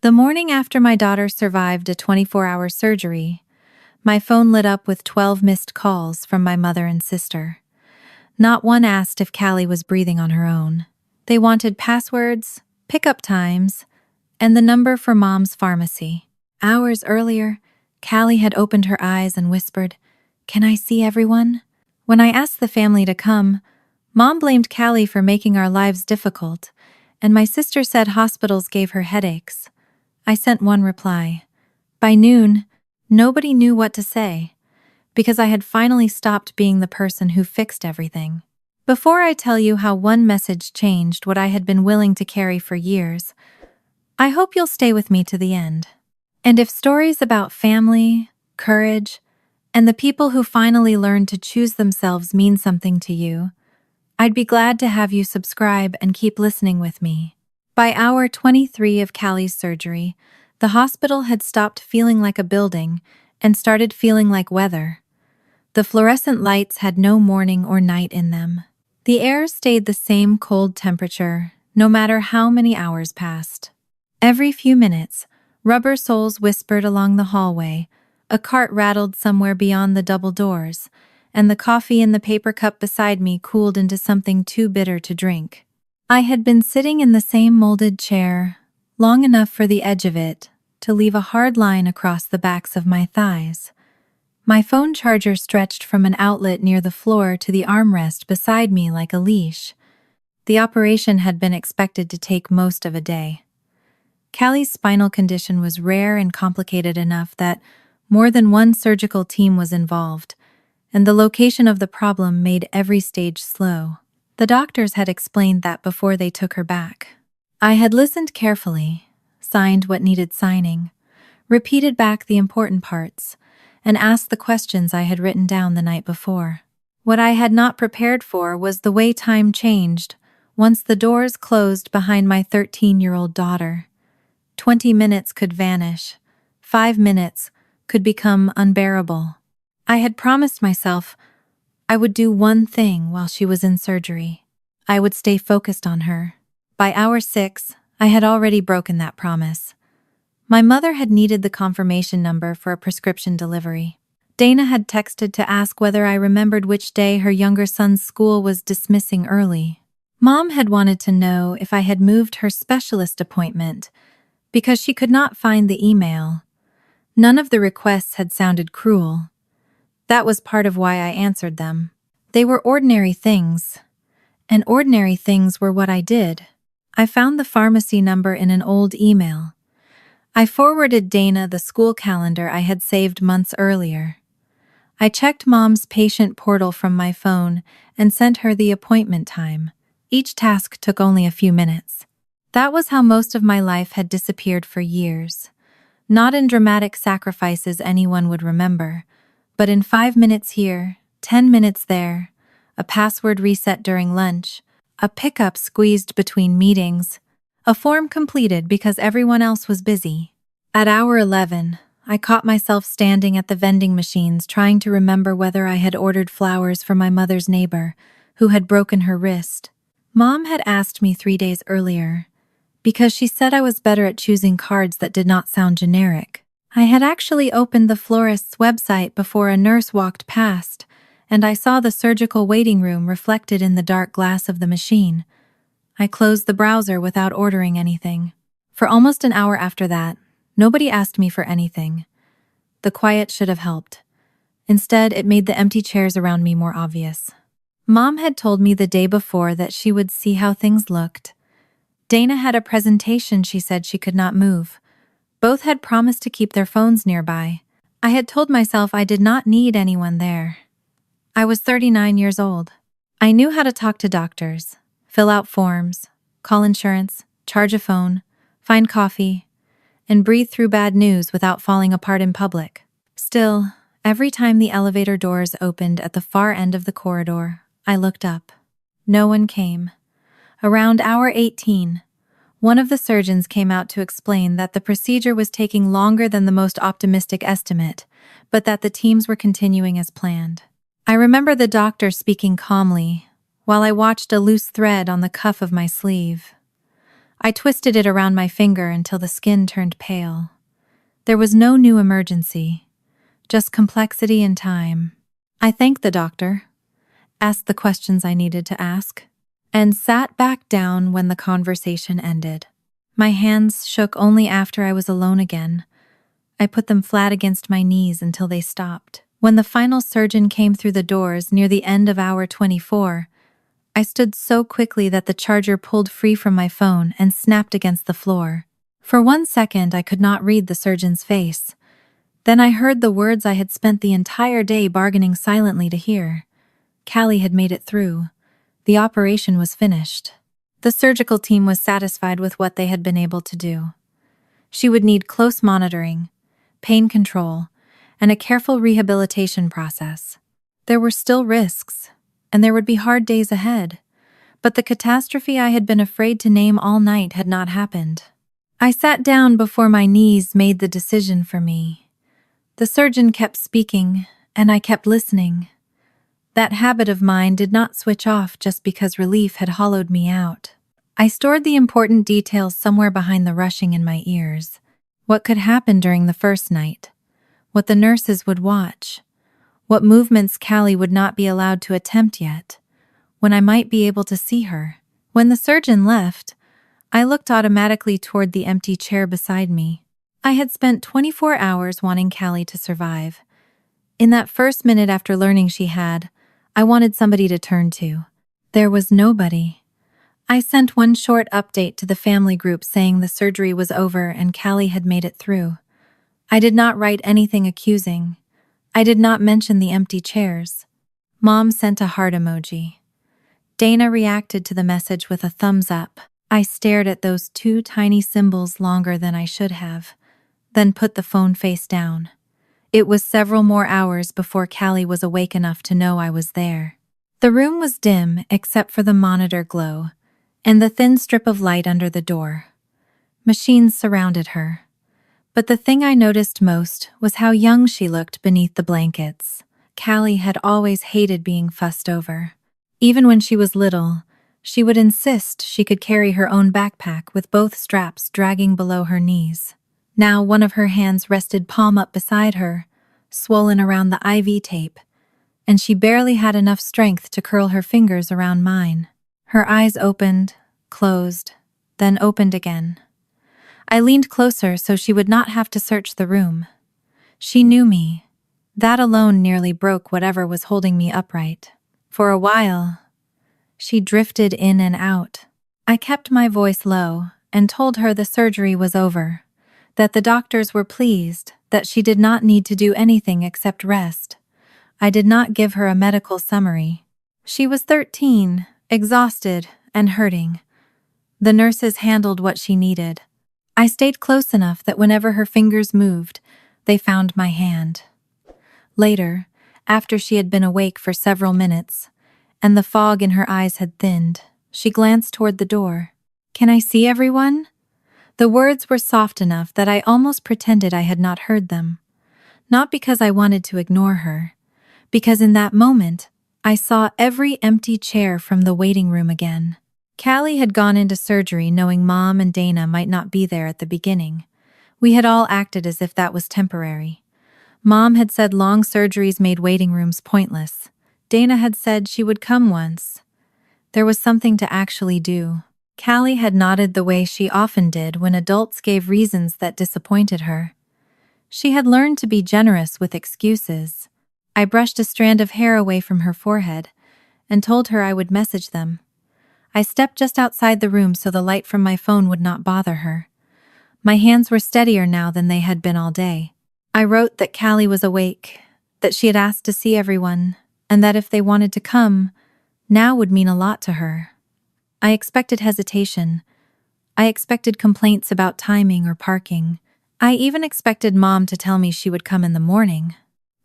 The morning after my daughter survived a 24-hour surgery, my phone lit up with 12 missed calls from my mother and sister. Not one asked if Callie was breathing on her own. They wanted passwords, pickup times, and the number for Mom's pharmacy. Hours earlier, Callie had opened her eyes and whispered, "Can I see everyone?" When I asked the family to come, Mom blamed Callie for making our lives difficult, and my sister said hospitals gave her headaches. I sent one reply. By noon, nobody knew what to say, because I had finally stopped being the person who fixed everything. Before I tell you how one message changed what I had been willing to carry for years, I hope you'll stay with me to the end. And if stories about family, courage, and the people who finally learned to choose themselves mean something to you, I'd be glad to have you subscribe and keep listening with me. By hour 23 of Callie's surgery, the hospital had stopped feeling like a building and started feeling like weather. The fluorescent lights had no morning or night in them. The air stayed the same cold temperature, no matter how many hours passed. Every few minutes, rubber soles whispered along the hallway, a cart rattled somewhere beyond the double doors, and the coffee in the paper cup beside me cooled into something too bitter to drink. I had been sitting in the same molded chair, long enough for the edge of it to leave a hard line across the backs of my thighs. My phone charger stretched from an outlet near the floor to the armrest beside me like a leash. The operation had been expected to take most of a day. Callie's spinal condition was rare and complicated enough that more than one surgical team was involved, and the location of the problem made every stage slow. The doctors had explained that before they took her back. I had listened carefully, signed what needed signing, repeated back the important parts, and asked the questions I had written down the night before. What I had not prepared for was the way time changed once the doors closed behind my 13-year-old daughter. 20 minutes could vanish. 5 minutes could become unbearable. I had promised myself I would do one thing while she was in surgery. I would stay focused on her. By hour 6, I had already broken that promise. My mother had needed the confirmation number for a prescription delivery. Dana had texted to ask whether I remembered which day her younger son's school was dismissing early. Mom had wanted to know if I had moved her specialist appointment because she could not find the email. None of the requests had sounded cruel. That was part of why I answered them. They were ordinary things, and ordinary things were what I did. I found the pharmacy number in an old email. I forwarded Dana the school calendar I had saved months earlier. I checked Mom's patient portal from my phone and sent her the appointment time. Each task took only a few minutes. That was how most of my life had disappeared for years. Not in dramatic sacrifices anyone would remember, but in 5 minutes here, 10 minutes there, a password reset during lunch, a pickup squeezed between meetings, a form completed because everyone else was busy. At hour 11, I caught myself standing at the vending machines trying to remember whether I had ordered flowers for my mother's neighbor, who had broken her wrist. Mom had asked me 3 days earlier, because she said I was better at choosing cards that did not sound generic. I had actually opened the florist's website before a nurse walked past, and I saw the surgical waiting room reflected in the dark glass of the machine. I closed the browser without ordering anything. For almost an hour after that, nobody asked me for anything. The quiet should have helped. Instead, it made the empty chairs around me more obvious. Mom had told me the day before that she would see how things looked. Dana had a presentation she said she could not move. Both had promised to keep their phones nearby. I had told myself I did not need anyone there. I was 39 years old. I knew how to talk to doctors, fill out forms, call insurance, charge a phone, find coffee, and breathe through bad news without falling apart in public. Still, every time the elevator doors opened at the far end of the corridor, I looked up. No one came. Around hour 18, one of the surgeons came out to explain that the procedure was taking longer than the most optimistic estimate, but that the teams were continuing as planned. I remember the doctor speaking calmly, while I watched a loose thread on the cuff of my sleeve. I twisted it around my finger until the skin turned pale. There was no new emergency, just complexity and time. I thanked the doctor, asked the questions I needed to ask, and sat back down when the conversation ended. My hands shook only after I was alone again. I put them flat against my knees until they stopped. When the final surgeon came through the doors near the end of hour 24, I stood so quickly that the charger pulled free from my phone and snapped against the floor. For 1 second, I could not read the surgeon's face. Then I heard the words I had spent the entire day bargaining silently to hear. Callie had made it through. The operation was finished. The surgical team was satisfied with what they had been able to do. She would need close monitoring, pain control, and a careful rehabilitation process. There were still risks, and there would be hard days ahead, but the catastrophe I had been afraid to name all night had not happened. I sat down before my knees made the decision for me. The surgeon kept speaking, and I kept listening. That habit of mine did not switch off just because relief had hollowed me out. I stored the important details somewhere behind the rushing in my ears. What could happen during the first night? What the nurses would watch? What movements Callie would not be allowed to attempt yet? When I might be able to see her? When the surgeon left, I looked automatically toward the empty chair beside me. I had spent 24 hours wanting Callie to survive. In that first minute after learning she had, I wanted somebody to turn to. There was nobody. I sent one short update to the family group saying the surgery was over and Callie had made it through. I did not write anything accusing. I did not mention the empty chairs. Mom sent a heart emoji. Dana reacted to the message with a thumbs up. I stared at those 2 tiny symbols longer than I should have, then put the phone face down. It was several more hours before Callie was awake enough to know I was there. The room was dim except for the monitor glow and the thin strip of light under the door. Machines surrounded her. But the thing I noticed most was how young she looked beneath the blankets. Callie had always hated being fussed over. Even when she was little, she would insist she could carry her own backpack with both straps dragging below her knees. Now one of her hands rested palm up beside her, swollen around the IV tape, and she barely had enough strength to curl her fingers around mine. Her eyes opened, closed, then opened again. I leaned closer so she would not have to search the room. She knew me. That alone nearly broke whatever was holding me upright. For a while, she drifted in and out. I kept my voice low and told her the surgery was over, that the doctors were pleased, that she did not need to do anything except rest. I did not give her a medical summary. She was 13, exhausted and hurting. The nurses handled what she needed. I stayed close enough that whenever her fingers moved, they found my hand. Later, after she had been awake for several minutes, and the fog in her eyes had thinned, she glanced toward the door. "Can I see everyone?" The words were soft enough that I almost pretended I had not heard them. Not because I wanted to ignore her, because in that moment, I saw every empty chair from the waiting room again. Callie had gone into surgery knowing Mom and Dana might not be there at the beginning. We had all acted as if that was temporary. Mom had said long surgeries made waiting rooms pointless. Dana had said she would come once. There was something to actually do. Callie had nodded the way she often did when adults gave reasons that disappointed her. She had learned to be generous with excuses. I brushed a strand of hair away from her forehead and told her I would message them. I stepped just outside the room so the light from my phone would not bother her. My hands were steadier now than they had been all day. I wrote that Callie was awake, that she had asked to see everyone, and that if they wanted to come, now would mean a lot to her. I expected hesitation. I expected complaints about timing or parking. I even expected Mom to tell me she would come in the morning.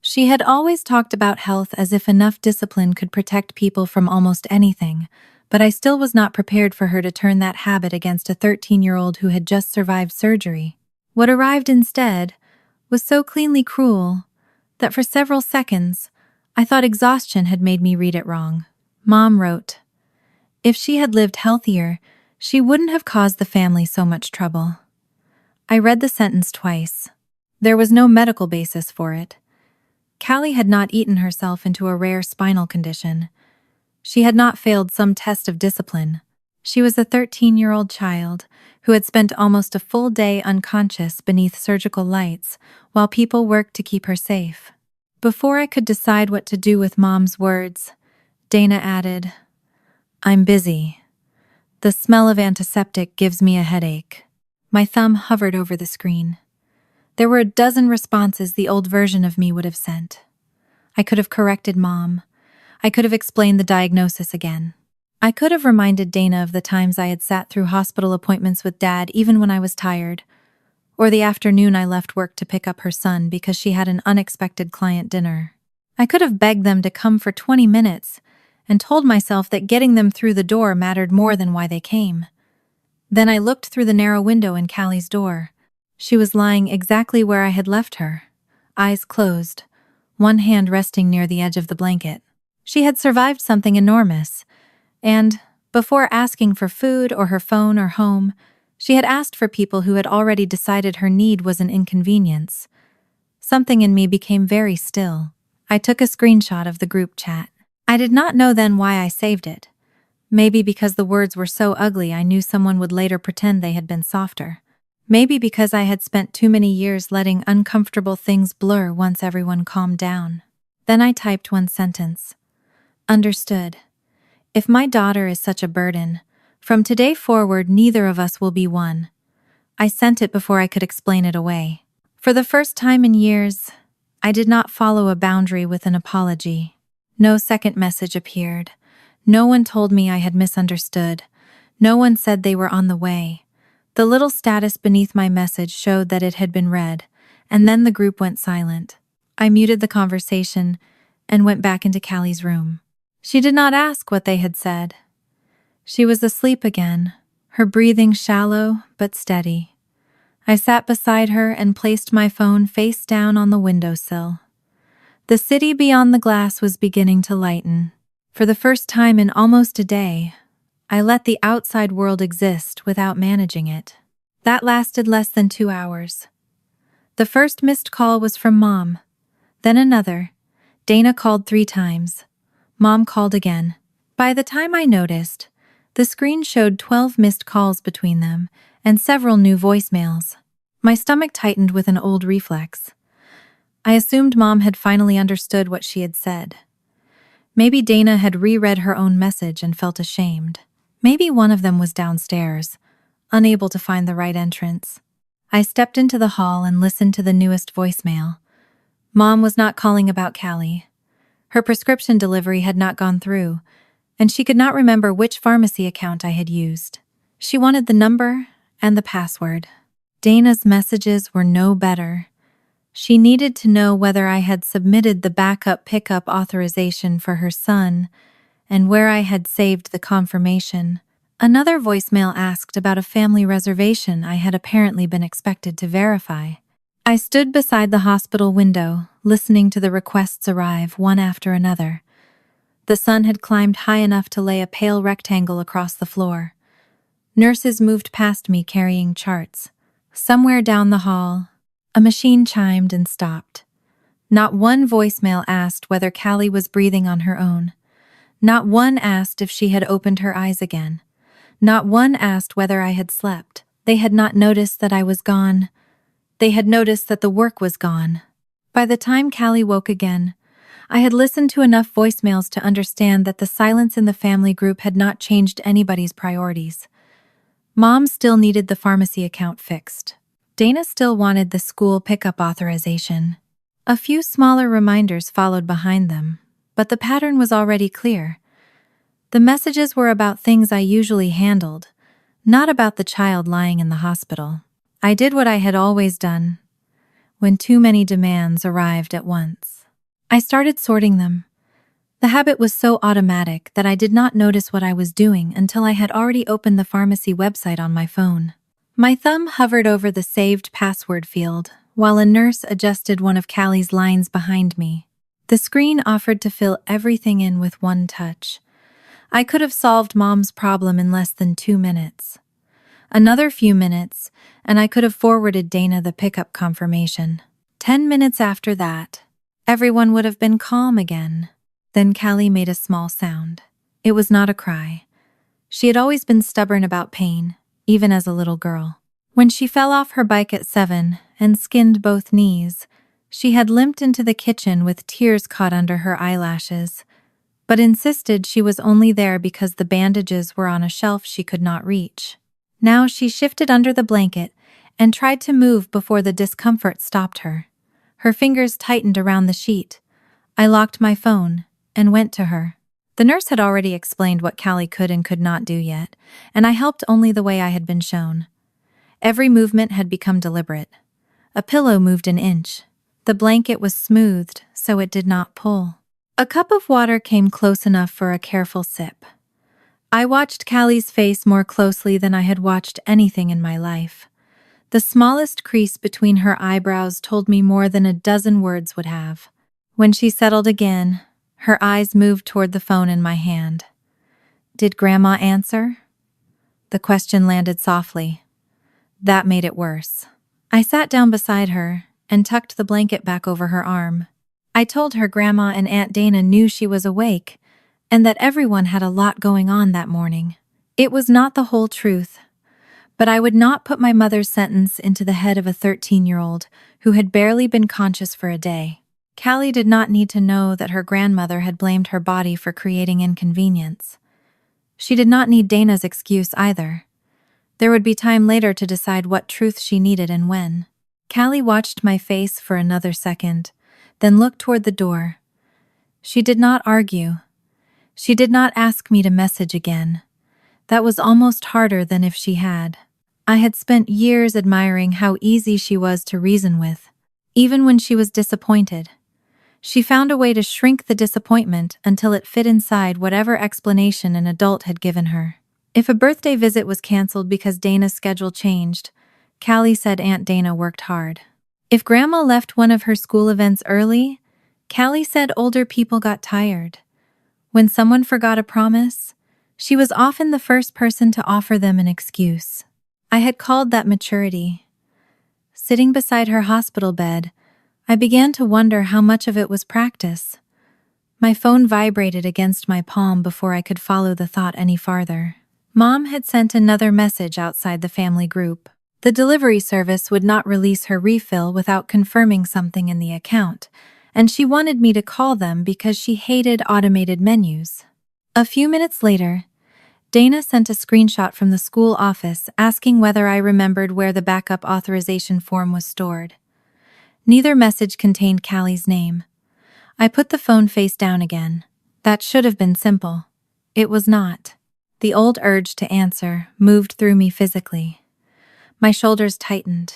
She had always talked about health as if enough discipline could protect people from almost anything, but I still was not prepared for her to turn that habit against a 13-year-old who had just survived surgery. What arrived instead was so cleanly cruel that for several seconds, I thought exhaustion had made me read it wrong. Mom wrote, "If she had lived healthier, She wouldn't have caused the family so much trouble. I read the sentence twice. There was no medical basis for it. Callie had not eaten herself into a rare spinal condition. She had not failed some test of discipline. She was a 13-year-old child who had spent almost a full day unconscious beneath surgical lights while people worked to keep her safe. Before I could decide what to do with Mom's words, Dana added, "I'm busy. The smell of antiseptic gives me a headache." My thumb hovered over the screen. There were a dozen responses the old version of me would have sent. I could have corrected Mom. I could have explained the diagnosis again. I could have reminded Dana of the times I had sat through hospital appointments with Dad even when I was tired, or the afternoon I left work to pick up her son because she had an unexpected client dinner. I could have begged them to come for 20 minutes and told myself that getting them through the door mattered more than why they came. Then I looked through the narrow window in Callie's door. She was lying exactly where I had left her, eyes closed, one hand resting near the edge of the blanket. She had survived something enormous, and, before asking for food or her phone or home, she had asked for people who had already decided her need was an inconvenience. Something in me became very still. I took a screenshot of the group chat. I did not know then why I saved it. Maybe because the words were so ugly I knew someone would later pretend they had been softer. Maybe because I had spent too many years letting uncomfortable things blur once everyone calmed down. Then I typed one sentence. Understood. If my daughter is such a burden, from today forward neither of us will be one. I sent it before I could explain it away. For the first time in years, I did not follow a boundary with an apology. No second message appeared. No one told me I had misunderstood. No one said they were on the way. The little status beneath my message showed that it had been read, and then the group went silent. I muted the conversation and went back into Callie's room. She did not ask what they had said. She was asleep again, her breathing shallow but steady. I sat beside her and placed my phone face down on the windowsill. The city beyond the glass was beginning to lighten. For the first time in almost a day, I let the outside world exist without managing it. That lasted less than 2 hours. The first missed call was from Mom, then another. Dana called 3 times. Mom called again. By the time I noticed, the screen showed 12 missed calls between them and several new voicemails. My stomach tightened with an old reflex. I assumed Mom had finally understood what she had said. Maybe Dana had reread her own message and felt ashamed. Maybe one of them was downstairs, unable to find the right entrance. I stepped into the hall and listened to the newest voicemail. Mom was not calling about Callie. Her prescription delivery had not gone through, and she could not remember which pharmacy account I had used. She wanted the number and the password. Dana's messages were no better. She needed to know whether I had submitted the backup pickup authorization for her son and where I had saved the confirmation. Another voicemail asked about a family reservation I had apparently been expected to verify. I stood beside the hospital window, listening to the requests arrive one after another. The sun had climbed high enough to lay a pale rectangle across the floor. Nurses moved past me carrying charts. Somewhere down the hall, a machine chimed and stopped. Not one voicemail asked whether Callie was breathing on her own. Not one asked if she had opened her eyes again. Not one asked whether I had slept. They had not noticed that I was gone. They had noticed that the work was gone. By the time Callie woke again, I had listened to enough voicemails to understand that the silence in the family group had not changed anybody's priorities. Mom still needed the pharmacy account fixed. Dana still wanted the school pickup authorization. A few smaller reminders followed behind them, but the pattern was already clear. The messages were about things I usually handled, not about the child lying in the hospital. I did what I had always done when too many demands arrived at once. I started sorting them. The habit was so automatic that I did not notice what I was doing until I had already opened the pharmacy website on my phone. My thumb hovered over the saved password field while a nurse adjusted one of Callie's lines behind me. The screen offered to fill everything in with one touch. I could have solved Mom's problem in less than 2 minutes. Another few minutes, and I could have forwarded Dana the pickup confirmation. 10 minutes after that, everyone would have been calm again. Then Callie made a small sound. It was not a cry. She had always been stubborn about pain, even as a little girl. When she fell off her bike at 7 and skinned both knees, she had limped into the kitchen with tears caught under her eyelashes, but insisted she was only there because the bandages were on a shelf she could not reach. Now she shifted under the blanket and tried to move before the discomfort stopped her. Her fingers tightened around the sheet. I locked my phone and went to her. The nurse had already explained what Callie could and could not do yet, and I helped only the way I had been shown. Every movement had become deliberate. A pillow moved an inch. The blanket was smoothed so it did not pull. A cup of water came close enough for a careful sip. I watched Callie's face more closely than I had watched anything in my life. The smallest crease between her eyebrows told me more than a dozen words would have. When she settled again, her eyes moved toward the phone in my hand. Did Grandma answer? The question landed softly. That made it worse. I sat down beside her and tucked the blanket back over her arm. I told her Grandma and Aunt Dana knew she was awake and that everyone had a lot going on that morning. It was not the whole truth, but I would not put my mother's sentence into the head of a 13-year-old who had barely been conscious for a day. Callie did not need to know that her grandmother had blamed her body for creating inconvenience. She did not need Dana's excuse either. There would be time later to decide what truth she needed and when. Callie watched my face for another second, then looked toward the door. She did not argue. She did not ask me to message again. That was almost harder than if she had. I had spent years admiring how easy she was to reason with, even when she was disappointed. She found a way to shrink the disappointment until it fit inside whatever explanation an adult had given her. If a birthday visit was canceled because Dana's schedule changed, Callie said Aunt Dana worked hard. If Grandma left one of her school events early, Callie said older people got tired. When someone forgot a promise, she was often the first person to offer them an excuse. I had called that maturity. Sitting beside her hospital bed, I began to wonder how much of it was practice. My phone vibrated against my palm before I could follow the thought any farther. Mom had sent another message outside the family group. The delivery service would not release her refill without confirming something in the account, and she wanted me to call them because she hated automated menus. A few minutes later, Dana sent a screenshot from the school office asking whether I remembered where the backup authorization form was stored. Neither message contained Callie's name. I put the phone face down again. That should have been simple. It was not. The old urge to answer moved through me physically. My shoulders tightened.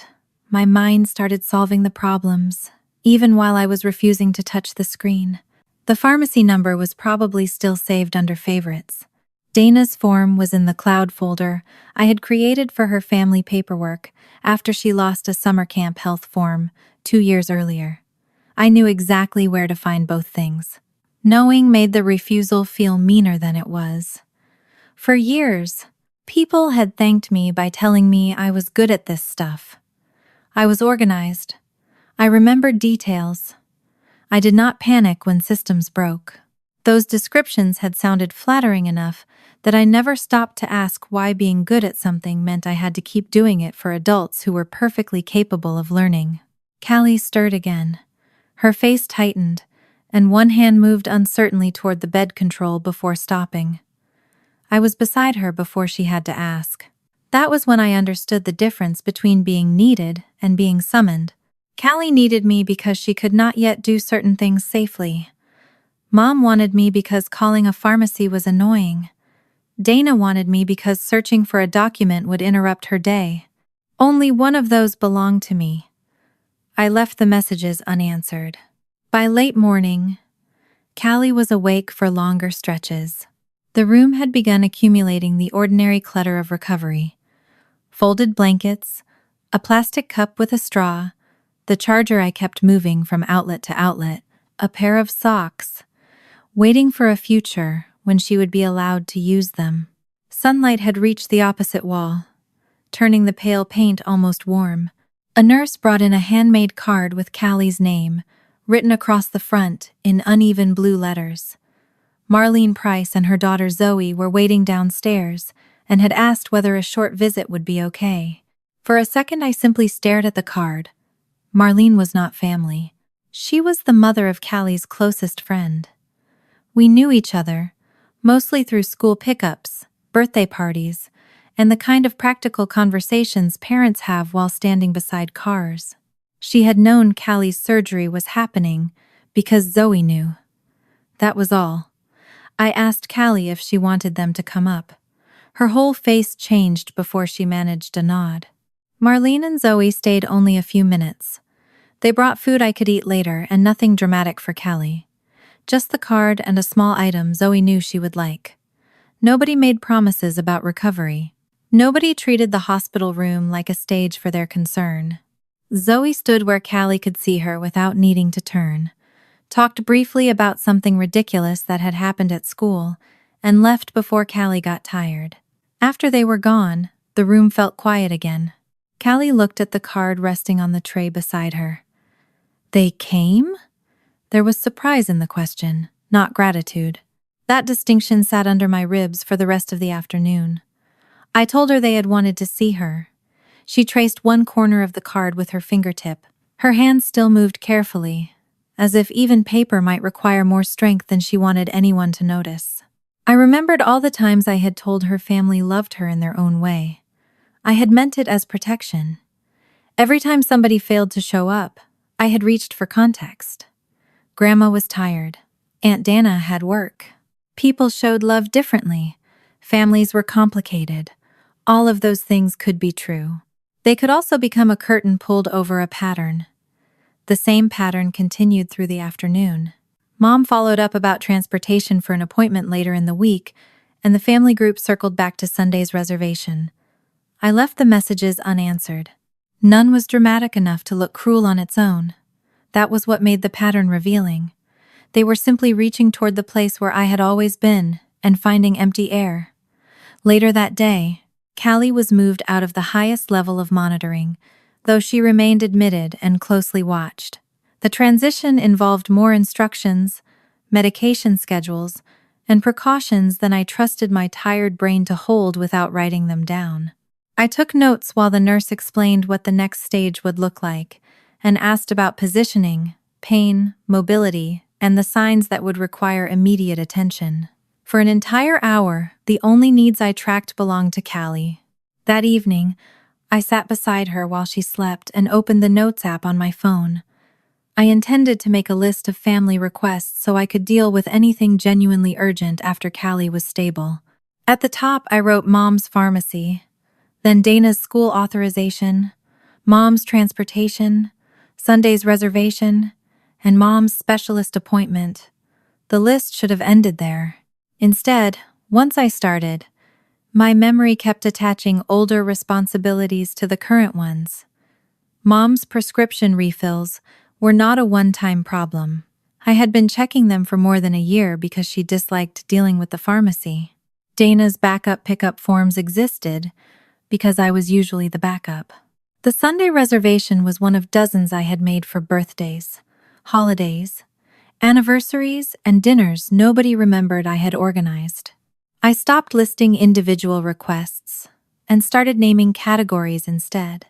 My mind started solving the problems, even while I was refusing to touch the screen. The pharmacy number was probably still saved under favorites. Dana's form was in the cloud folder I had created for her family paperwork after she lost a summer camp health form 2 years earlier. I knew exactly where to find both things. Knowing made the refusal feel meaner than it was. For years, people had thanked me by telling me I was good at this stuff. I was organized. I remembered details. I did not panic when systems broke. Those descriptions had sounded flattering enough that I never stopped to ask why being good at something meant I had to keep doing it for adults who were perfectly capable of learning. Callie stirred again. Her face tightened, and one hand moved uncertainly toward the bed control before stopping. I was beside her before she had to ask. That was when I understood the difference between being needed and being summoned. Callie needed me because she could not yet do certain things safely. Mom wanted me because calling a pharmacy was annoying. Dana wanted me because searching for a document would interrupt her day. Only one of those belonged to me. I left the messages unanswered. By late morning, Callie was awake for longer stretches. The room had begun accumulating the ordinary clutter of recovery. Folded blankets, a plastic cup with a straw, the charger I kept moving from outlet to outlet, a pair of socks. Waiting for a future when she would be allowed to use them. Sunlight had reached the opposite wall, turning the pale paint almost warm. A nurse brought in a handmade card with Callie's name, written across the front in uneven blue letters. Marlene Price and her daughter Zoe were waiting downstairs and had asked whether a short visit would be okay. For a second I simply stared at the card. Marlene was not family. She was the mother of Callie's closest friend. We knew each other, mostly through school pickups, birthday parties, and the kind of practical conversations parents have while standing beside cars. She had known Callie's surgery was happening because Zoe knew. That was all. I asked Callie if she wanted them to come up. Her whole face changed before she managed a nod. Marlene and Zoe stayed only a few minutes. They brought food I could eat later and nothing dramatic for Callie. Just the card and a small item Zoe knew she would like. Nobody made promises about recovery. Nobody treated the hospital room like a stage for their concern. Zoe stood where Callie could see her without needing to turn, talked briefly about something ridiculous that had happened at school, and left before Callie got tired. After they were gone, the room felt quiet again. Callie looked at the card resting on the tray beside her. They came? There was surprise in the question, not gratitude. That distinction sat under my ribs for the rest of the afternoon. I told her they had wanted to see her. She traced one corner of the card with her fingertip. Her hand still moved carefully, as if even paper might require more strength than she wanted anyone to notice. I remembered all the times I had told her family loved her in their own way. I had meant it as protection. Every time somebody failed to show up, I had reached for context. Grandma was tired. Aunt Dana had work. People showed love differently. Families were complicated. All of those things could be true. They could also become a curtain pulled over a pattern. The same pattern continued through the afternoon. Mom followed up about transportation for an appointment later in the week, and the family group circled back to Sunday's reservation. I left the messages unanswered. None was dramatic enough to look cruel on its own. That was what made the pattern revealing. They were simply reaching toward the place where I had always been and finding empty air. Later that day, Callie was moved out of the highest level of monitoring, though she remained admitted and closely watched. The transition involved more instructions, medication schedules, and precautions than I trusted my tired brain to hold without writing them down. I took notes while the nurse explained what the next stage would look like, and asked about positioning, pain, mobility, and the signs that would require immediate attention. For an entire hour, the only needs I tracked belonged to Callie. That evening, I sat beside her while she slept and opened the Notes app on my phone. I intended to make a list of family requests so I could deal with anything genuinely urgent after Callie was stable. At the top, I wrote Mom's pharmacy, then Dana's school authorization, Mom's transportation, Sunday's reservation, and Mom's specialist appointment. The list should have ended there. Instead, once I started, my memory kept attaching older responsibilities to the current ones. Mom's prescription refills were not a one-time problem. I had been checking them for more than a year because she disliked dealing with the pharmacy. Dana's backup pickup forms existed because I was usually the backup. The Sunday reservation was one of dozens I had made for birthdays, holidays, anniversaries, and dinners nobody remembered I had organized. I stopped listing individual requests and started naming categories instead.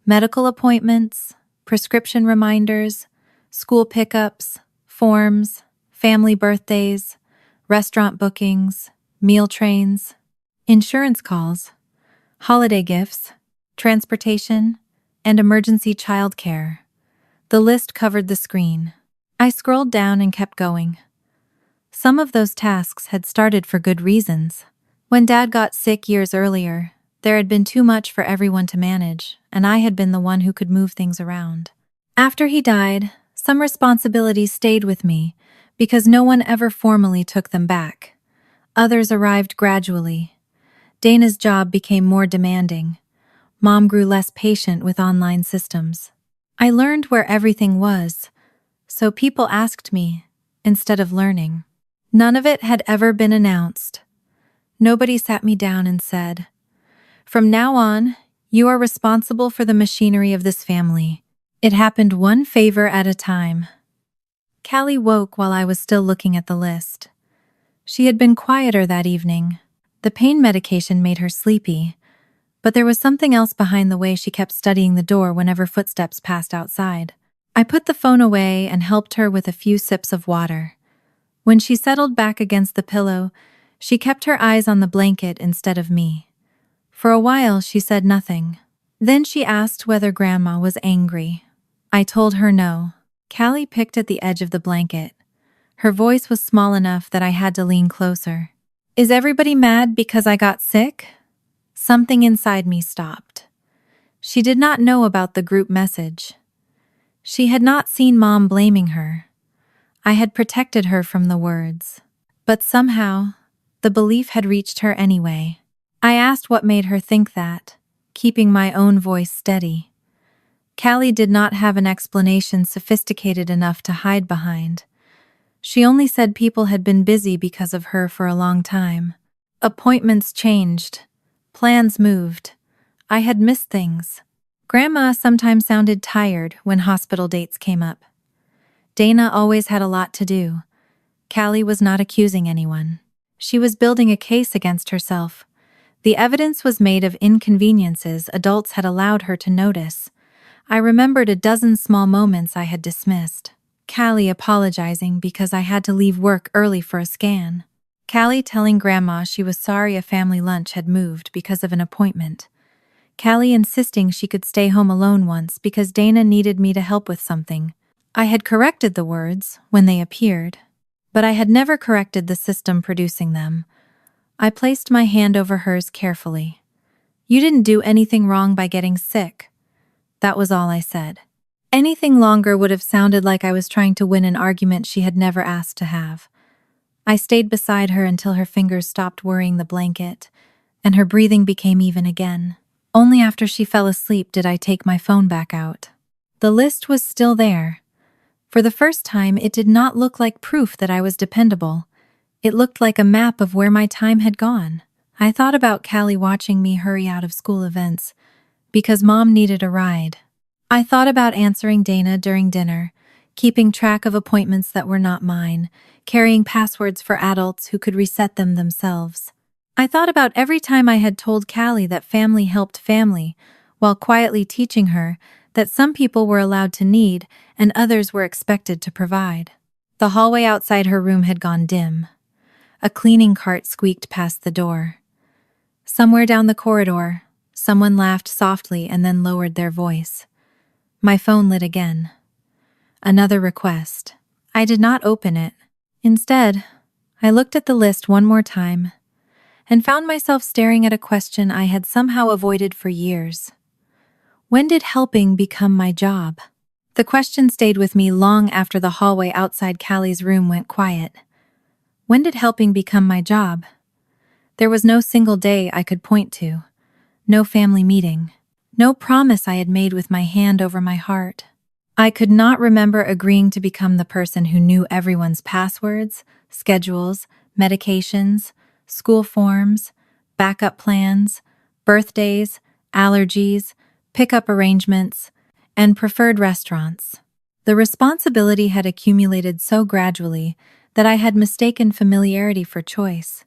Medical appointments, prescription reminders, school pickups, forms, family birthdays, restaurant bookings, meal trains, insurance calls, holiday gifts, transportation, and emergency childcare. The list covered the screen. I scrolled down and kept going. Some of those tasks had started for good reasons. When Dad got sick years earlier, there had been too much for everyone to manage, and I had been the one who could move things around. After he died, some responsibilities stayed with me because no one ever formally took them back. Others arrived gradually. Dana's job became more demanding. Mom grew less patient with online systems. I learned where everything was, so people asked me instead of learning. None of it had ever been announced. Nobody sat me down and said, "From now on, you are responsible for the machinery of this family." It happened one favor at a time. Callie woke while I was still looking at the list. She had been quieter that evening. The pain medication made her sleepy, but there was something else behind the way she kept studying the door whenever footsteps passed outside. I put the phone away and helped her with a few sips of water. When she settled back against the pillow, she kept her eyes on the blanket instead of me. For a while, she said nothing. Then she asked whether Grandma was angry. I told her no. Callie picked at the edge of the blanket. Her voice was small enough that I had to lean closer. "Is everybody mad because I got sick?" Something inside me stopped. She did not know about the group message. She had not seen Mom blaming her. I had protected her from the words. But somehow, the belief had reached her anyway. I asked what made her think that, keeping my own voice steady. Callie did not have an explanation sophisticated enough to hide behind. She only said people had been busy because of her for a long time. Appointments changed. Plans moved. I had missed things. Grandma sometimes sounded tired when hospital dates came up. Dana always had a lot to do. Callie was not accusing anyone. She was building a case against herself. The evidence was made of inconveniences adults had allowed her to notice. I remembered a dozen small moments I had dismissed. Callie apologizing because I had to leave work early for a scan. Callie telling Grandma she was sorry a family lunch had moved because of an appointment. Callie insisting she could stay home alone once because Dana needed me to help with something. I had corrected the words when they appeared, but I had never corrected the system producing them. I placed my hand over hers carefully. "You didn't do anything wrong by getting sick." That was all I said. Anything longer would have sounded like I was trying to win an argument she had never asked to have. I stayed beside her until her fingers stopped worrying the blanket, and her breathing became even again. Only after she fell asleep did I take my phone back out. The list was still there. For the first time, it did not look like proof that I was dependable. It looked like a map of where my time had gone. I thought about Callie watching me hurry out of school events because Mom needed a ride. I thought about answering Dana during dinner, keeping track of appointments that were not mine, carrying passwords for adults who could reset them themselves. I thought about every time I had told Callie that family helped family, while quietly teaching her that some people were allowed to need and others were expected to provide. The hallway outside her room had gone dim. A cleaning cart squeaked past the door. Somewhere down the corridor, someone laughed softly and then lowered their voice. My phone lit again. Another request. I did not open it. Instead, I looked at the list one more time and found myself staring at a question I had somehow avoided for years. When did helping become my job? The question stayed with me long after the hallway outside Callie's room went quiet. When did helping become my job? There was no single day I could point to. No family meeting. No promise I had made with my hand over my heart. I could not remember agreeing to become the person who knew everyone's passwords, schedules, medications, school forms, backup plans, birthdays, allergies, pickup arrangements, and preferred restaurants. The responsibility had accumulated so gradually that I had mistaken familiarity for choice.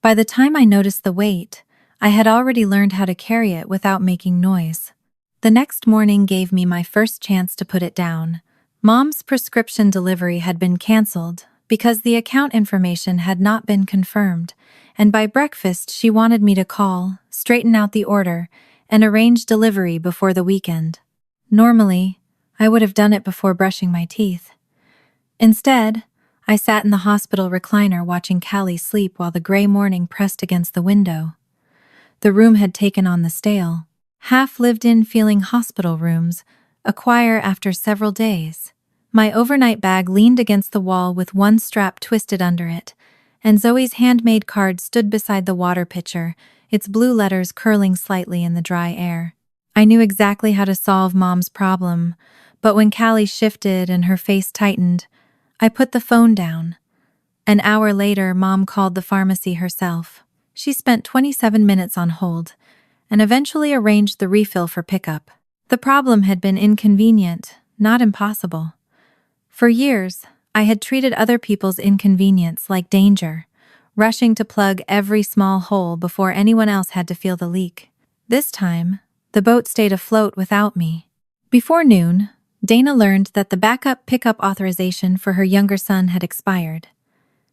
By the time I noticed the weight, I had already learned how to carry it without making noise. The next morning gave me my first chance to put it down. Mom's prescription delivery had been canceled because the account information had not been confirmed, and by breakfast she wanted me to call, straighten out the order, and arrange delivery before the weekend. Normally, I would have done it before brushing my teeth. Instead, I sat in the hospital recliner watching Callie sleep while the gray morning pressed against the window. The room had taken on the stale, half-lived-in feeling hospital rooms, acquire after several days. My overnight bag leaned against the wall with one strap twisted under it, and Zoe's handmade card stood beside the water pitcher, its blue letters curling slightly in the dry air. I knew exactly how to solve Mom's problem, but when Callie shifted and her face tightened, I put the phone down. An hour later, Mom called the pharmacy herself. She spent 27 minutes on hold and eventually arranged the refill for pickup. The problem had been inconvenient, not impossible. For years, I had treated other people's inconvenience like danger, rushing to plug every small hole before anyone else had to feel the leak. This time, the boat stayed afloat without me. Before noon, Dana learned that the backup pickup authorization for her younger son had expired.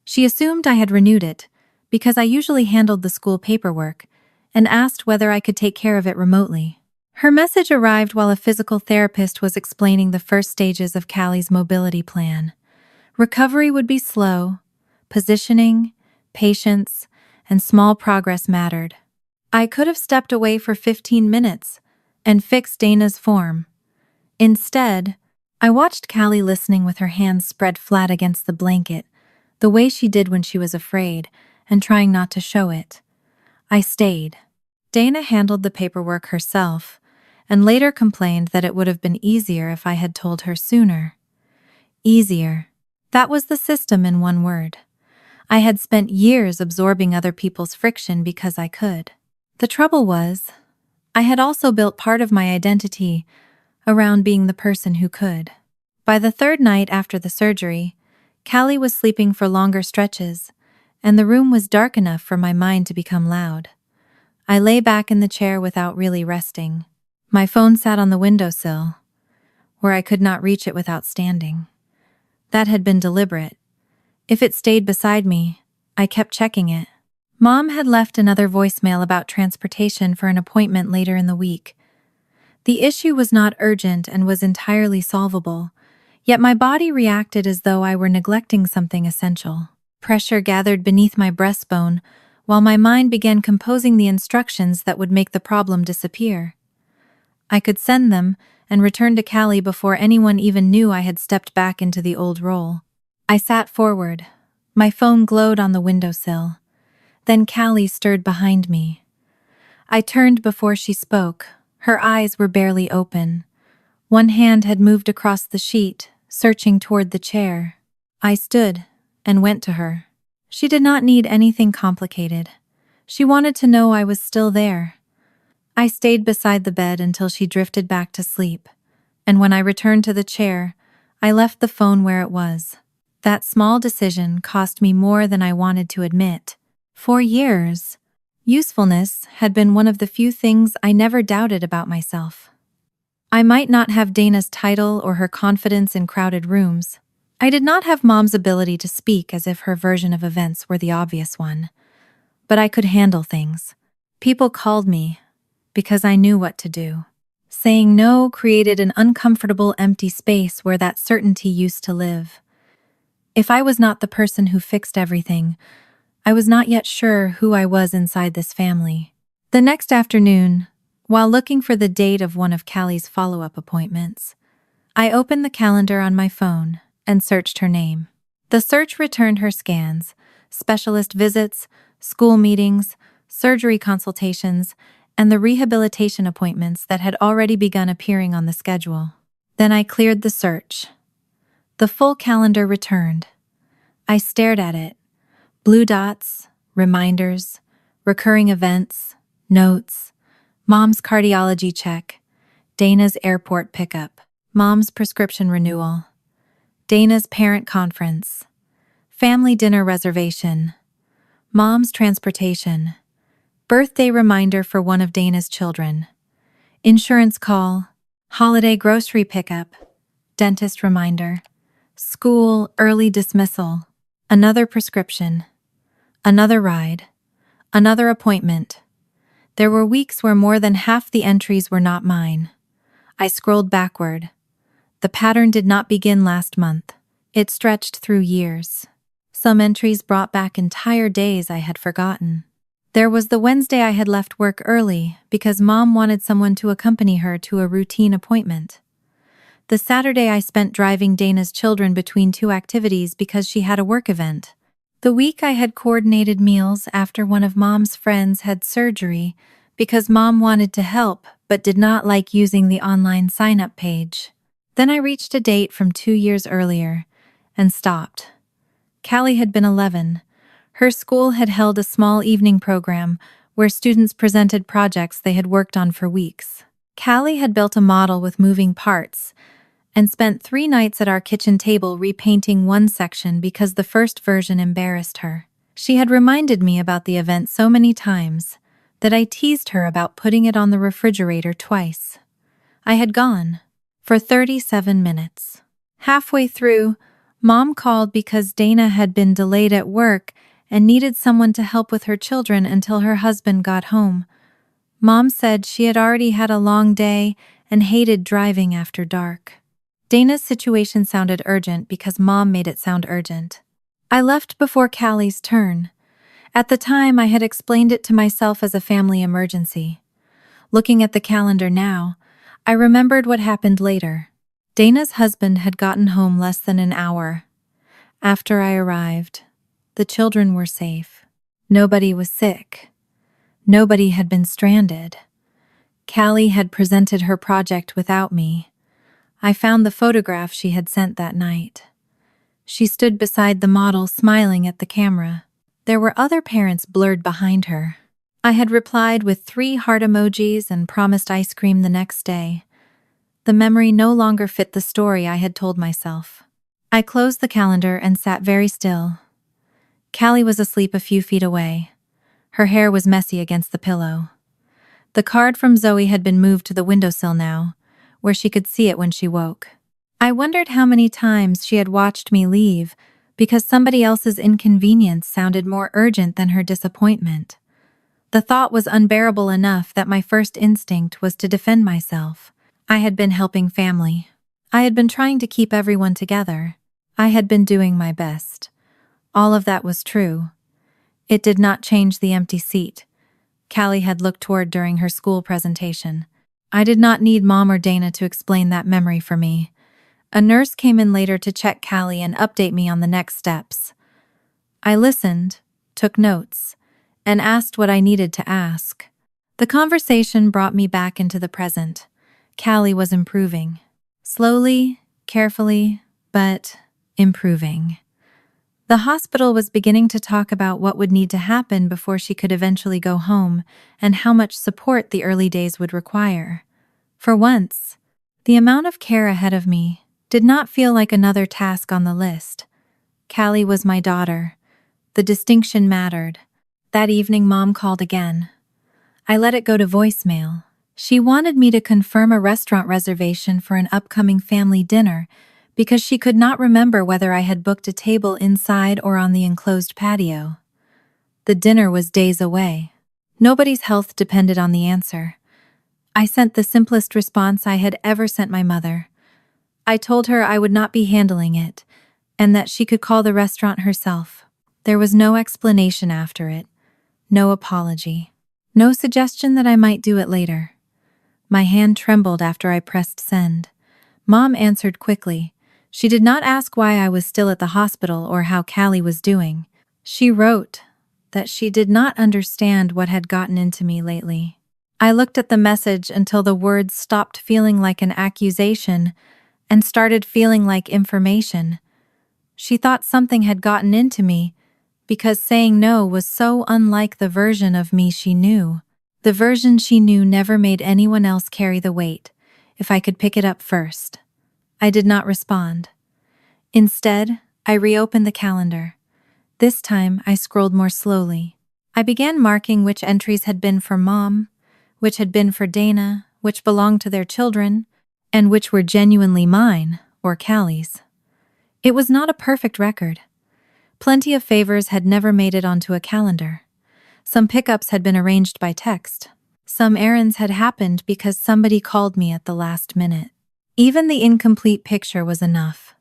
She assumed I had renewed it, because I usually handled the school paperwork, and asked whether I could take care of it remotely. Her message arrived while a physical therapist was explaining the first stages of Callie's mobility plan. Recovery would be slow, positioning, patience, and small progress mattered. I could have stepped away for 15 minutes and fixed Dana's form. Instead, I watched Callie listening with her hands spread flat against the blanket, the way she did when she was afraid, and trying not to show it. I stayed. Dana handled the paperwork herself, and later complained that it would have been easier if I had told her sooner. Easier. That was the system in one word. I had spent years absorbing other people's friction because I could. The trouble was, I had also built part of my identity around being the person who could. By the third night after the surgery, Callie was sleeping for longer stretches, and the room was dark enough for my mind to become loud. I lay back in the chair without really resting. My phone sat on the windowsill, where I could not reach it without standing. That had been deliberate. If it stayed beside me, I kept checking it. Mom had left another voicemail about transportation for an appointment later in the week. The issue was not urgent and was entirely solvable, yet my body reacted as though I were neglecting something essential. Pressure gathered beneath my breastbone, while my mind began composing the instructions that would make the problem disappear. I could send them and return to Callie before anyone even knew I had stepped back into the old role. I sat forward. My phone glowed on the windowsill. Then Callie stirred behind me. I turned before she spoke. Her eyes were barely open. One hand had moved across the sheet, searching toward the chair. I stood and went to her. She did not need anything complicated. She wanted to know I was still there. I stayed beside the bed until she drifted back to sleep, and when I returned to the chair, I left the phone where it was. That small decision cost me more than I wanted to admit. For years, usefulness had been one of the few things I never doubted about myself. I might not have Dana's title or her confidence in crowded rooms. I did not have Mom's ability to speak as if her version of events were the obvious one. But I could handle things. People called me because I knew what to do. Saying no created an uncomfortable empty space where that certainty used to live. If I was not the person who fixed everything, I was not yet sure who I was inside this family. The next afternoon, while looking for the date of one of Callie's follow-up appointments, I opened the calendar on my phone and searched her name. The search returned her scans, specialist visits, school meetings, surgery consultations, and the rehabilitation appointments that had already begun appearing on the schedule. Then I cleared the search. The full calendar returned. I stared at it. Blue dots, reminders, recurring events, notes, Mom's cardiology check, Dana's airport pickup, Mom's prescription renewal, Dana's parent conference, family dinner reservation, Mom's transportation, birthday reminder for one of Dana's children, insurance call, holiday grocery pickup, dentist reminder, school early dismissal, another prescription, another ride, another appointment. There were weeks where more than half the entries were not mine. I scrolled backward. The pattern did not begin last month. It stretched through years. Some entries brought back entire days I had forgotten. There was the Wednesday I had left work early because Mom wanted someone to accompany her to a routine appointment. The Saturday I spent driving Dana's children between two activities because she had a work event. The week I had coordinated meals after one of Mom's friends had surgery because Mom wanted to help but did not like using the online sign-up page. Then I reached a date from 2 years earlier and stopped. Callie had been 11. Her school had held a small evening program where students presented projects they had worked on for weeks. Callie had built a model with moving parts and spent 3 nights at our kitchen table repainting one section because the first version embarrassed her. She had reminded me about the event so many times that I teased her about putting it on the refrigerator twice. I had gone for 37 minutes. Halfway through, Mom called because Dana had been delayed at work and needed someone to help with her children until her husband got home. Mom said she had already had a long day and hated driving after dark. Dana's situation sounded urgent because Mom made it sound urgent. I left before Callie's turn. At the time, I had explained it to myself as a family emergency. Looking at the calendar now, I remembered what happened later. Dana's husband had gotten home less than an hour. After I arrived, the children were safe. Nobody was sick. Nobody had been stranded. Callie had presented her project without me. I found the photograph she had sent that night. She stood beside the model, smiling at the camera. There were other parents blurred behind her. I had replied with 3 heart emojis and promised ice cream the next day. The memory no longer fit the story I had told myself. I closed the calendar and sat very still. Callie was asleep a few feet away. Her hair was messy against the pillow. The card from Zoe had been moved to the windowsill now, where she could see it when she woke. I wondered how many times she had watched me leave because somebody else's inconvenience sounded more urgent than her disappointment. The thought was unbearable enough that my first instinct was to defend myself. I had been helping family. I had been trying to keep everyone together. I had been doing my best. All of that was true. It did not change the empty seat Callie had looked toward during her school presentation. I did not need Mom or Dana to explain that memory for me. A nurse came in later to check Callie and update me on the next steps. I listened, took notes, and asked what I needed to ask. The conversation brought me back into the present. Callie was improving. Slowly, carefully, but improving. The hospital was beginning to talk about what would need to happen before she could eventually go home and how much support the early days would require. For once, the amount of care ahead of me did not feel like another task on the list. Callie was my daughter. The distinction mattered. That evening, Mom called again. I let it go to voicemail. She wanted me to confirm a restaurant reservation for an upcoming family dinner because she could not remember whether I had booked a table inside or on the enclosed patio. The dinner was days away. Nobody's health depended on the answer. I sent the simplest response I had ever sent my mother. I told her I would not be handling it, and that she could call the restaurant herself. There was no explanation after it, no apology, no suggestion that I might do it later. My hand trembled after I pressed send. Mom answered quickly. She did not ask why I was still at the hospital or how Callie was doing. She wrote that she did not understand what had gotten into me lately. I looked at the message until the words stopped feeling like an accusation and started feeling like information. She thought something had gotten into me because saying no was so unlike the version of me she knew. The version she knew never made anyone else carry the weight, if I could pick it up first. I did not respond. Instead, I reopened the calendar. This time, I scrolled more slowly. I began marking which entries had been for Mom, which had been for Dana, which belonged to their children, and which were genuinely mine, or Callie's. It was not a perfect record. Plenty of favors had never made it onto a calendar. Some pickups had been arranged by text. Some errands had happened because somebody called me at the last minute. Even the incomplete picture was enough.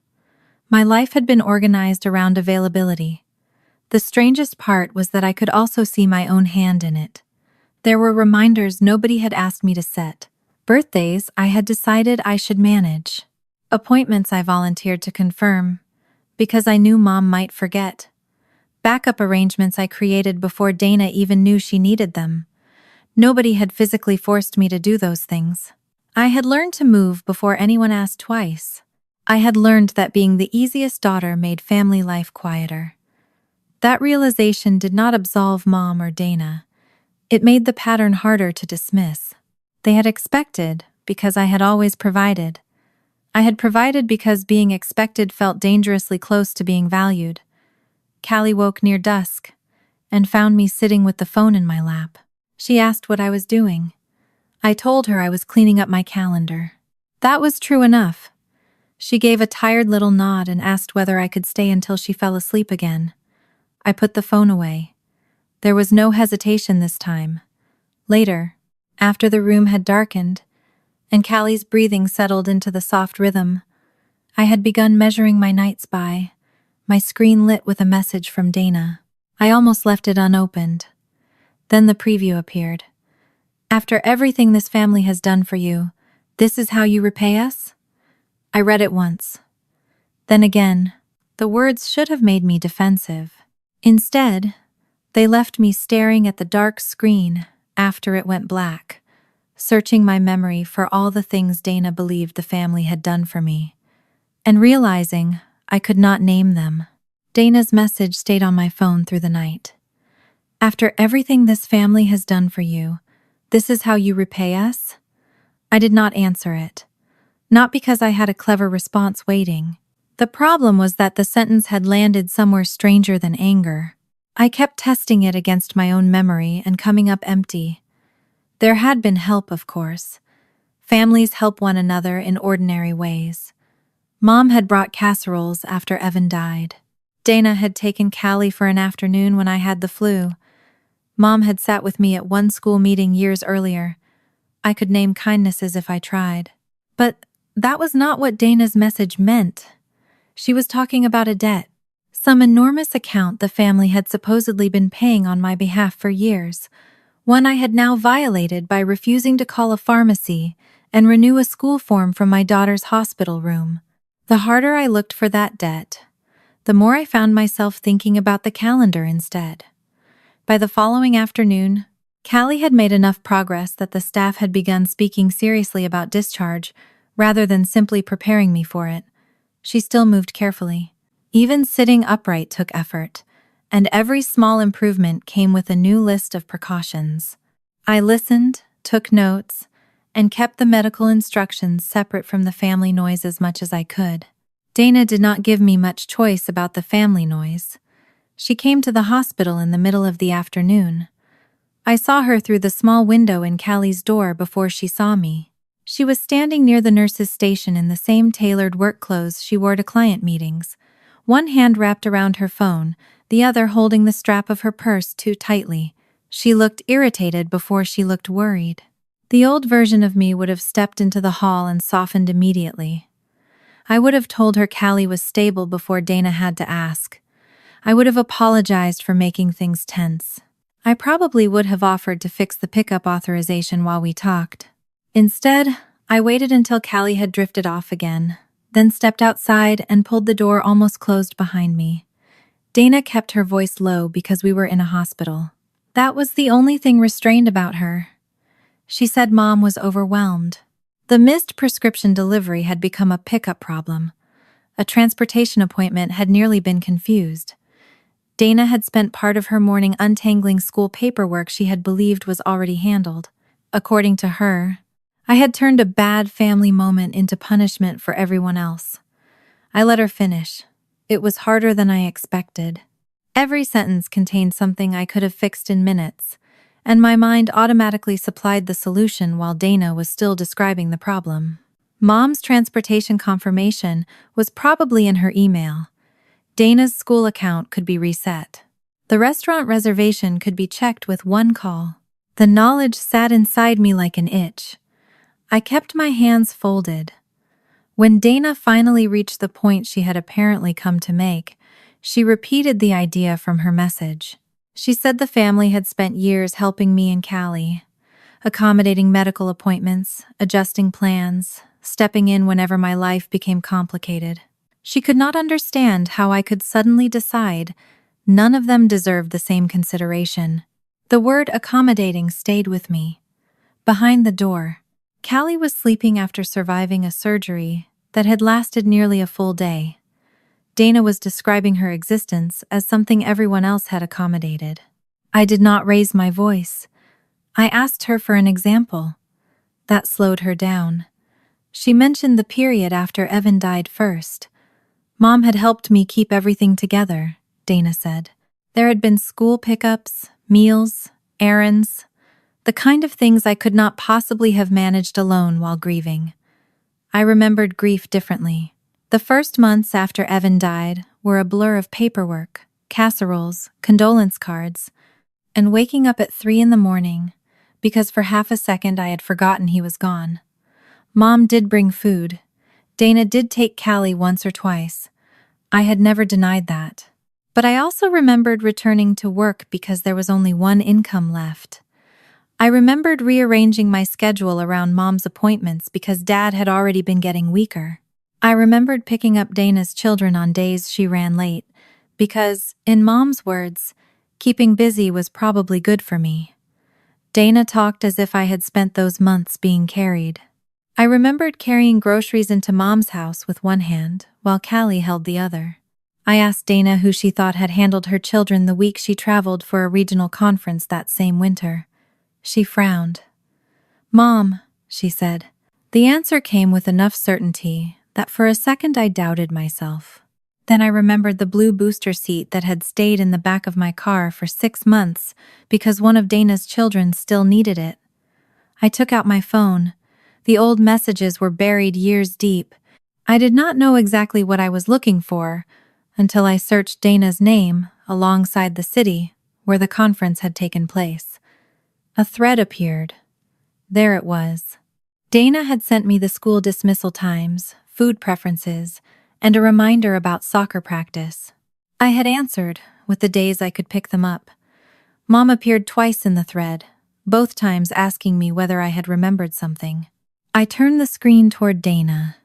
My life had been organized around availability. The strangest part was that I could also see my own hand in it. There were reminders nobody had asked me to set. Birthdays I had decided I should manage. Appointments I volunteered to confirm, because I knew Mom might forget. Backup arrangements I created before Dana even knew she needed them. Nobody had physically forced me to do those things. I had learned to move before anyone asked twice. I had learned that being the easiest daughter made family life quieter. That realization did not absolve Mom or Dana. It made the pattern harder to dismiss. They had expected because I had always provided. I had provided because being expected felt dangerously close to being valued. Callie woke near dusk and found me sitting with the phone in my lap. She asked what I was doing. I told her I was cleaning up my calendar. That was true enough. She gave a tired little nod and asked whether I could stay until she fell asleep again. I put the phone away. There was no hesitation this time. Later, after the room had darkened, and Callie's breathing settled into the soft rhythm, I had begun measuring my nights by, my screen lit with a message from Dana. I almost left it unopened. Then the preview appeared. "After everything this family has done for you, this is how you repay us?" I read it once. Then again. The words should have made me defensive. Instead, they left me staring at the dark screen after it went black, searching my memory for all the things Dana believed the family had done for me, and realizing I could not name them. Dana's message stayed on my phone through the night. "After everything this family has done for you, this is how you repay us?" I did not answer it. Not because I had a clever response waiting. The problem was that the sentence had landed somewhere stranger than anger. I kept testing it against my own memory and coming up empty. There had been help, of course. Families help one another in ordinary ways. Mom had brought casseroles after Evan died. Dana had taken Callie for an afternoon when I had the flu. Mom had sat with me at one school meeting years earlier. I could name kindnesses if I tried. But that was not what Dana's message meant. She was talking about a debt, some enormous account the family had supposedly been paying on my behalf for years, one I had now violated by refusing to call a pharmacy and renew a school form from my daughter's hospital room. The harder I looked for that debt, the more I found myself thinking about the calendar instead. By the following afternoon, Callie had made enough progress that the staff had begun speaking seriously about discharge rather than simply preparing me for it. She still moved carefully. Even sitting upright took effort, and every small improvement came with a new list of precautions. I listened, took notes, and kept the medical instructions separate from the family noise as much as I could. Dana did not give me much choice about the family noise. She came to the hospital in the middle of the afternoon. I saw her through the small window in Callie's door before she saw me. She was standing near the nurse's station in the same tailored work clothes she wore to client meetings, one hand wrapped around her phone, the other holding the strap of her purse too tightly. She looked irritated before she looked worried. The old version of me would have stepped into the hall and softened immediately. I would have told her Callie was stable before Dana had to ask. I would have apologized for making things tense. I probably would have offered to fix the pickup authorization while we talked. Instead, I waited until Callie had drifted off again, then stepped outside and pulled the door almost closed behind me. Dana kept her voice low because we were in a hospital. That was the only thing restrained about her. She said Mom was overwhelmed. The missed prescription delivery had become a pickup problem. A transportation appointment had nearly been confused. Dana had spent part of her morning untangling school paperwork she had believed was already handled. According to her, I had turned a bad family moment into punishment for everyone else. I let her finish. It was harder than I expected. Every sentence contained something I could have fixed in minutes, and my mind automatically supplied the solution while Dana was still describing the problem. Mom's transportation confirmation was probably in her email. Dana's school account could be reset. The restaurant reservation could be checked with one call. The knowledge sat inside me like an itch. I kept my hands folded. When Dana finally reached the point she had apparently come to make, she repeated the idea from her message. She said the family had spent years helping me and Callie, accommodating medical appointments, adjusting plans, stepping in whenever my life became complicated. She could not understand how I could suddenly decide none of them deserved the same consideration. The word accommodating stayed with me. Behind the door, Callie was sleeping after surviving a surgery that had lasted nearly a full day. Dana was describing her existence as something everyone else had accommodated. I did not raise my voice. I asked her for an example. That slowed her down. She mentioned the period after Evan died first. Mom had helped me keep everything together, Dana said. There had been school pickups, meals, errands, the kind of things I could not possibly have managed alone while grieving. I remembered grief differently. The first months after Evan died were a blur of paperwork, casseroles, condolence cards, and waking up at 3 a.m. because for half a second I had forgotten he was gone. Mom did bring food. Dana did take Callie once or twice. I had never denied that. But I also remembered returning to work because there was only one income left. I remembered rearranging my schedule around Mom's appointments because Dad had already been getting weaker. I remembered picking up Dana's children on days she ran late because, in Mom's words, keeping busy was probably good for me. Dana talked as if I had spent those months being carried. I remembered carrying groceries into Mom's house with one hand while Callie held the other. I asked Dana who she thought had handled her children the week she traveled for a regional conference that same winter. She frowned. "Mom," she said. The answer came with enough certainty that for a second I doubted myself. Then I remembered the blue booster seat that had stayed in the back of my car for 6 months because one of Dana's children still needed it. I took out my phone. The old messages were buried years deep. I did not know exactly what I was looking for until I searched Dana's name alongside the city where the conference had taken place. A thread appeared. There it was. Dana had sent me the school dismissal times, food preferences, and a reminder about soccer practice. I had answered, with the days I could pick them up. Mom appeared twice in the thread, both times asking me whether I had remembered something. I turned the screen toward Dana.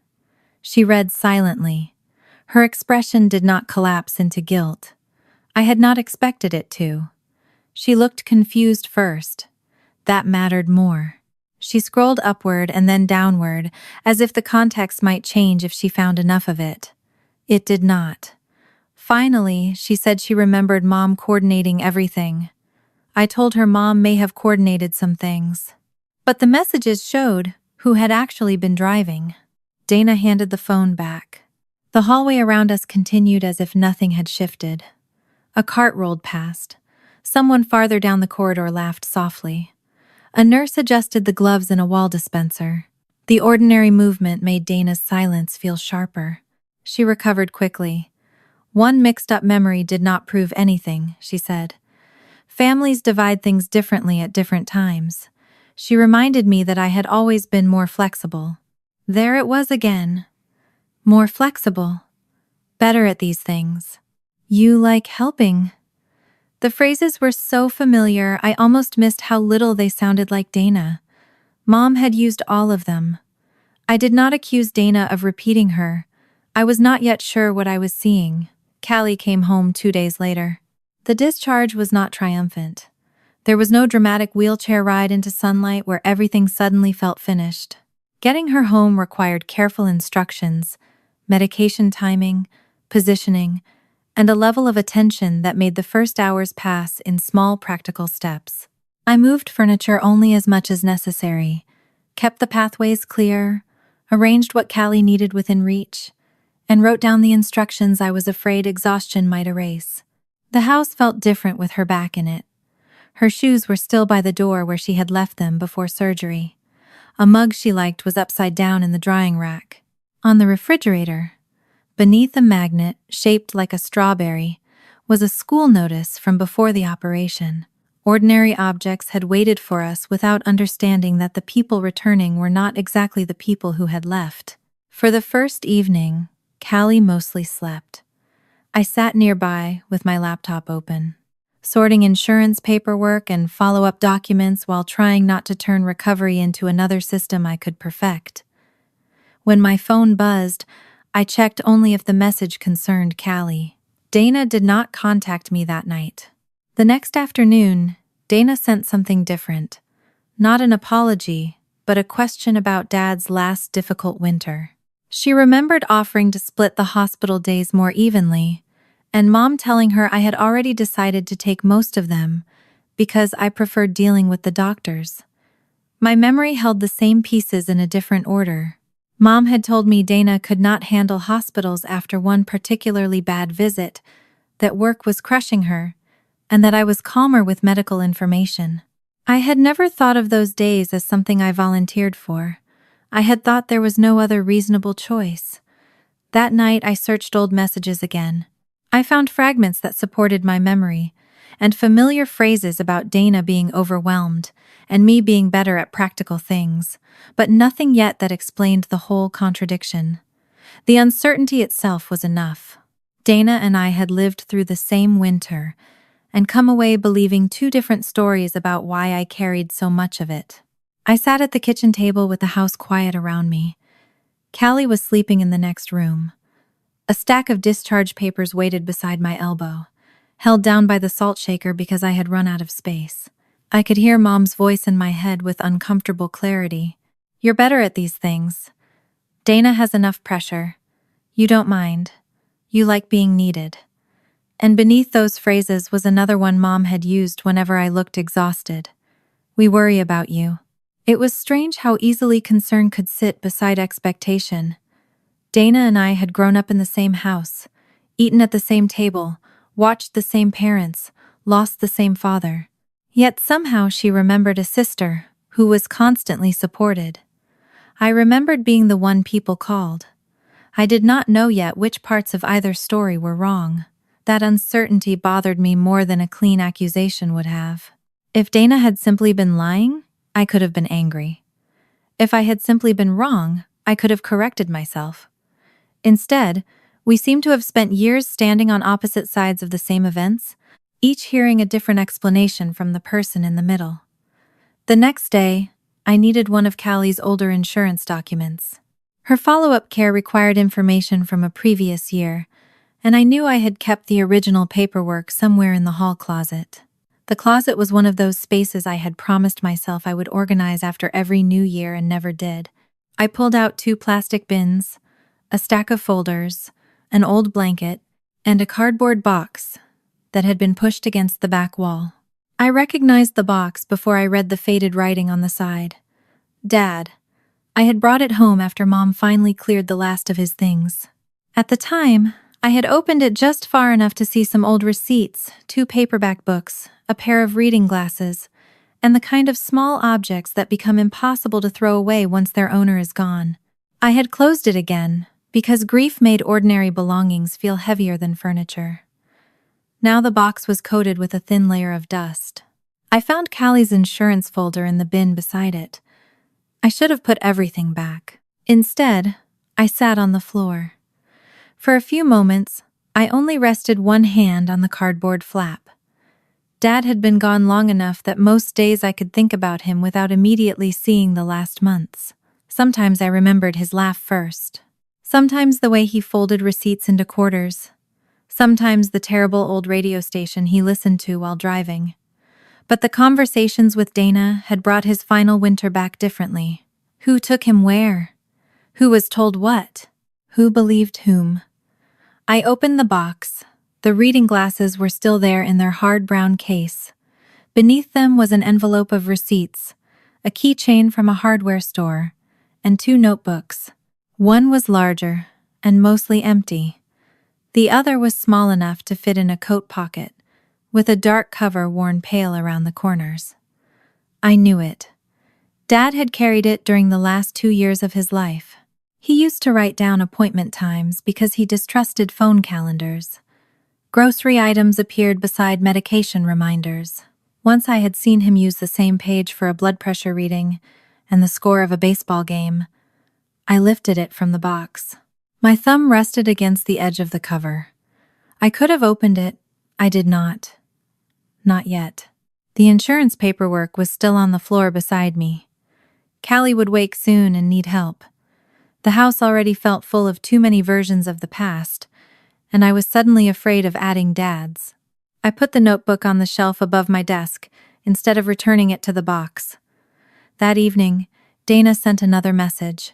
She read silently. Her expression did not collapse into guilt. I had not expected it to. She looked confused first. That mattered more. She scrolled upward and then downward, as if the context might change if she found enough of it. It did not. Finally, she said she remembered Mom coordinating everything. I told her Mom may have coordinated some things. But the messages showed who had actually been driving. Dana handed the phone back. The hallway around us continued as if nothing had shifted. A cart rolled past. Someone farther down the corridor laughed softly. A nurse adjusted the gloves in a wall dispenser. The ordinary movement made Dana's silence feel sharper. She recovered quickly. One mixed-up memory did not prove anything, she said. Families divide things differently at different times. She reminded me that I had always been more flexible. There it was again. More flexible. Better at these things. You like helping. The phrases were so familiar, I almost missed how little they sounded like Dana. Mom had used all of them. I did not accuse Dana of repeating her. I was not yet sure what I was seeing. Callie came home 2 days later. The discharge was not triumphant. There was no dramatic wheelchair ride into sunlight where everything suddenly felt finished. Getting her home required careful instructions, medication timing, positioning, and a level of attention that made the first hours pass in small practical steps. I moved furniture only as much as necessary, kept the pathways clear, arranged what Callie needed within reach, and wrote down the instructions I was afraid exhaustion might erase. The house felt different with her back in it. Her shoes were still by the door where she had left them before surgery. A mug she liked was upside down in the drying rack. On the refrigerator, beneath a magnet shaped like a strawberry, was a school notice from before the operation. Ordinary objects had waited for us without understanding that the people returning were not exactly the people who had left. For the first evening, Callie mostly slept. I sat nearby with my laptop open, sorting insurance paperwork and follow-up documents while trying not to turn recovery into another system I could perfect. When my phone buzzed, I checked only if the message concerned Callie. Dana did not contact me that night. The next afternoon, Dana sent something different. Not an apology, but a question about Dad's last difficult winter. She remembered offering to split the hospital days more evenly, and Mom telling her I had already decided to take most of them because I preferred dealing with the doctors. My memory held the same pieces in a different order. Mom had told me Dana could not handle hospitals after one particularly bad visit, that work was crushing her, and that I was calmer with medical information. I had never thought of those days as something I volunteered for. I had thought there was no other reasonable choice. That night I searched old messages again. I found fragments that supported my memory, and familiar phrases about Dana being overwhelmed, and me being better at practical things, but nothing yet that explained the whole contradiction. The uncertainty itself was enough. Dana and I had lived through the same winter, and come away believing two different stories about why I carried so much of it. I sat at the kitchen table with the house quiet around me. Callie was sleeping in the next room. A stack of discharge papers waited beside my elbow, held down by the salt shaker because I had run out of space. I could hear Mom's voice in my head with uncomfortable clarity. "You're better at these things. Dana has enough pressure. You don't mind. You like being needed." And beneath those phrases was another one Mom had used whenever I looked exhausted. "We worry about you." It was strange how easily concern could sit beside expectation. Dana and I had grown up in the same house, eaten at the same table, watched the same parents, lost the same father. Yet somehow she remembered a sister who was constantly supported. I remembered being the one people called. I did not know yet which parts of either story were wrong. That uncertainty bothered me more than a clean accusation would have. If Dana had simply been lying, I could have been angry. If I had simply been wrong, I could have corrected myself. Instead, we seemed to have spent years standing on opposite sides of the same events, each hearing a different explanation from the person in the middle. The next day, I needed one of Callie's older insurance documents. Her follow-up care required information from a previous year, and I knew I had kept the original paperwork somewhere in the hall closet. The closet was one of those spaces I had promised myself I would organize after every new year and never did. I pulled out 2 plastic bins, a stack of folders, an old blanket, and a cardboard box that had been pushed against the back wall. I recognized the box before I read the faded writing on the side. Dad. I had brought it home after Mom finally cleared the last of his things. At the time, I had opened it just far enough to see some old receipts, 2 paperback books, a pair of reading glasses, and the kind of small objects that become impossible to throw away once their owner is gone. I had closed it again, because grief made ordinary belongings feel heavier than furniture. Now the box was coated with a thin layer of dust. I found Callie's insurance folder in the bin beside it. I should have put everything back. Instead, I sat on the floor. For a few moments, I only rested one hand on the cardboard flap. Dad had been gone long enough that most days I could think about him without immediately seeing the last months. Sometimes I remembered his laugh first. Sometimes the way he folded receipts into quarters. Sometimes the terrible old radio station he listened to while driving. But the conversations with Dana had brought his final winter back differently. Who took him where? Who was told what? Who believed whom? I opened the box. The reading glasses were still there in their hard brown case. Beneath them was an envelope of receipts, a keychain from a hardware store, and 2 notebooks. One was larger and mostly empty. The other was small enough to fit in a coat pocket, with a dark cover worn pale around the corners. I knew it. Dad had carried it during the last 2 years of his life. He used to write down appointment times because he distrusted phone calendars. Grocery items appeared beside medication reminders. Once I had seen him use the same page for a blood pressure reading and the score of a baseball game. I lifted it from the box. My thumb rested against the edge of the cover. I could have opened it. I did not. Not yet. The insurance paperwork was still on the floor beside me. Callie would wake soon and need help. The house already felt full of too many versions of the past, and I was suddenly afraid of adding Dad's. I put the notebook on the shelf above my desk instead of returning it to the box. That evening, Dana sent another message.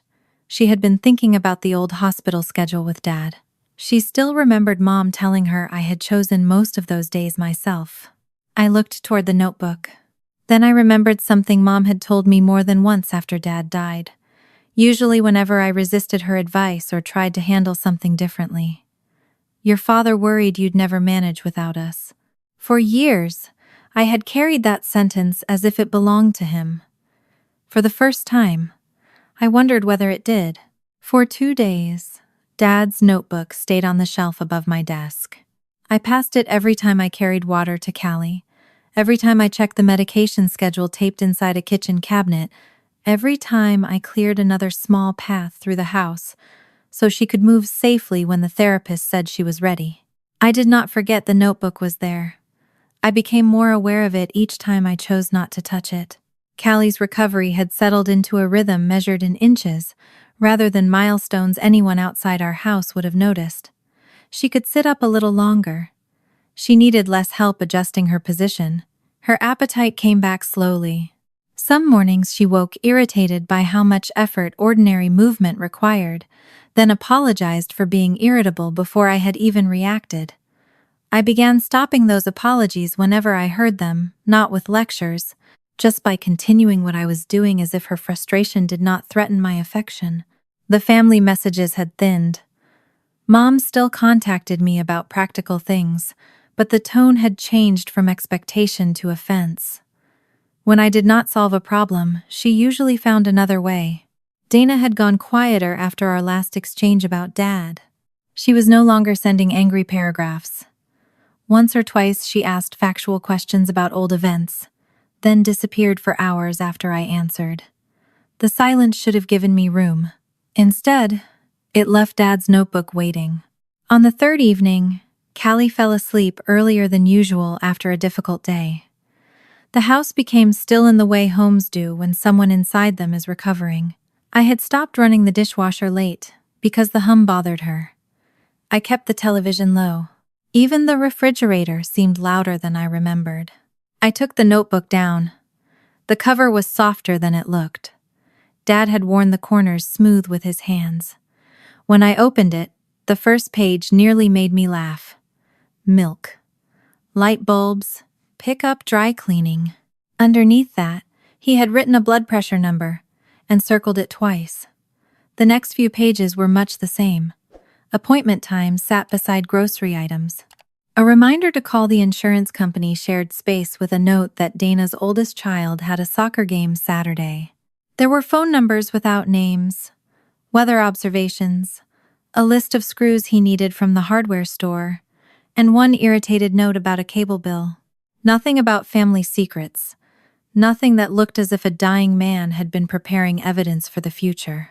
She had been thinking about the old hospital schedule with Dad. She still remembered Mom telling her I had chosen most of those days myself. I looked toward the notebook. Then I remembered something Mom had told me more than once after Dad died. Usually whenever I resisted her advice or tried to handle something differently. Your father worried you'd never manage without us. For years, I had carried that sentence as if it belonged to him. For the first time, I wondered whether it did. For 2 days, Dad's notebook stayed on the shelf above my desk. I passed it every time I carried water to Callie, every time I checked the medication schedule taped inside a kitchen cabinet, every time I cleared another small path through the house so she could move safely when the therapist said she was ready. I did not forget the notebook was there. I became more aware of it each time I chose not to touch it. Callie's recovery had settled into a rhythm measured in inches, rather than milestones anyone outside our house would have noticed. She could sit up a little longer. She needed less help adjusting her position. Her appetite came back slowly. Some mornings she woke irritated by how much effort ordinary movement required, then apologized for being irritable before I had even reacted. I began stopping those apologies whenever I heard them, not with lectures, just by continuing what I was doing as if her frustration did not threaten my affection. The family messages had thinned. Mom still contacted me about practical things, but the tone had changed from expectation to offense. When I did not solve a problem, she usually found another way. Dana had gone quieter after our last exchange about Dad. She was no longer sending angry paragraphs. Once or twice she asked factual questions about old events, then disappeared for hours after I answered. The silence should have given me room. Instead, it left Dad's notebook waiting. On the third evening, Callie fell asleep earlier than usual after a difficult day. The house became still in the way homes do when someone inside them is recovering. I had stopped running the dishwasher late because the hum bothered her. I kept the television low. Even the refrigerator seemed louder than I remembered. I took the notebook down. The cover was softer than it looked. Dad had worn the corners smooth with his hands. When I opened it, the first page nearly made me laugh. Milk. Light bulbs. Pick up dry cleaning. Underneath that, he had written a blood pressure number and circled it twice. The next few pages were much the same. Appointment times sat beside grocery items. A reminder to call the insurance company shared space with a note that Dana's oldest child had a soccer game Saturday. There were phone numbers without names, weather observations, a list of screws he needed from the hardware store, and one irritated note about a cable bill. Nothing about family secrets. Nothing that looked as if a dying man had been preparing evidence for the future.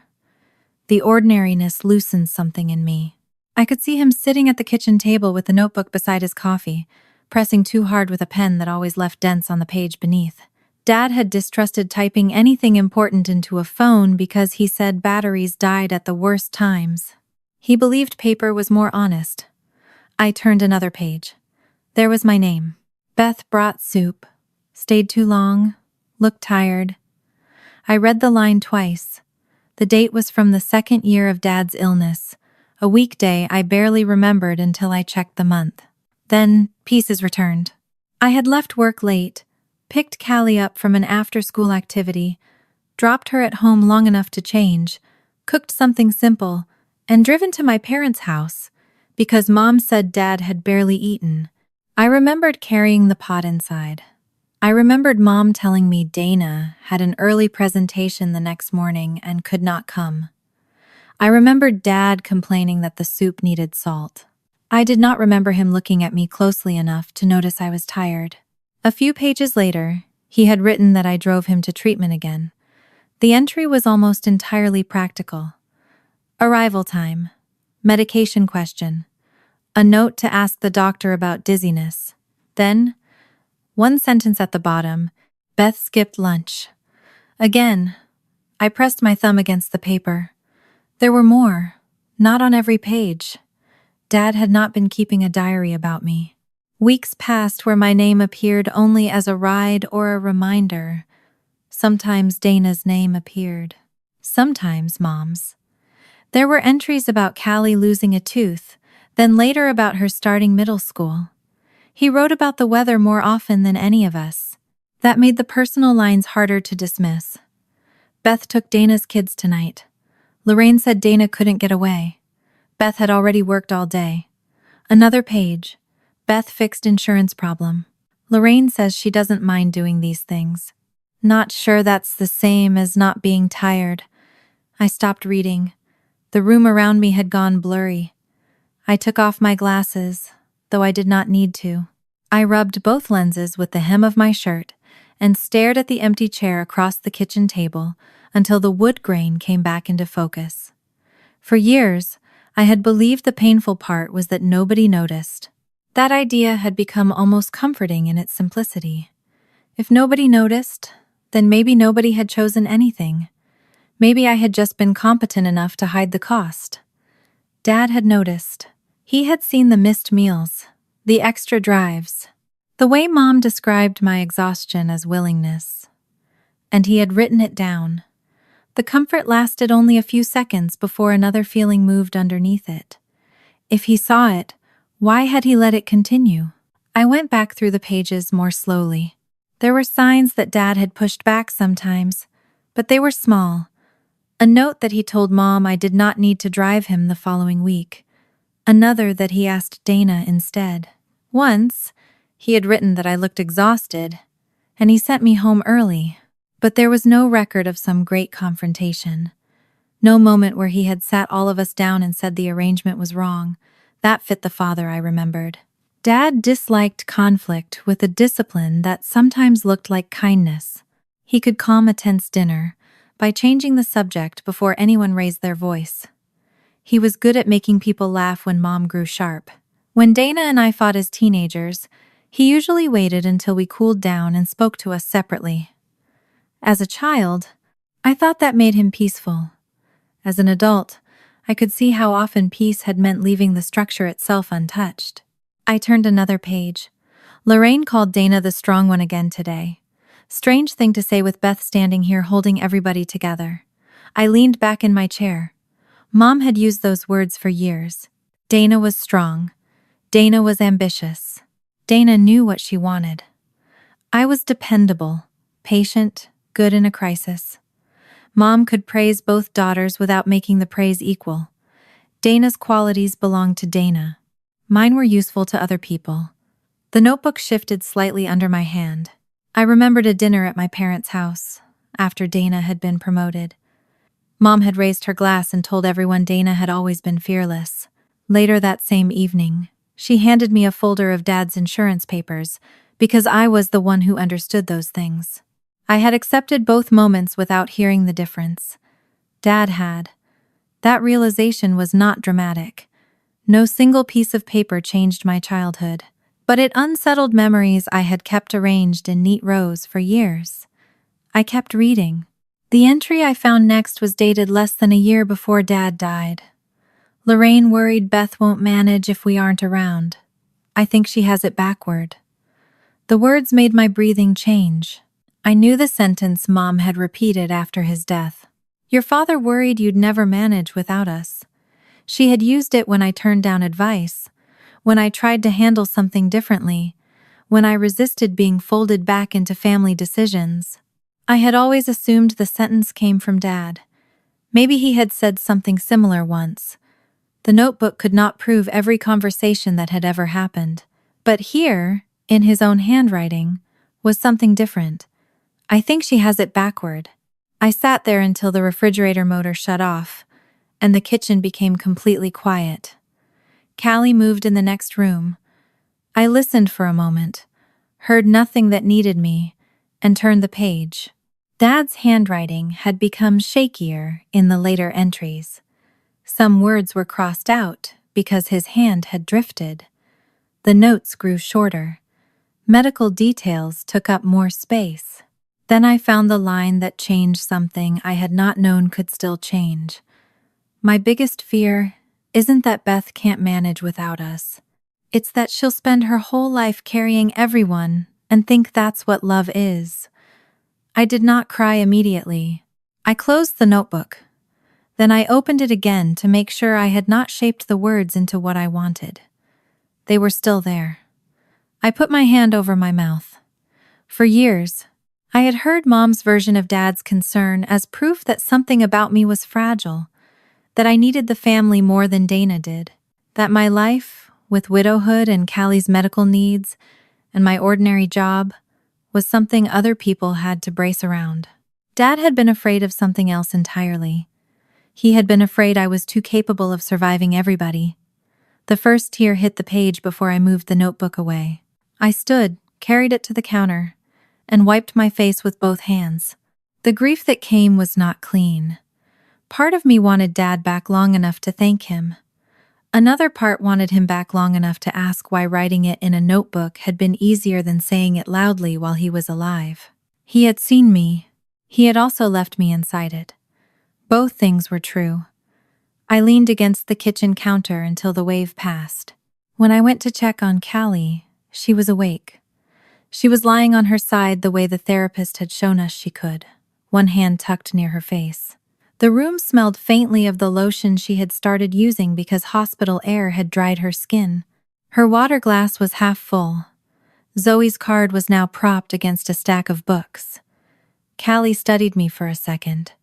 The ordinariness loosened something in me. I could see him sitting at the kitchen table with the notebook beside his coffee, pressing too hard with a pen that always left dents on the page beneath. Dad had distrusted typing anything important into a phone because he said batteries died at the worst times. He believed paper was more honest. I turned another page. There was my name. Beth brought soup. Stayed too long. Looked tired. I read the line twice. The date was from the second year of Dad's illness, a weekday I barely remembered until I checked the month. Then, pieces returned. I had left work late, picked Callie up from an after-school activity, dropped her at home long enough to change, cooked something simple, and driven to my parents' house, because Mom said Dad had barely eaten. I remembered carrying the pot inside. I remembered Mom telling me Dana had an early presentation the next morning and could not come. I remembered Dad complaining that the soup needed salt. I did not remember him looking at me closely enough to notice I was tired. A few pages later, he had written that I drove him to treatment again. The entry was almost entirely practical. Arrival time. Medication question. A note to ask the doctor about dizziness. Then, one sentence at the bottom, Beth skipped lunch. Again, I pressed my thumb against the paper. There were more, not on every page. Dad had not been keeping a diary about me. Weeks passed where my name appeared only as a ride or a reminder. Sometimes Dana's name appeared. Sometimes Mom's. There were entries about Callie losing a tooth, then later about her starting middle school. He wrote about the weather more often than any of us. That made the personal lines harder to dismiss. Beth took Dana's kids tonight. Lorraine said Dana couldn't get away. Beth had already worked all day. Another page. Beth fixed insurance problem. Lorraine says she doesn't mind doing these things. Not sure that's the same as not being tired. I stopped reading. The room around me had gone blurry. I took off my glasses, though I did not need to. I rubbed both lenses with the hem of my shirt and stared at the empty chair across the kitchen table until the wood grain came back into focus. For years, I had believed the painful part was that nobody noticed. That idea had become almost comforting in its simplicity. If nobody noticed, then maybe nobody had chosen anything. Maybe I had just been competent enough to hide the cost. Dad had noticed. He had seen the missed meals, the extra drives, the way Mom described my exhaustion as willingness. And he had written it down. The comfort lasted only a few seconds before another feeling moved underneath it. If he saw it, why had he let it continue? I went back through the pages more slowly. There were signs that Dad had pushed back sometimes, but they were small. A note that he told Mom I did not need to drive him the following week. Another that he asked Dana instead. Once, he had written that I looked exhausted, and he sent me home early. But there was no record of some great confrontation. No moment where he had sat all of us down and said the arrangement was wrong. That fit the father I remembered. Dad disliked conflict with a discipline that sometimes looked like kindness. He could calm a tense dinner by changing the subject before anyone raised their voice. He was good at making people laugh when Mom grew sharp. When Dana and I fought as teenagers, he usually waited until we cooled down and spoke to us separately. As a child, I thought that made him peaceful. As an adult, I could see how often peace had meant leaving the structure itself untouched. I turned another page. Lorraine called Dana the strong one again today. Strange thing to say with Beth standing here holding everybody together. I leaned back in my chair. Mom had used those words for years. Dana was strong. Dana was ambitious. Dana knew what she wanted. I was dependable, patient, good in a crisis. Mom could praise both daughters without making the praise equal. Dana's qualities belonged to Dana. Mine were useful to other people. The notebook shifted slightly under my hand. I remembered a dinner at my parents' house, after Dana had been promoted. Mom had raised her glass and told everyone Dana had always been fearless. Later that same evening, she handed me a folder of Dad's insurance papers, because I was the one who understood those things. I had accepted both moments without hearing the difference. Dad had. That realization was not dramatic. No single piece of paper changed my childhood, but it unsettled memories I had kept arranged in neat rows for years. I kept reading. The entry I found next was dated less than a year before Dad died. Lorraine worried Beth won't manage if we aren't around. I think she has it backward. The words made my breathing change. I knew the sentence Mom had repeated after his death. Your father worried you'd never manage without us. She had used it when I turned down advice, when I tried to handle something differently, when I resisted being folded back into family decisions. I had always assumed the sentence came from Dad. Maybe he had said something similar once. The notebook could not prove every conversation that had ever happened. But here, in his own handwriting, was something different. I think she has it backward. I sat there until the refrigerator motor shut off, and the kitchen became completely quiet. Callie moved in the next room. I listened for a moment, heard nothing that needed me, and turned the page. Dad's handwriting had become shakier in the later entries. Some words were crossed out because his hand had drifted. The notes grew shorter. Medical details took up more space. Then I found the line that changed something I had not known could still change. My biggest fear isn't that Beth can't manage without us. It's that she'll spend her whole life carrying everyone and think that's what love is. I did not cry immediately. I closed the notebook. Then I opened it again to make sure I had not shaped the words into what I wanted. They were still there. I put my hand over my mouth. For years, I had heard Mom's version of Dad's concern as proof that something about me was fragile, that I needed the family more than Dana did, that my life, with widowhood and Callie's medical needs, and my ordinary job, was something other people had to brace around. Dad had been afraid of something else entirely. He had been afraid I was too capable of surviving everybody. The first tear hit the page before I moved the notebook away. I stood, carried it to the counter, and wiped my face with both hands. The grief that came was not clean. Part of me wanted Dad back long enough to thank him. Another part wanted him back long enough to ask why writing it in a notebook had been easier than saying it loudly while he was alive. He had seen me. He had also left me inside it. Both things were true. I leaned against the kitchen counter until the wave passed. When I went to check on Callie, she was awake. She was lying on her side the way the therapist had shown us she could, one hand tucked near her face. The room smelled faintly of the lotion she had started using because hospital air had dried her skin. Her water glass was half full. Zoe's card was now propped against a stack of books. Callie studied me for a second.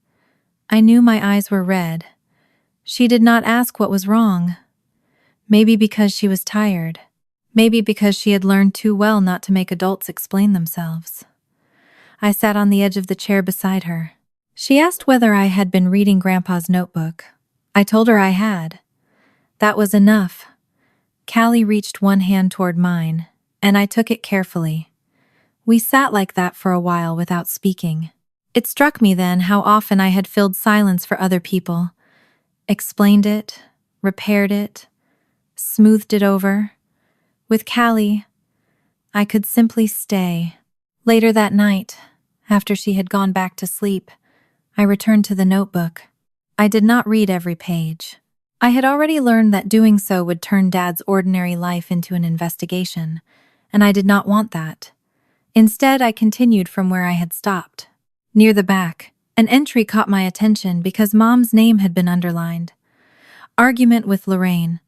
I knew my eyes were red. She did not ask what was wrong. Maybe because she was tired. Maybe because she had learned too well not to make adults explain themselves. I sat on the edge of the chair beside her. She asked whether I had been reading Grandpa's notebook. I told her I had. That was enough. Callie reached one hand toward mine, and I took it carefully. We sat like that for a while without speaking. It struck me then how often I had filled silence for other people, explained it, repaired it, smoothed it over. With Callie, I could simply stay. Later that night, after she had gone back to sleep, I returned to the notebook. I did not read every page. I had already learned that doing so would turn Dad's ordinary life into an investigation, and I did not want that. Instead, I continued from where I had stopped. Near the back, an entry caught my attention because Mom's name had been underlined. Argument with Lorraine.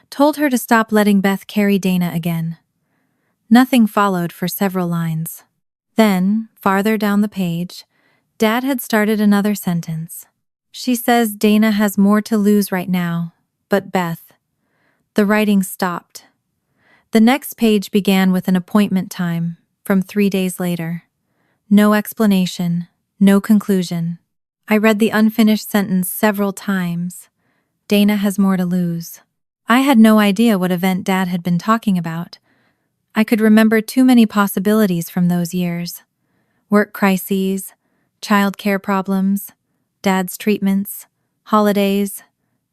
Told her to stop letting Beth carry Dana again. Nothing followed for several lines. Then, farther down the page, Dad had started another sentence. She says Dana has more to lose right now, but Beth. The writing stopped. The next page began with an appointment time from 3 days later. No explanation, no conclusion. I read the unfinished sentence several times. Dana has more to lose. I had no idea what event Dad had been talking about. I could remember too many possibilities from those years. Work crises, child care problems, Dad's treatments, holidays,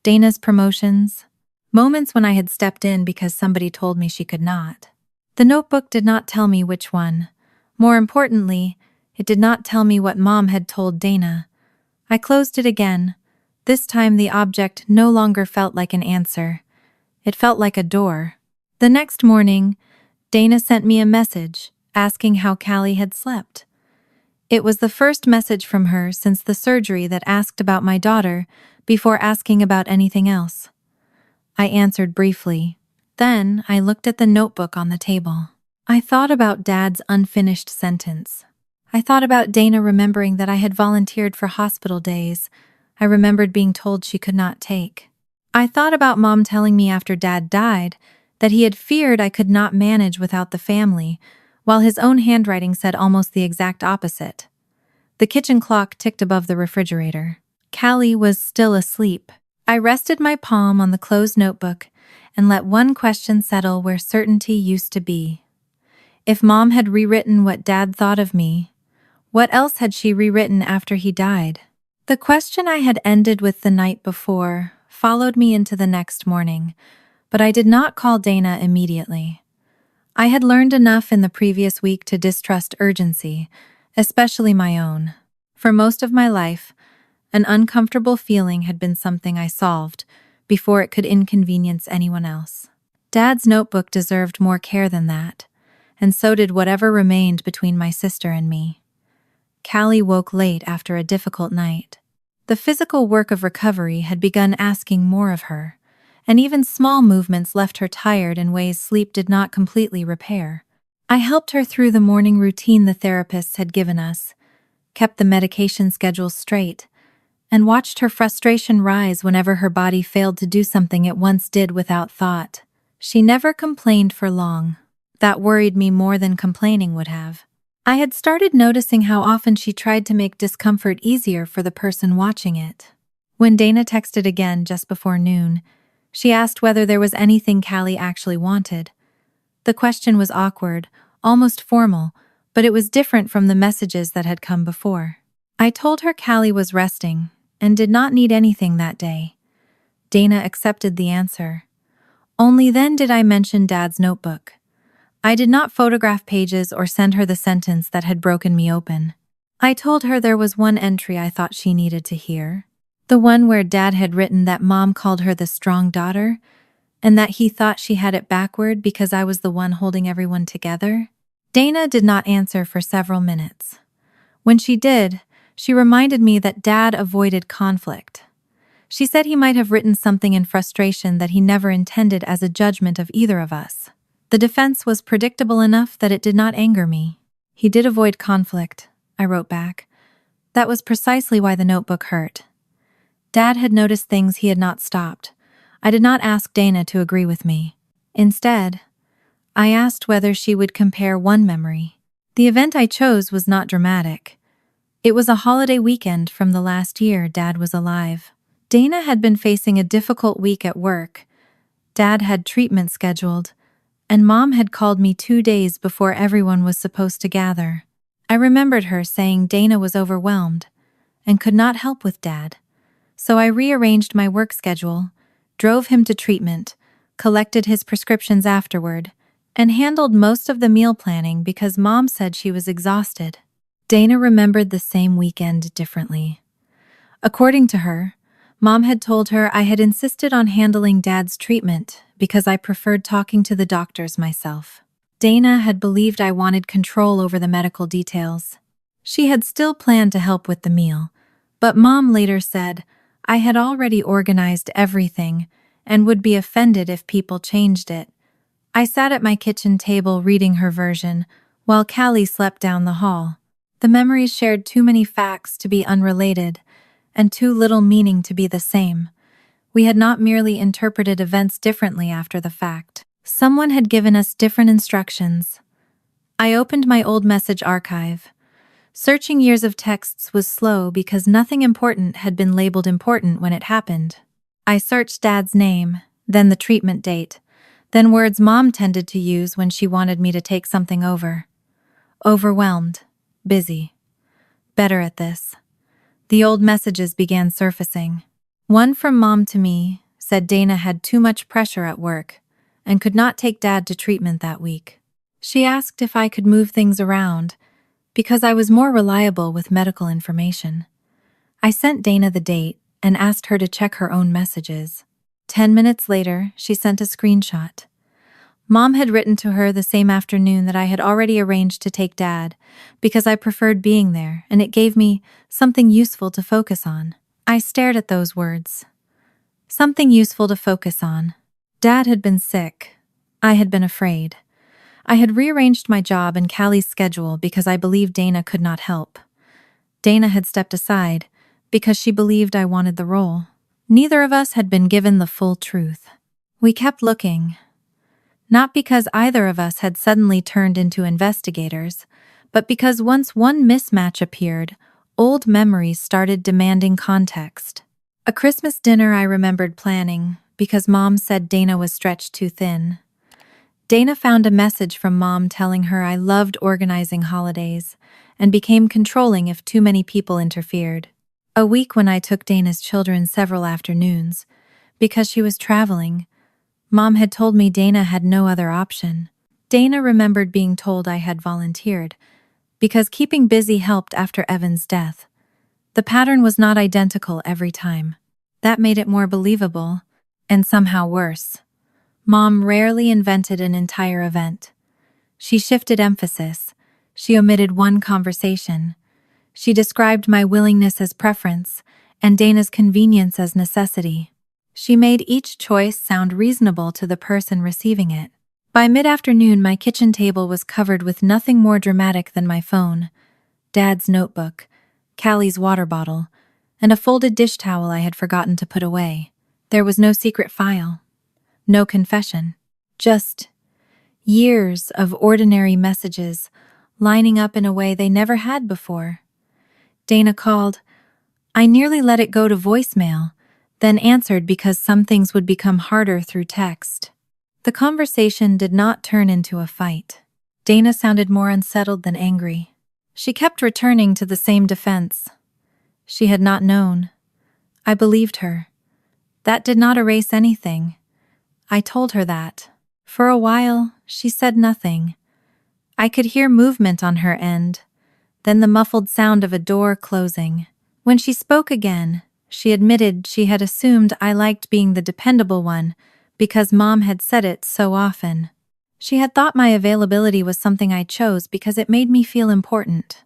Dana's promotions, moments when I had stepped in because somebody told me she could not. The notebook did not tell me which one. More importantly, it did not tell me what Mom had told Dana. I closed it again. This time the object no longer felt like an answer. It felt like a door. The next morning, Dana sent me a message asking how Callie had slept. It was the first message from her since the surgery that asked about my daughter before asking about anything else. I answered briefly. Then I looked at the notebook on the table. I thought about Dad's unfinished sentence. I thought about Dana remembering that I had volunteered for hospital days I remembered being told she could not take. I thought about Mom telling me after Dad died that he had feared I could not manage without the family, while his own handwriting said almost the exact opposite. The kitchen clock ticked above the refrigerator. Callie was still asleep. I rested my palm on the closed notebook and let one question settle where certainty used to be. If Mom had rewritten what Dad thought of me, what else had she rewritten after he died? The question I had ended with the night before followed me into the next morning, but I did not call Dana immediately. I had learned enough in the previous week to distrust urgency, especially my own. For most of my life, an uncomfortable feeling had been something I solved before it could inconvenience anyone else. Dad's notebook deserved more care than that, and so did whatever remained between my sister and me. Callie woke late after a difficult night. The physical work of recovery had begun asking more of her, and even small movements left her tired in ways sleep did not completely repair. I helped her through the morning routine the therapists had given us, kept the medication schedule straight, and watched her frustration rise whenever her body failed to do something it once did without thought. She never complained for long. That worried me more than complaining would have. I had started noticing how often she tried to make discomfort easier for the person watching it. When Dana texted again just before noon, she asked whether there was anything Callie actually wanted. The question was awkward, almost formal, but it was different from the messages that had come before. I told her Callie was resting and did not need anything that day. Dana accepted the answer. Only then did I mention Dad's notebook. I did not photograph pages or send her the sentence that had broken me open. I told her there was one entry I thought she needed to hear. The one where Dad had written that Mom called her the strong daughter, and that he thought she had it backward because I was the one holding everyone together. Dana did not answer for several minutes. When she did, she reminded me that Dad avoided conflict. She said he might have written something in frustration that he never intended as a judgment of either of us. The defense was predictable enough that it did not anger me. He did avoid conflict, I wrote back. That was precisely why the notebook hurt. Dad had noticed things he had not stopped. I did not ask Dana to agree with me. Instead, I asked whether she would compare one memory. The event I chose was not dramatic. It was a holiday weekend from the last year Dad was alive. Dana had been facing a difficult week at work. Dad had treatment scheduled, and Mom had called me 2 days before everyone was supposed to gather. I remembered her saying Dana was overwhelmed and could not help with Dad. So I rearranged my work schedule, drove him to treatment, collected his prescriptions afterward, and handled most of the meal planning because Mom said she was exhausted. Dana remembered the same weekend differently. According to her, Mom had told her I had insisted on handling Dad's treatment because I preferred talking to the doctors myself. Dana had believed I wanted control over the medical details. She had still planned to help with the meal, but Mom later said I had already organized everything and would be offended if people changed it. I sat at my kitchen table reading her version while Callie slept down the hall. The memories shared too many facts to be unrelated and too little meaning to be the same. We had not merely interpreted events differently after the fact. Someone had given us different instructions. I opened my old message archive. Searching years of texts was slow because nothing important had been labeled important when it happened. I searched Dad's name, then the treatment date, then words Mom tended to use when she wanted me to take something over. Overwhelmed, busy, better at this. The old messages began surfacing. One from Mom to me said Dana had too much pressure at work and could not take Dad to treatment that week. She asked if I could move things around because I was more reliable with medical information. I sent Dana the date and asked her to check her own messages. 10 minutes later, she sent a screenshot. Mom had written to her the same afternoon that I had already arranged to take Dad because I preferred being there and it gave me something useful to focus on. I stared at those words. Something useful to focus on. Dad had been sick. I had been afraid. I had rearranged my job and Callie's schedule because I believed Dana could not help. Dana had stepped aside because she believed I wanted the role. Neither of us had been given the full truth. We kept looking. Not because either of us had suddenly turned into investigators, but because once one mismatch appeared, old memories started demanding context. A Christmas dinner I remembered planning because Mom said Dana was stretched too thin. Dana found a message from Mom telling her I loved organizing holidays and became controlling if too many people interfered. A week when I took Dana's children several afternoons, because she was traveling, Mom had told me Dana had no other option. Dana remembered being told I had volunteered, because keeping busy helped after Evan's death. The pattern was not identical every time. That made it more believable, and somehow worse. Mom rarely invented an entire event. She shifted emphasis. She omitted one conversation. She described my willingness as preference, and Dana's convenience as necessity. She made each choice sound reasonable to the person receiving it. By mid-afternoon, my kitchen table was covered with nothing more dramatic than my phone, Dad's notebook, Callie's water bottle, and a folded dish towel I had forgotten to put away. There was no secret file, no confession, just years of ordinary messages lining up in a way they never had before. Dana called. I nearly let it go to voicemail, then answered because some things would become harder through text. The conversation did not turn into a fight. Dana sounded more unsettled than angry. She kept returning to the same defense. She had not known. I believed her. That did not erase anything. I told her that. For a while, she said nothing. I could hear movement on her end, then the muffled sound of a door closing. When she spoke again, she admitted she had assumed I liked being the dependable one because Mom had said it so often. She had thought my availability was something I chose because it made me feel important.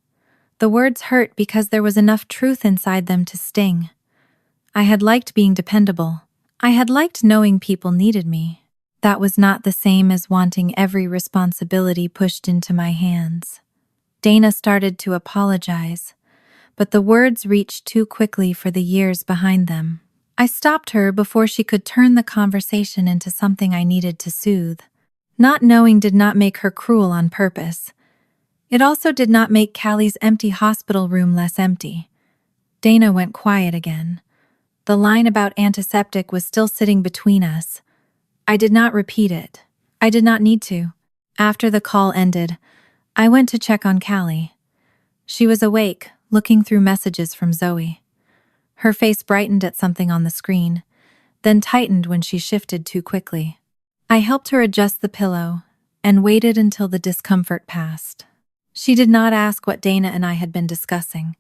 The words hurt because there was enough truth inside them to sting. I had liked being dependable. I had liked knowing people needed me. That was not the same as wanting every responsibility pushed into my hands. Dana started to apologize, but the words reached too quickly for the years behind them. I stopped her before she could turn the conversation into something I needed to soothe. Not knowing did not make her cruel on purpose. It also did not make Callie's empty hospital room less empty. Dana went quiet again. The line about antiseptic was still sitting between us. I did not repeat it. I did not need to. After the call ended, I went to check on Callie. She was awake, looking through messages from Zoe. Her face brightened at something on the screen, then tightened when she shifted too quickly. I helped her adjust the pillow and waited until the discomfort passed. She did not ask what Dana and I had been discussing.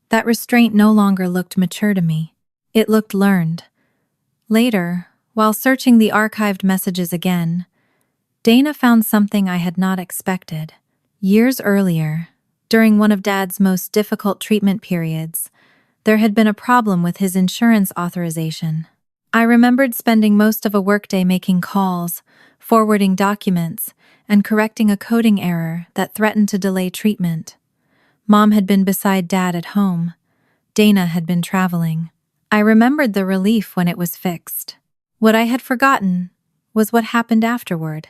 That restraint no longer looked mature to me. It looked learned. Later, while searching the archived messages again, Dana found something I had not expected. Years earlier, during one of Dad's most difficult treatment periods, there had been a problem with his insurance authorization. I remembered spending most of a workday making calls, forwarding documents, and correcting a coding error that threatened to delay treatment. Mom had been beside Dad at home. Dana had been traveling. I remembered the relief when it was fixed. What I had forgotten was what happened afterward.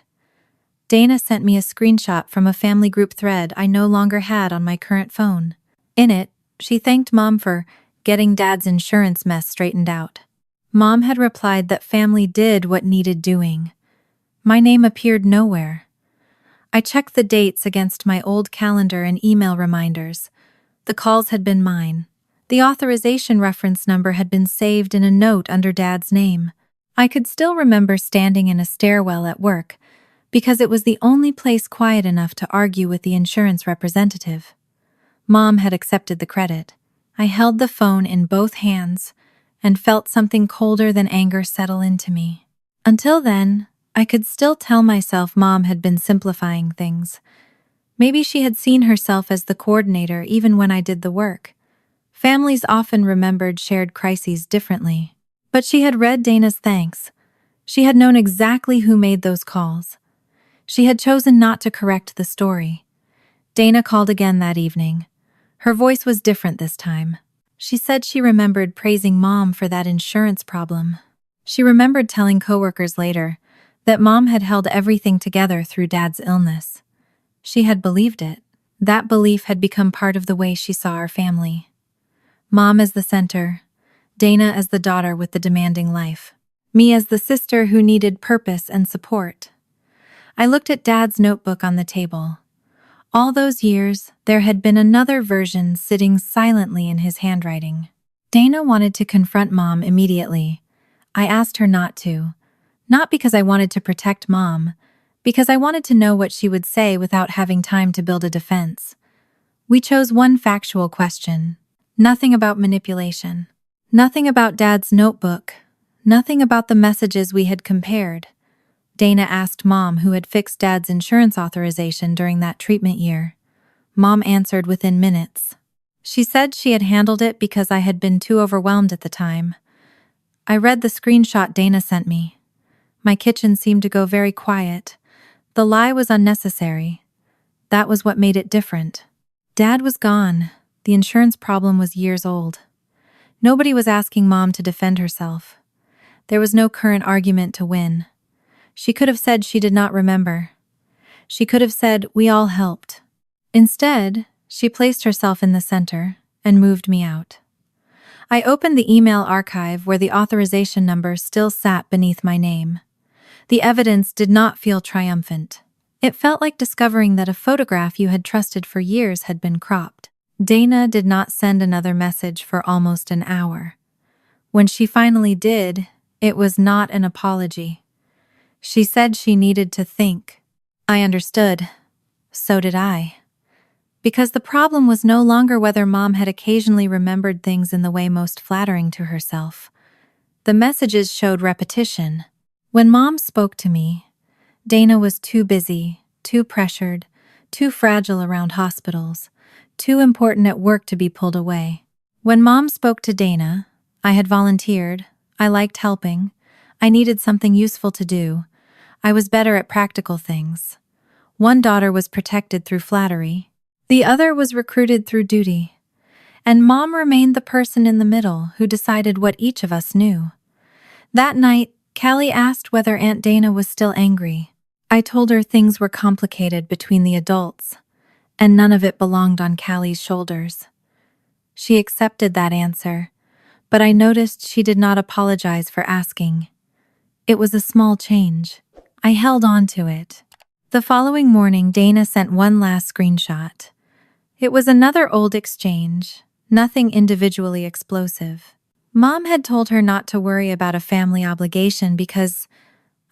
Dana sent me a screenshot from a family group thread I no longer had on my current phone. In it, she thanked Mom for getting Dad's insurance mess straightened out. Mom had replied that family did what needed doing. My name appeared nowhere. I checked the dates against my old calendar and email reminders. The calls had been mine. The authorization reference number had been saved in a note under Dad's name. I could still remember standing in a stairwell at work because it was the only place quiet enough to argue with the insurance representative. Mom had accepted the credit. I held the phone in both hands and felt something colder than anger settle into me. Until then, I could still tell myself Mom had been simplifying things. Maybe she had seen herself as the coordinator even when I did the work. Families often remembered shared crises differently. But she had read Dana's thanks. She had known exactly who made those calls. She had chosen not to correct the story. Dana called again that evening. Her voice was different this time. She said she remembered praising Mom for that insurance problem. She remembered telling coworkers later that Mom had held everything together through Dad's illness. She had believed it. That belief had become part of the way she saw our family. Mom as the center, Dana as the daughter with the demanding life, me as the sister who needed purpose and support. I looked at Dad's notebook on the table. All those years, there had been another version sitting silently in his handwriting. Dana wanted to confront Mom immediately. I asked her not to. Not because I wanted to protect Mom, because I wanted to know what she would say without having time to build a defense. We chose one factual question. Nothing about manipulation. Nothing about Dad's notebook. Nothing about the messages we had compared. Dana asked Mom who had fixed Dad's insurance authorization during that treatment year. Mom answered within minutes. She said she had handled it because I had been too overwhelmed at the time. I read the screenshot Dana sent me. My kitchen seemed to go very quiet. The lie was unnecessary. That was what made it different. Dad was gone. The insurance problem was years old. Nobody was asking Mom to defend herself. There was no current argument to win. She could have said she did not remember. She could have said we all helped. Instead, she placed herself in the center and moved me out. I opened the email archive where the authorization number still sat beneath my name. The evidence did not feel triumphant. It felt like discovering that a photograph you had trusted for years had been cropped. Dana did not send another message for almost an hour. When she finally did, it was not an apology. She said she needed to think. I understood. So did I. Because the problem was no longer whether Mom had occasionally remembered things in the way most flattering to herself. The messages showed repetition. When Mom spoke to me, Dana was too busy, too pressured, too fragile around hospitals, too important at work to be pulled away. When Mom spoke to Dana, I had volunteered, I liked helping, I needed something useful to do, I was better at practical things. One daughter was protected through flattery, the other was recruited through duty. And Mom remained the person in the middle who decided what each of us knew. That night, Callie asked whether Aunt Dana was still angry. I told her things were complicated between the adults, and none of it belonged on Callie's shoulders. She accepted that answer, but I noticed she did not apologize for asking. It was a small change. I held on to it. The following morning, Dana sent one last screenshot. It was another old exchange, nothing individually explosive. Mom had told her not to worry about a family obligation because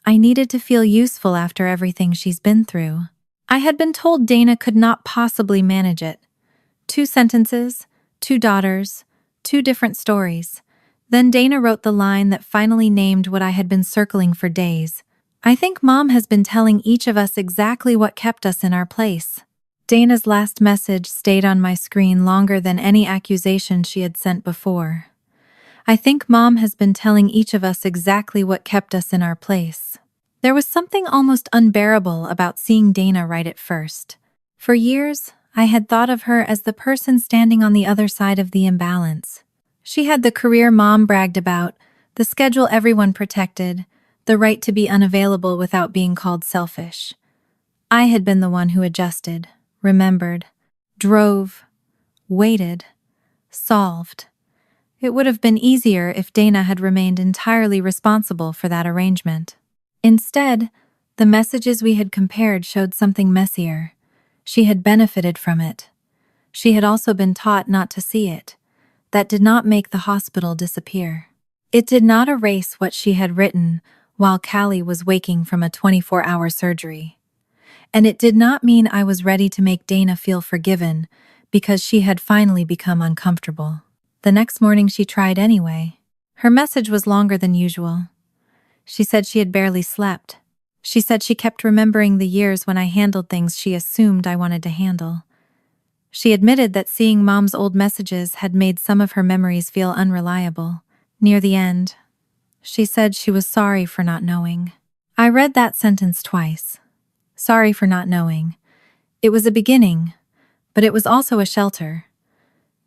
I needed to feel useful after everything she's been through. I had been told Dana could not possibly manage it. 2 sentences, 2 daughters, 2 different stories. Then Dana wrote the line that finally named what I had been circling for days. I think Mom has been telling each of us exactly what kept us in our place. Dana's last message stayed on my screen longer than any accusation she had sent before. I think Mom has been telling each of us exactly what kept us in our place. There was something almost unbearable about seeing Dana write it first. For years, I had thought of her as the person standing on the other side of the imbalance. She had the career Mom bragged about, the schedule everyone protected, the right to be unavailable without being called selfish. I had been the one who adjusted, remembered, drove, waited, solved. It would have been easier if Dana had remained entirely responsible for that arrangement. Instead, the messages we had compared showed something messier. She had benefited from it. She had also been taught not to see it. That did not make the hospital disappear. It did not erase what she had written while Callie was waking from a 24-hour surgery. And it did not mean I was ready to make Dana feel forgiven because she had finally become uncomfortable. The next morning she tried anyway. Her message was longer than usual. She said she had barely slept. She said she kept remembering the years when I handled things she assumed I wanted to handle. She admitted that seeing Mom's old messages had made some of her memories feel unreliable. Near the end, she said she was sorry for not knowing. I read that sentence twice. Sorry for not knowing. It was a beginning, but it was also a shelter.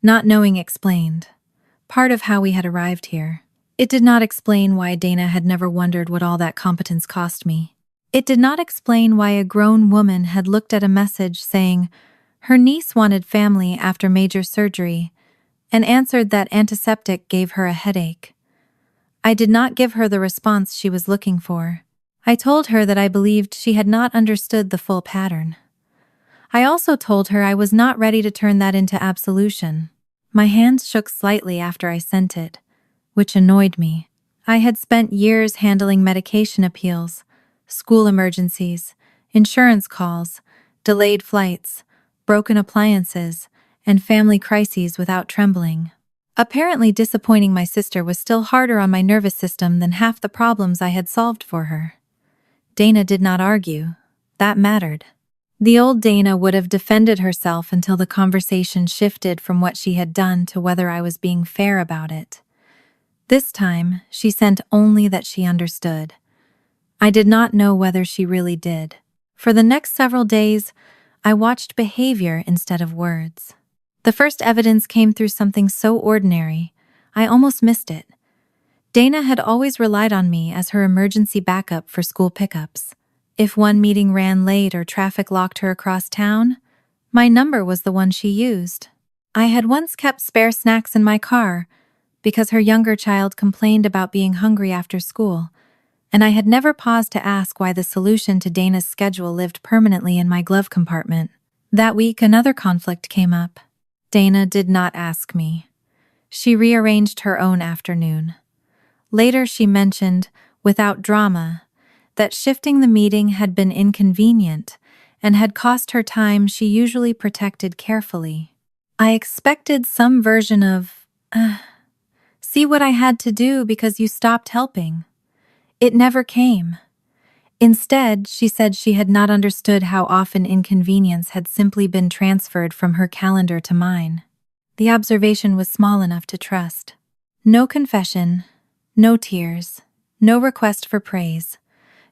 Not knowing explained part of how we had arrived here. It did not explain why Dana had never wondered what all that competence cost me. It did not explain why a grown woman had looked at a message saying her niece wanted family after major surgery and answered that antiseptic gave her a headache. I did not give her the response she was looking for. I told her that I believed she had not understood the full pattern. I also told her I was not ready to turn that into absolution. My hands shook slightly after I sent it, which annoyed me. I had spent years handling medication appeals, school emergencies, insurance calls, delayed flights, broken appliances, and family crises without trembling. Apparently, disappointing my sister was still harder on my nervous system than half the problems I had solved for her. Dana did not argue. That mattered. The old Dana would have defended herself until the conversation shifted from what she had done to whether I was being fair about it. This time, she sent only that she understood. I did not know whether she really did. For the next several days, I watched behavior instead of words. The first evidence came through something so ordinary, I almost missed it. Dana had always relied on me as her emergency backup for school pickups. If one meeting ran late or traffic locked her across town, my number was the one she used. I had once kept spare snacks in my car because her younger child complained about being hungry after school, and I had never paused to ask why the solution to Dana's schedule lived permanently in my glove compartment. That week, another conflict came up. Dana did not ask me. She rearranged her own afternoon. Later, she mentioned, without drama, that shifting the meeting had been inconvenient and had cost her time she usually protected carefully. I expected some version of, see what I had to do because you stopped helping. It never came. Instead, she said she had not understood how often inconvenience had simply been transferred from her calendar to mine. The observation was small enough to trust. No confession, no tears, no request for praise.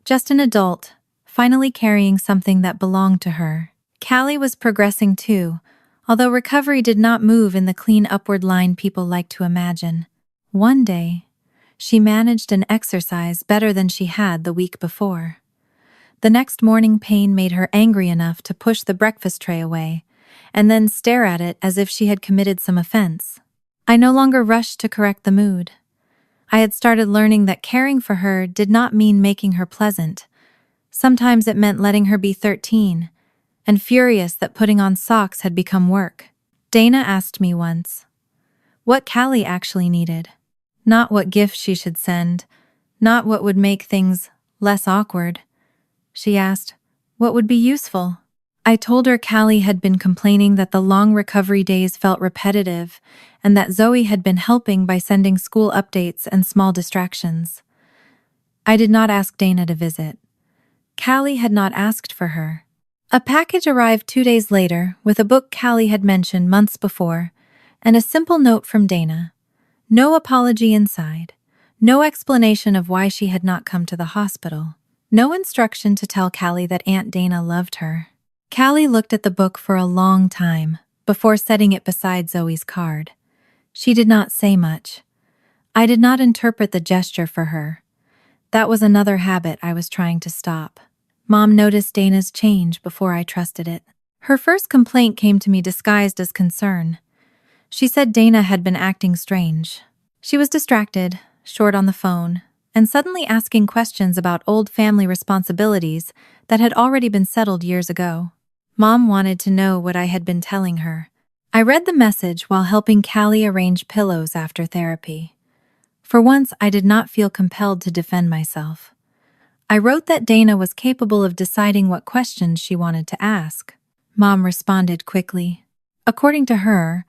Just an adult, finally carrying something that belonged to her. Callie was progressing too, although recovery did not move in the clean upward line people like to imagine. One day, she managed an exercise better than she had the week before. The next morning, pain made her angry enough to push the breakfast tray away, and then stare at it as if she had committed some offense. I no longer rushed to correct the mood. I had started learning that caring for her did not mean making her pleasant. Sometimes it meant letting her be 13, and furious that putting on socks had become work. Dana asked me once what Callie actually needed. Not what gift she should send, not what would make things less awkward. She asked, what would be useful? I told her Callie had been complaining that the long recovery days felt repetitive and that Zoe had been helping by sending school updates and small distractions. I did not ask Dana to visit. Callie had not asked for her. A package arrived 2 days later with a book Callie had mentioned months before and a simple note from Dana. No apology inside, no explanation of why she had not come to the hospital, no instruction to tell Callie that Aunt Dana loved her. Callie looked at the book for a long time before setting it beside Zoe's card. She did not say much. I did not interpret the gesture for her. That was another habit I was trying to stop. Mom noticed Dana's change before I trusted it. Her first complaint came to me disguised as concern. She said Dana had been acting strange. She was distracted, short on the phone, and suddenly asking questions about old family responsibilities that had already been settled years ago. Mom wanted to know what I had been telling her. I read the message while helping Callie arrange pillows after therapy. For once, I did not feel compelled to defend myself. I wrote that Dana was capable of deciding what questions she wanted to ask. Mom responded quickly. According to her,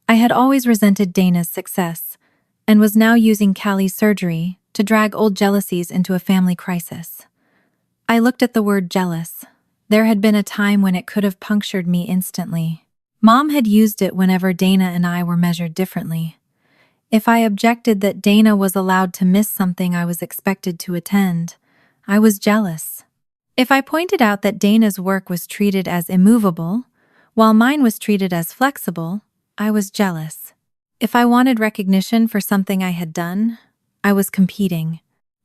I had always resented Dana's success and was now using Callie's surgery to drag old jealousies into a family crisis. I looked at the word jealous. There had been a time when it could have punctured me instantly. Mom had used it whenever Dana and I were measured differently. If I objected that Dana was allowed to miss something I was expected to attend, I was jealous. If I pointed out that Dana's work was treated as immovable, while mine was treated as flexible, I was jealous. If I wanted recognition for something I had done, I was competing.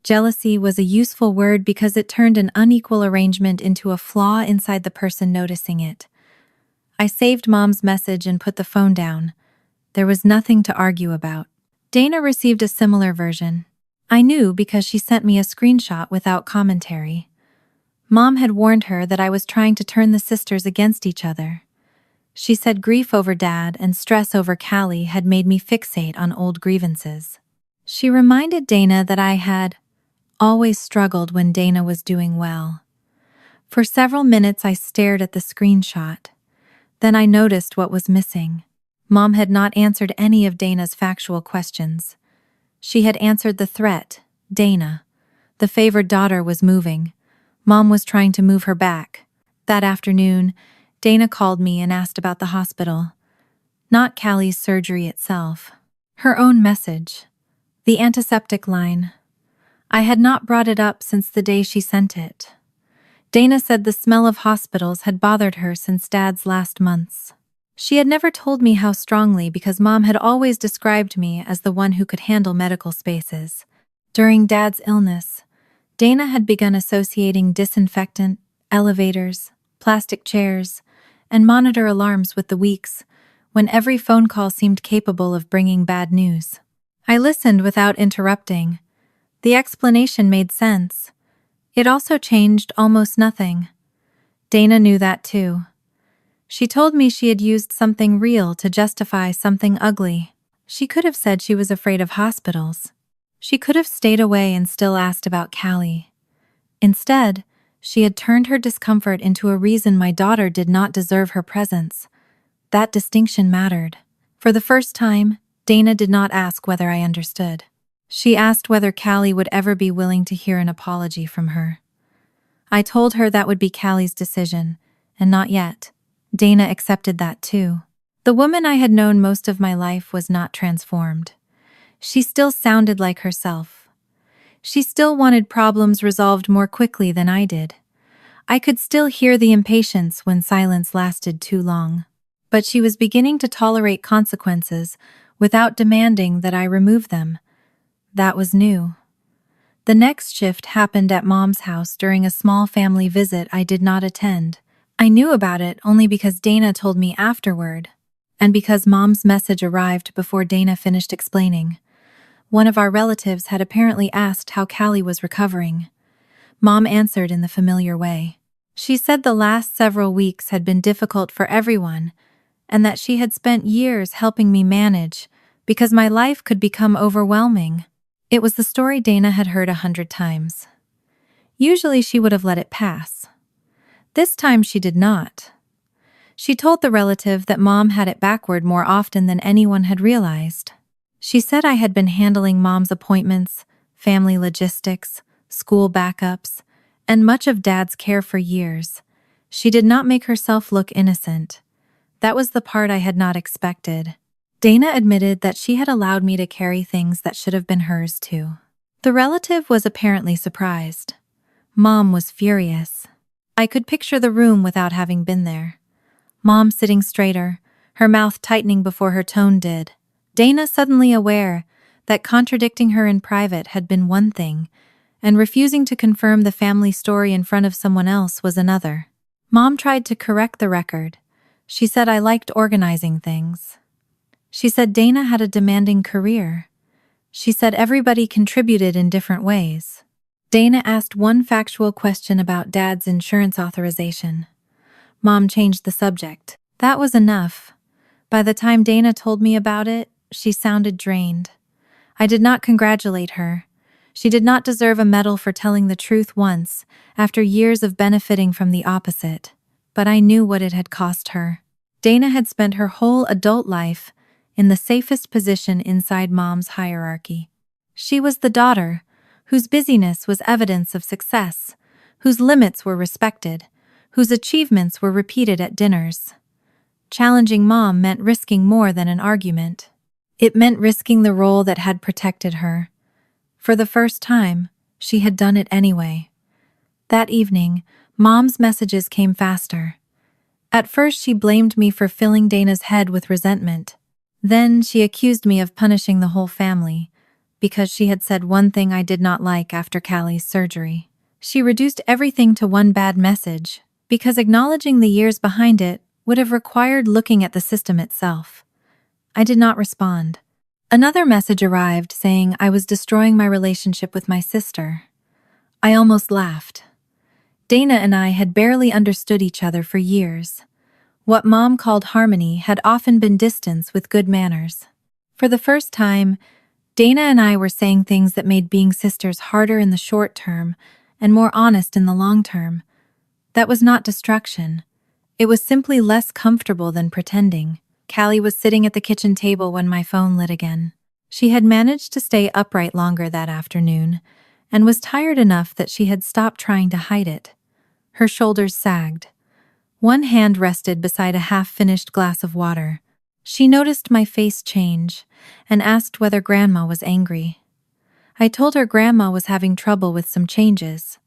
Jealousy was a useful word because it turned an unequal arrangement into a flaw inside the person noticing it. I saved Mom's message and put the phone down. There was nothing to argue about. Dana received a similar version. I knew because she sent me a screenshot without commentary. Mom had warned her that I was trying to turn the sisters against each other. She said grief over Dad and stress over Callie had made me fixate on old grievances. She reminded Dana that I had always struggled when Dana was doing well. For several minutes I stared at the screenshot. Then I noticed what was missing. Mom had not answered any of Dana's factual questions. She had answered the threat, Dana. The favored daughter was moving. Mom was trying to move her back. That afternoon, Dana called me and asked about the hospital. Not Callie's surgery itself. Her own message. The antiseptic line. I had not brought it up since the day she sent it. Dana said the smell of hospitals had bothered her since Dad's last months. She had never told me how strongly because Mom had always described me as the one who could handle medical spaces. During Dad's illness, Dana had begun associating disinfectant, elevators, plastic chairs, and monitor alarms with the weeks when every phone call seemed capable of bringing bad news. I listened without interrupting. The explanation made sense. It also changed almost nothing. Dana knew that too. She told me she had used something real to justify something ugly. She could have said she was afraid of hospitals. She could have stayed away and still asked about Callie. Instead, she had turned her discomfort into a reason my daughter did not deserve her presence. That distinction mattered. For the first time, Dana did not ask whether I understood. She asked whether Callie would ever be willing to hear an apology from her. I told her that would be Callie's decision, and not yet. Dana accepted that too. The woman I had known most of my life was not transformed. She still sounded like herself. She still wanted problems resolved more quickly than I did. I could still hear the impatience when silence lasted too long. But she was beginning to tolerate consequences without demanding that I remove them. That was new. The next shift happened at Mom's house during a small family visit I did not attend. I knew about it only because Dana told me afterward, and because Mom's message arrived before Dana finished explaining. One of our relatives had apparently asked how Callie was recovering. Mom answered in the familiar way. She said the last several weeks had been difficult for everyone, and that she had spent years helping me manage because my life could become overwhelming. It was the story Dana had heard 100 times. Usually she would have let it pass. This time she did not. She told the relative that Mom had it backward more often than anyone had realized. She said I had been handling Mom's appointments, family logistics, school backups, and much of Dad's care for years. She did not make herself look innocent. That was the part I had not expected. Dana admitted that she had allowed me to carry things that should have been hers too. The relative was apparently surprised. Mom was furious. I could picture the room without having been there. Mom sitting straighter, her mouth tightening before her tone did. Dana suddenly aware that contradicting her in private had been one thing, and refusing to confirm the family story in front of someone else was another. Mom tried to correct the record. She said I liked organizing things. She said Dana had a demanding career. She said everybody contributed in different ways. Dana asked one factual question about Dad's insurance authorization. Mom changed the subject. That was enough. By the time Dana told me about it, she sounded drained. I did not congratulate her. She did not deserve a medal for telling the truth once, after years of benefiting from the opposite. But I knew what it had cost her. Dana had spent her whole adult life in the safest position inside Mom's hierarchy. She was the daughter, whose busyness was evidence of success, whose limits were respected, whose achievements were repeated at dinners. Challenging Mom meant risking more than an argument. It meant risking the role that had protected her. For the first time, she had done it anyway. That evening, Mom's messages came faster. At first, she blamed me for filling Dana's head with resentment. Then she accused me of punishing the whole family, because she had said one thing I did not like after Callie's surgery. She reduced everything to one bad message, because acknowledging the years behind it would have required looking at the system itself. I did not respond. Another message arrived saying I was destroying my relationship with my sister. I almost laughed. Dana and I had barely understood each other for years. What Mom called harmony had often been distance with good manners. For the first time, Dana and I were saying things that made being sisters harder in the short term and more honest in the long term. That was not destruction. It was simply less comfortable than pretending. Callie was sitting at the kitchen table when my phone lit again. She had managed to stay upright longer that afternoon and was tired enough that she had stopped trying to hide it. Her shoulders sagged. One hand rested beside a half-finished glass of water. She noticed my face change and asked whether Grandma was angry. I told her Grandma was having trouble with some changes.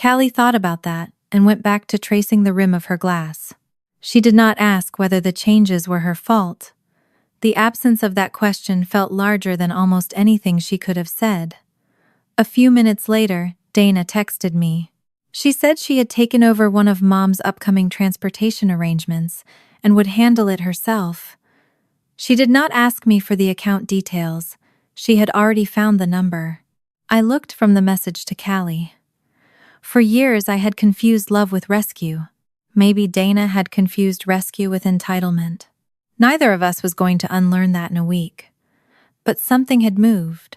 Callie thought about that and went back to tracing the rim of her glass. She did not ask whether the changes were her fault. The absence of that question felt larger than almost anything she could have said. A few minutes later, Dana texted me. She said she had taken over one of Mom's upcoming transportation arrangements and would handle it herself. She did not ask me for the account details. She had already found the number. I looked from the message to Callie. For years I had confused love with rescue. Maybe Dana had confused rescue with entitlement. Neither of us was going to unlearn that in a week. But something had moved.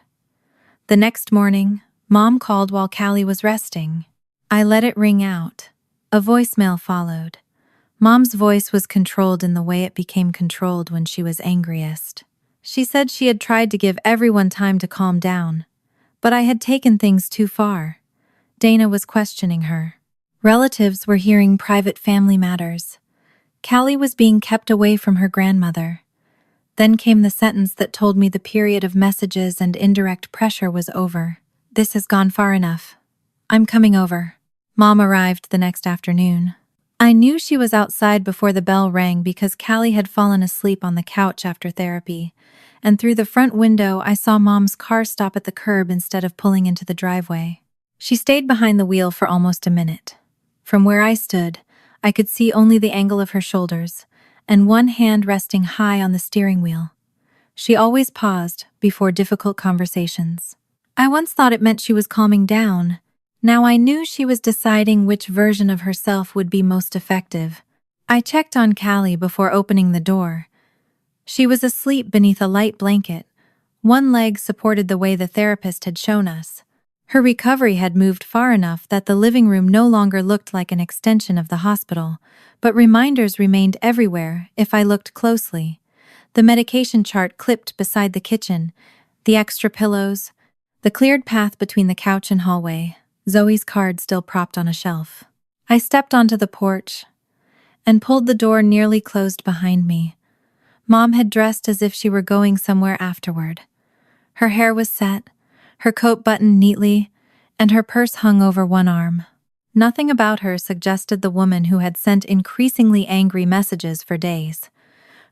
The next morning, Mom called while Callie was resting. I let it ring out. A voicemail followed. Mom's voice was controlled in the way it became controlled when she was angriest. She said she had tried to give everyone time to calm down, but I had taken things too far. Dana was questioning her. Relatives were hearing private family matters. Callie was being kept away from her grandmother. Then came the sentence that told me the period of messages and indirect pressure was over. This has gone far enough. I'm coming over. Mom arrived the next afternoon. I knew she was outside before the bell rang because Callie had fallen asleep on the couch after therapy, and through the front window I saw Mom's car stop at the curb instead of pulling into the driveway. She stayed behind the wheel for almost a minute. From where I stood, I could see only the angle of her shoulders, and one hand resting high on the steering wheel. She always paused before difficult conversations. I once thought it meant she was calming down. Now I knew she was deciding which version of herself would be most effective. I checked on Callie before opening the door. She was asleep beneath a light blanket. One leg supported the way the therapist had shown us. Her recovery had moved far enough that the living room no longer looked like an extension of the hospital, but reminders remained everywhere if I looked closely. The medication chart clipped beside the kitchen, the extra pillows, the cleared path between the couch and hallway, Zoe's card still propped on a shelf. I stepped onto the porch and pulled the door nearly closed behind me. Mom had dressed as if she were going somewhere afterward. Her hair was set, her coat buttoned neatly, and her purse hung over one arm. Nothing about her suggested the woman who had sent increasingly angry messages for days.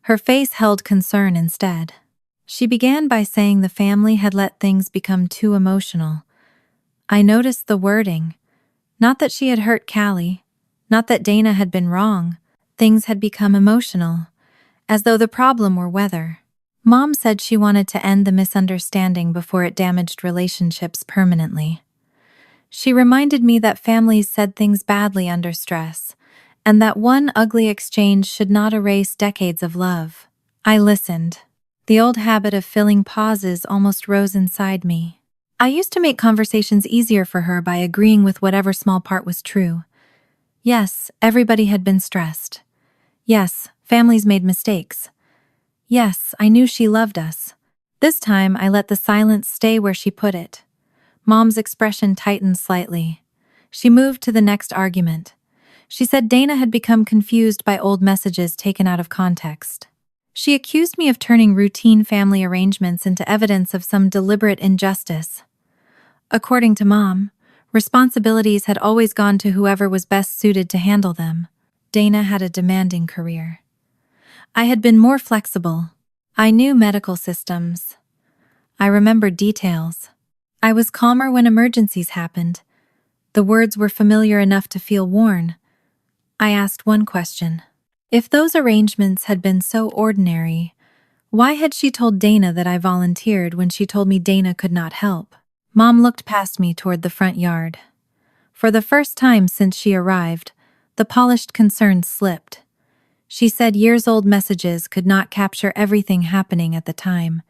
Her face held concern instead. She began by saying the family had let things become too emotional. I noticed the wording. Not that she had hurt Callie, not that Dana had been wrong. Things had become emotional, as though the problem were weather. Mom said she wanted to end the misunderstanding before it damaged relationships permanently. She reminded me that families said things badly under stress, and that one ugly exchange should not erase decades of love. I listened. The old habit of filling pauses almost rose inside me. I used to make conversations easier for her by agreeing with whatever small part was true. Yes, everybody had been stressed. Yes, families made mistakes. Yes, I knew she loved us. This time I let the silence stay where she put it. Mom's expression tightened slightly. She moved to the next argument. She said Dana had become confused by old messages taken out of context. She accused me of turning routine family arrangements into evidence of some deliberate injustice. According to Mom, responsibilities had always gone to whoever was best suited to handle them. Dana had a demanding career. I had been more flexible. I knew medical systems. I remembered details. I was calmer when emergencies happened. The words were familiar enough to feel worn. I asked one question. If those arrangements had been so ordinary, why had she told Dana that I volunteered when she told me Dana could not help? Mom looked past me toward the front yard. For the first time since she arrived, the polished concern slipped. She said years-old messages could not capture everything happening at the time.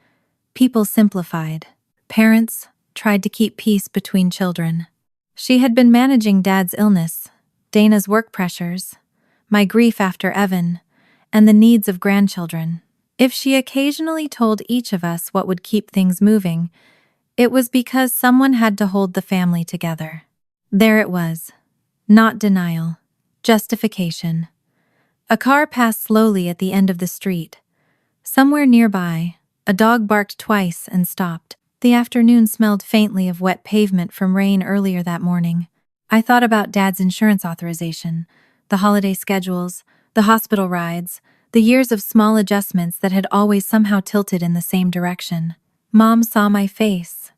People simplified. Parents tried to keep peace between children. She had been managing Dad's illness, Dana's work pressures, my grief after Evan, and the needs of grandchildren. If she occasionally told each of us what would keep things moving, it was because someone had to hold the family together. There it was. Not denial. Justification. A car passed slowly at the end of the street. Somewhere nearby, a dog barked twice and stopped. The afternoon smelled faintly of wet pavement from rain earlier that morning. I thought about Dad's insurance authorization, the holiday schedules, the hospital rides, the years of small adjustments that had always somehow tilted in the same direction. Mom saw my face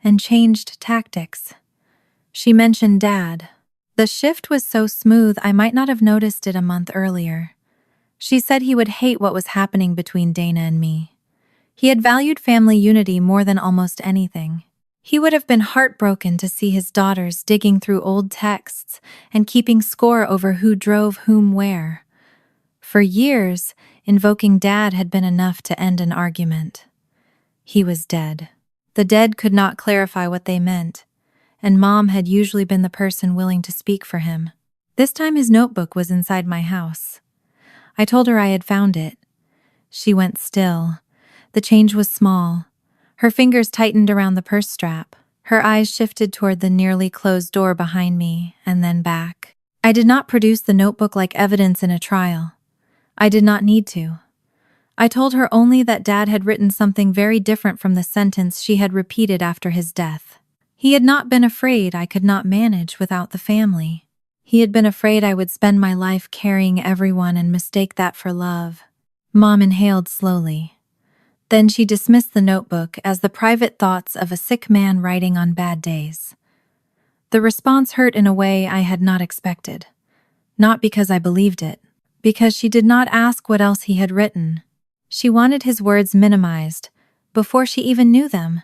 and changed tactics. She mentioned Dad. The shift was so smooth I might not have noticed it a month earlier. She said he would hate what was happening between Dana and me. He had valued family unity more than almost anything. He would have been heartbroken to see his daughters digging through old texts and keeping score over who drove whom where. For years, invoking Dad had been enough to end an argument. He was dead. The dead could not clarify what they meant, and Mom had usually been the person willing to speak for him. This time his notebook was inside my house. I told her I had found it. She went still. The change was small. Her fingers tightened around the purse strap. Her eyes shifted toward the nearly closed door behind me, and then back. I did not produce the notebook like evidence in a trial. I did not need to. I told her only that Dad had written something very different from the sentence she had repeated after his death. He had not been afraid I could not manage without the family. He had been afraid I would spend my life carrying everyone and mistake that for love. Mom inhaled slowly. Then she dismissed the notebook as the private thoughts of a sick man writing on bad days. The response hurt in a way I had not expected. Not because I believed it, because she did not ask what else he had written. She wanted his words minimized, before she even knew them.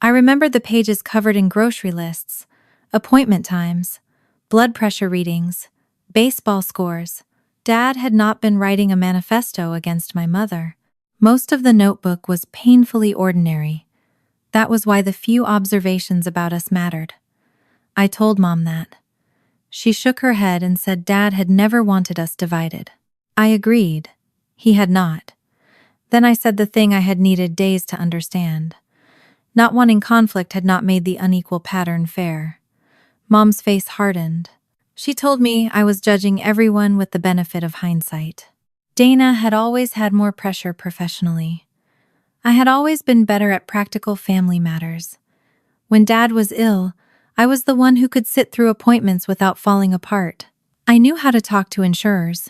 I remembered the pages covered in grocery lists, appointment times, blood pressure readings, baseball scores. Dad had not been writing a manifesto against my mother. Most of the notebook was painfully ordinary. That was why the few observations about us mattered. I told Mom that. She shook her head and said Dad had never wanted us divided. I agreed. He had not. Then I said the thing I had needed days to understand. Not wanting conflict had not made the unequal pattern fair. Mom's face hardened. She told me I was judging everyone with the benefit of hindsight. Dana had always had more pressure professionally. I had always been better at practical family matters. When Dad was ill, I was the one who could sit through appointments without falling apart. I knew how to talk to insurers.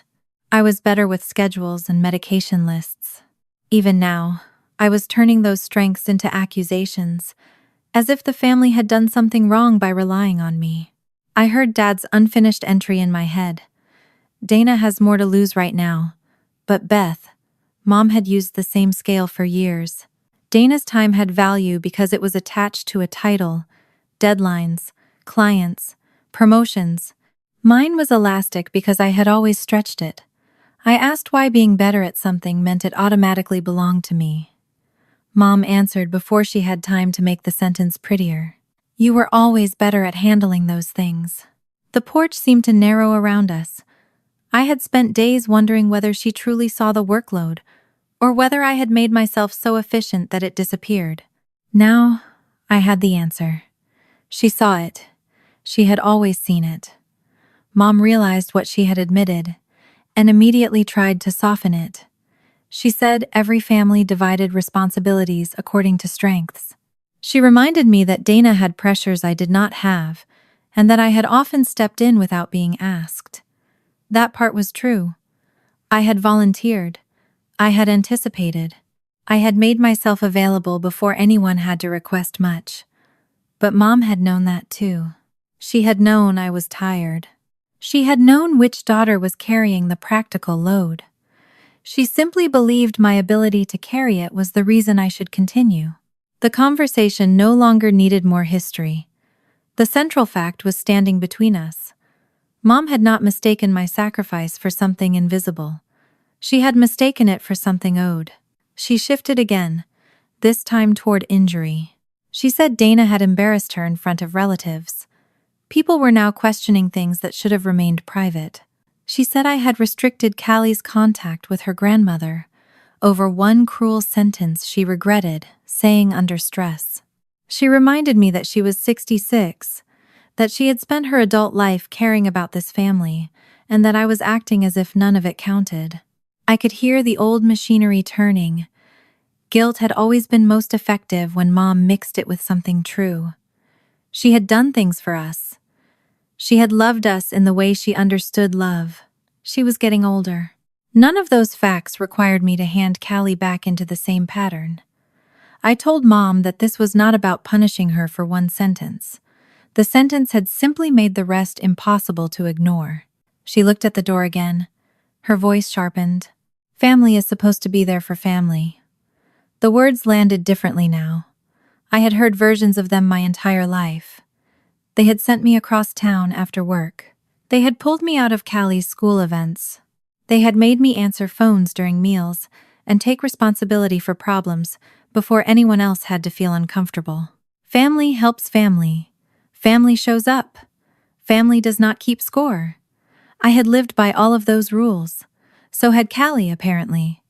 I was better with schedules and medication lists. Even now, I was turning those strengths into accusations, as if the family had done something wrong by relying on me. I heard Dad's unfinished entry in my head. Dana has more to lose right now. But Beth, Mom had used the same scale for years. Dana's time had value because it was attached to a title, deadlines, clients, promotions. Mine was elastic because I had always stretched it. I asked why being better at something meant it automatically belonged to me. Mom answered before she had time to make the sentence prettier. You were always better at handling those things. The porch seemed to narrow around us. I had spent days wondering whether she truly saw the workload, or whether I had made myself so efficient that it disappeared. Now, I had the answer. She saw it. She had always seen it. Mom realized what she had admitted, and immediately tried to soften it. She said every family divided responsibilities according to strengths. She reminded me that Dana had pressures I did not have, and that I had often stepped in without being asked. That part was true. I had volunteered. I had anticipated. I had made myself available before anyone had to request much. But Mom had known that too. She had known I was tired. She had known which daughter was carrying the practical load. She simply believed my ability to carry it was the reason I should continue. The conversation no longer needed more history. The central fact was standing between us. Mom had not mistaken my sacrifice for something invisible. She had mistaken it for something owed. She shifted again, this time toward injury. She said Dana had embarrassed her in front of relatives. People were now questioning things that should have remained private. She said I had restricted Callie's contact with her grandmother over one cruel sentence she regretted saying under stress. She reminded me that she was 66, that she had spent her adult life caring about this family, and that I was acting as if none of it counted. I could hear the old machinery turning. Guilt had always been most effective when Mom mixed it with something true. She had done things for us. She had loved us in the way she understood love. She was getting older. None of those facts required me to hand Callie back into the same pattern. I told Mom that this was not about punishing her for one sentence. The sentence had simply made the rest impossible to ignore. She looked at the door again. Her voice sharpened. Family is supposed to be there for family. The words landed differently now. I had heard versions of them my entire life. They had sent me across town after work. They had pulled me out of Callie's school events. They had made me answer phones during meals and take responsibility for problems before anyone else had to feel uncomfortable. Family helps family. Family shows up. Family does not keep score. I had lived by all of those rules. So had Callie, apparently.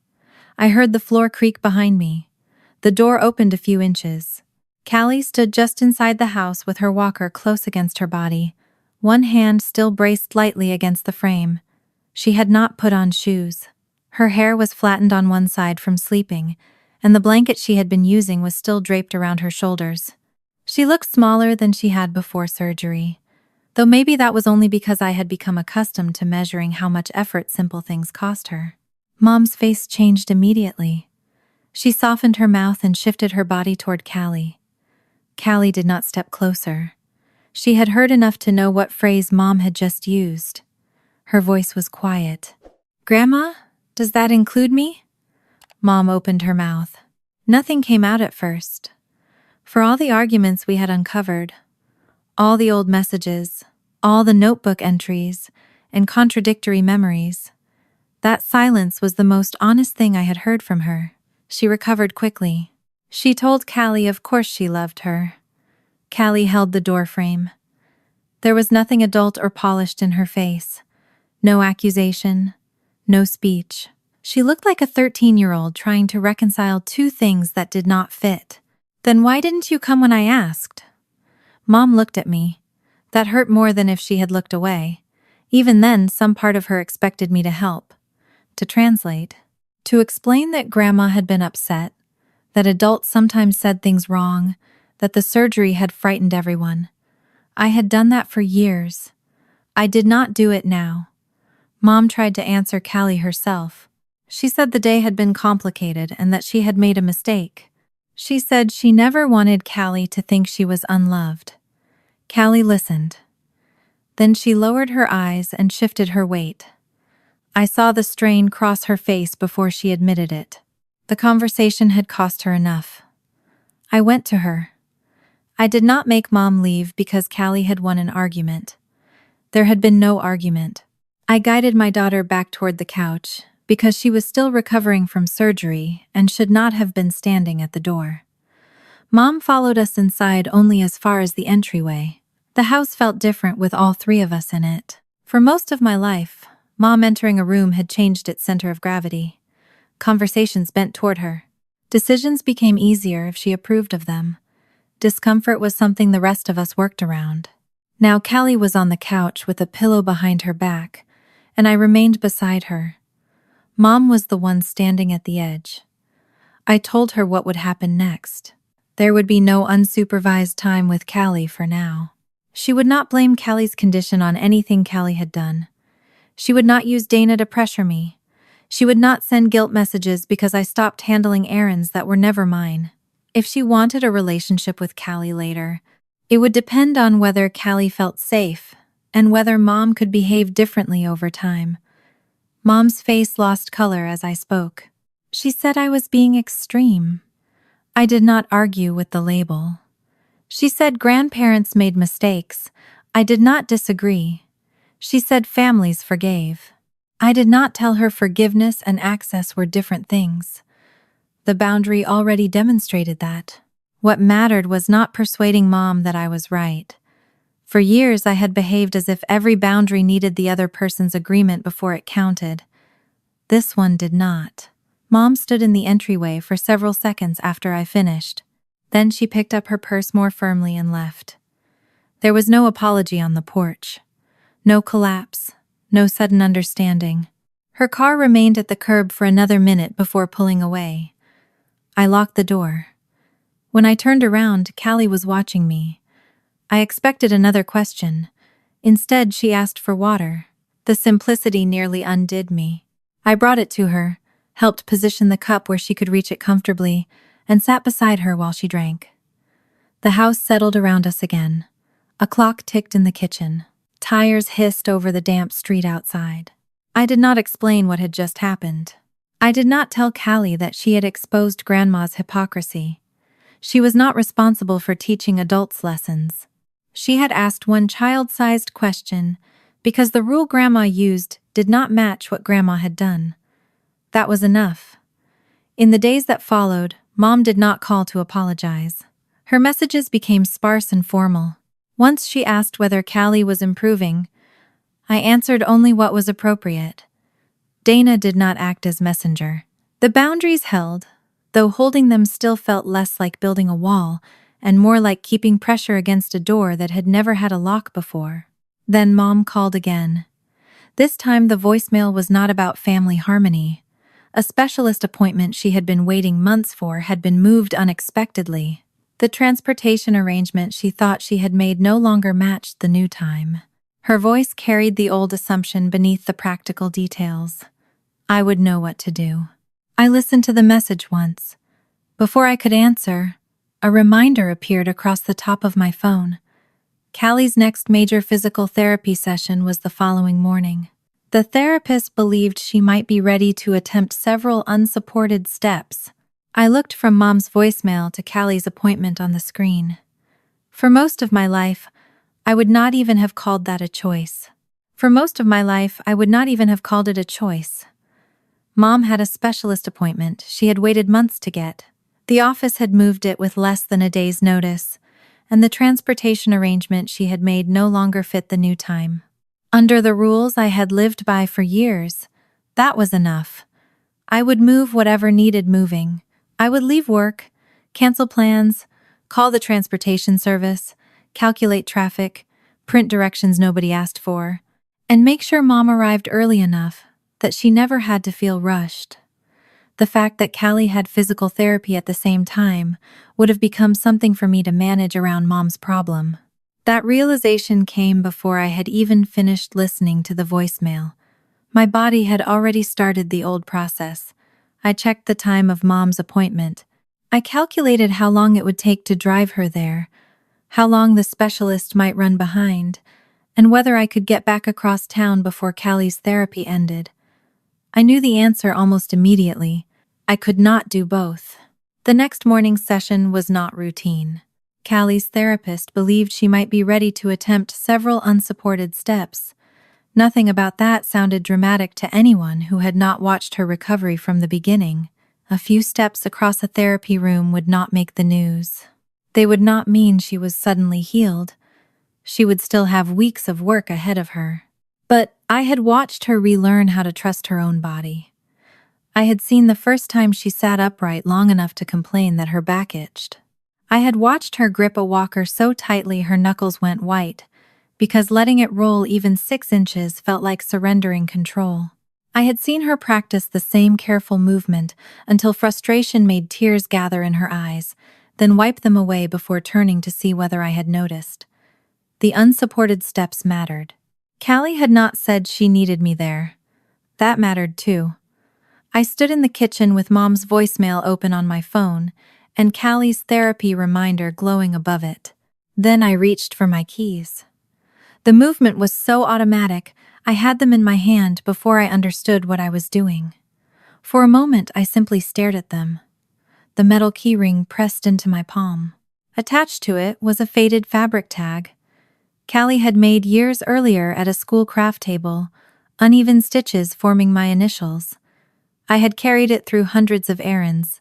I heard the floor creak behind me. The door opened a few inches. Callie stood just inside the house with her walker close against her body, one hand still braced lightly against the frame. She had not put on shoes. Her hair was flattened on one side from sleeping, and the blanket she had been using was still draped around her shoulders. She looked smaller than she had before surgery, though maybe that was only because I had become accustomed to measuring how much effort simple things cost her. Mom's face changed immediately. She softened her mouth and shifted her body toward Callie. Callie did not step closer. She had heard enough to know what phrase Mom had just used. Her voice was quiet. "Grandma, does that include me?" Mom opened her mouth. Nothing came out at first. For all the arguments we had uncovered, all the old messages, all the notebook entries, and contradictory memories, that silence was the most honest thing I had heard from her. She recovered quickly. She told Callie of course she loved her. Callie held the doorframe. There was nothing adult or polished in her face. No accusation, no speech. She looked like a 13-year-old trying to reconcile two things that did not fit. "Then why didn't you come when I asked?" Mom looked at me. That hurt more than if she had looked away. Even then, some part of her expected me to help, to translate, to explain that Grandma had been upset, that adults sometimes said things wrong, that the surgery had frightened everyone. I had done that for years. I did not do it now. Mom tried to answer Callie herself. She said the day had been complicated and that she had made a mistake. She said she never wanted Callie to think she was unloved. Callie listened. Then she lowered her eyes and shifted her weight. I saw the strain cross her face before she admitted it. The conversation had cost her enough. I went to her. I did not make Mom leave because Callie had won an argument. There had been no argument. I guided my daughter back toward the couch because she was still recovering from surgery and should not have been standing at the door. Mom followed us inside only as far as the entryway. The house felt different with all three of us in it. For most of my life, Mom entering a room had changed its center of gravity. Conversations bent toward her. Decisions became easier if she approved of them. Discomfort was something the rest of us worked around. Now Callie was on the couch with a pillow behind her back, and I remained beside her. Mom was the one standing at the edge. I told her what would happen next. There would be no unsupervised time with Callie for now. She would not blame Callie's condition on anything Callie had done. She would not use Dana to pressure me. She would not send guilt messages because I stopped handling errands that were never mine. If she wanted a relationship with Callie later, it would depend on whether Callie felt safe and whether Mom could behave differently over time. Mom's face lost color as I spoke. She said I was being extreme. I did not argue with the label. She said grandparents made mistakes. I did not disagree. She said families forgave. I did not tell her forgiveness and access were different things. The boundary already demonstrated that. What mattered was not persuading Mom that I was right. For years I had behaved as if every boundary needed the other person's agreement before it counted. This one did not. Mom stood in the entryway for several seconds after I finished. Then she picked up her purse more firmly and left. There was no apology on the porch. No collapse. No sudden understanding. Her car remained at the curb for another minute before pulling away. I locked the door. When I turned around, Callie was watching me. I expected another question. Instead, she asked for water. The simplicity nearly undid me. I brought it to her, helped position the cup where she could reach it comfortably, and sat beside her while she drank. The house settled around us again. A clock ticked in the kitchen. Tires hissed over the damp street outside. I did not explain what had just happened. I did not tell Callie that she had exposed Grandma's hypocrisy. She was not responsible for teaching adults lessons. She had asked one child-sized question because the rule Grandma used did not match what Grandma had done. That was enough. In the days that followed, Mom did not call to apologize. Her messages became sparse and formal. Once she asked whether Callie was improving, I answered only what was appropriate. Dana did not act as messenger. The boundaries held, though holding them still felt less like building a wall and more like keeping pressure against a door that had never had a lock before. Then Mom called again. This time the voicemail was not about family harmony. A specialist appointment she had been waiting months for had been moved unexpectedly. The transportation arrangement she thought she had made no longer matched the new time. Her voice carried the old assumption beneath the practical details. I would know what to do. I listened to the message once. Before I could answer, a reminder appeared across the top of my phone. Callie's next major physical therapy session was the following morning. The therapist believed she might be ready to attempt several unsupported steps. I looked from Mom's voicemail to Callie's appointment on the screen. For most of my life, I would not even have called that a choice. Mom had a specialist appointment she had waited months to get. The office had moved it with less than a day's notice, and the transportation arrangement she had made no longer fit the new time. Under the rules I had lived by for years, that was enough. I would move whatever needed moving. I would leave work, cancel plans, call the transportation service, calculate traffic, print directions nobody asked for, and make sure Mom arrived early enough that she never had to feel rushed. The fact that Callie had physical therapy at the same time would have become something for me to manage around Mom's problem. That realization came before I had even finished listening to the voicemail. My body had already started the old process. I checked the time of Mom's appointment. I calculated how long it would take to drive her there, how long the specialist might run behind, and whether I could get back across town before Callie's therapy ended. I knew the answer almost immediately. I could not do both. The next morning's session was not routine. Callie's therapist believed she might be ready to attempt several unsupported steps. Nothing about that sounded dramatic to anyone who had not watched her recovery from the beginning. A few steps across a therapy room would not make the news. They would not mean she was suddenly healed. She would still have weeks of work ahead of her. But I had watched her relearn how to trust her own body. I had seen the first time she sat upright long enough to complain that her back itched. I had watched her grip a walker so tightly her knuckles went white, because letting it roll even 6 inches felt like surrendering control. I had seen her practice the same careful movement until frustration made tears gather in her eyes, then wipe them away before turning to see whether I had noticed. The unsupported steps mattered. Callie had not said she needed me there. That mattered too. I stood in the kitchen with Mom's voicemail open on my phone and Callie's therapy reminder glowing above it. Then I reached for my keys. The movement was so automatic, I had them in my hand before I understood what I was doing. For a moment, I simply stared at them. The metal keyring pressed into my palm. Attached to it was a faded fabric tag. Callie had made years earlier at a school craft table, uneven stitches forming my initials. I had carried it through hundreds of errands,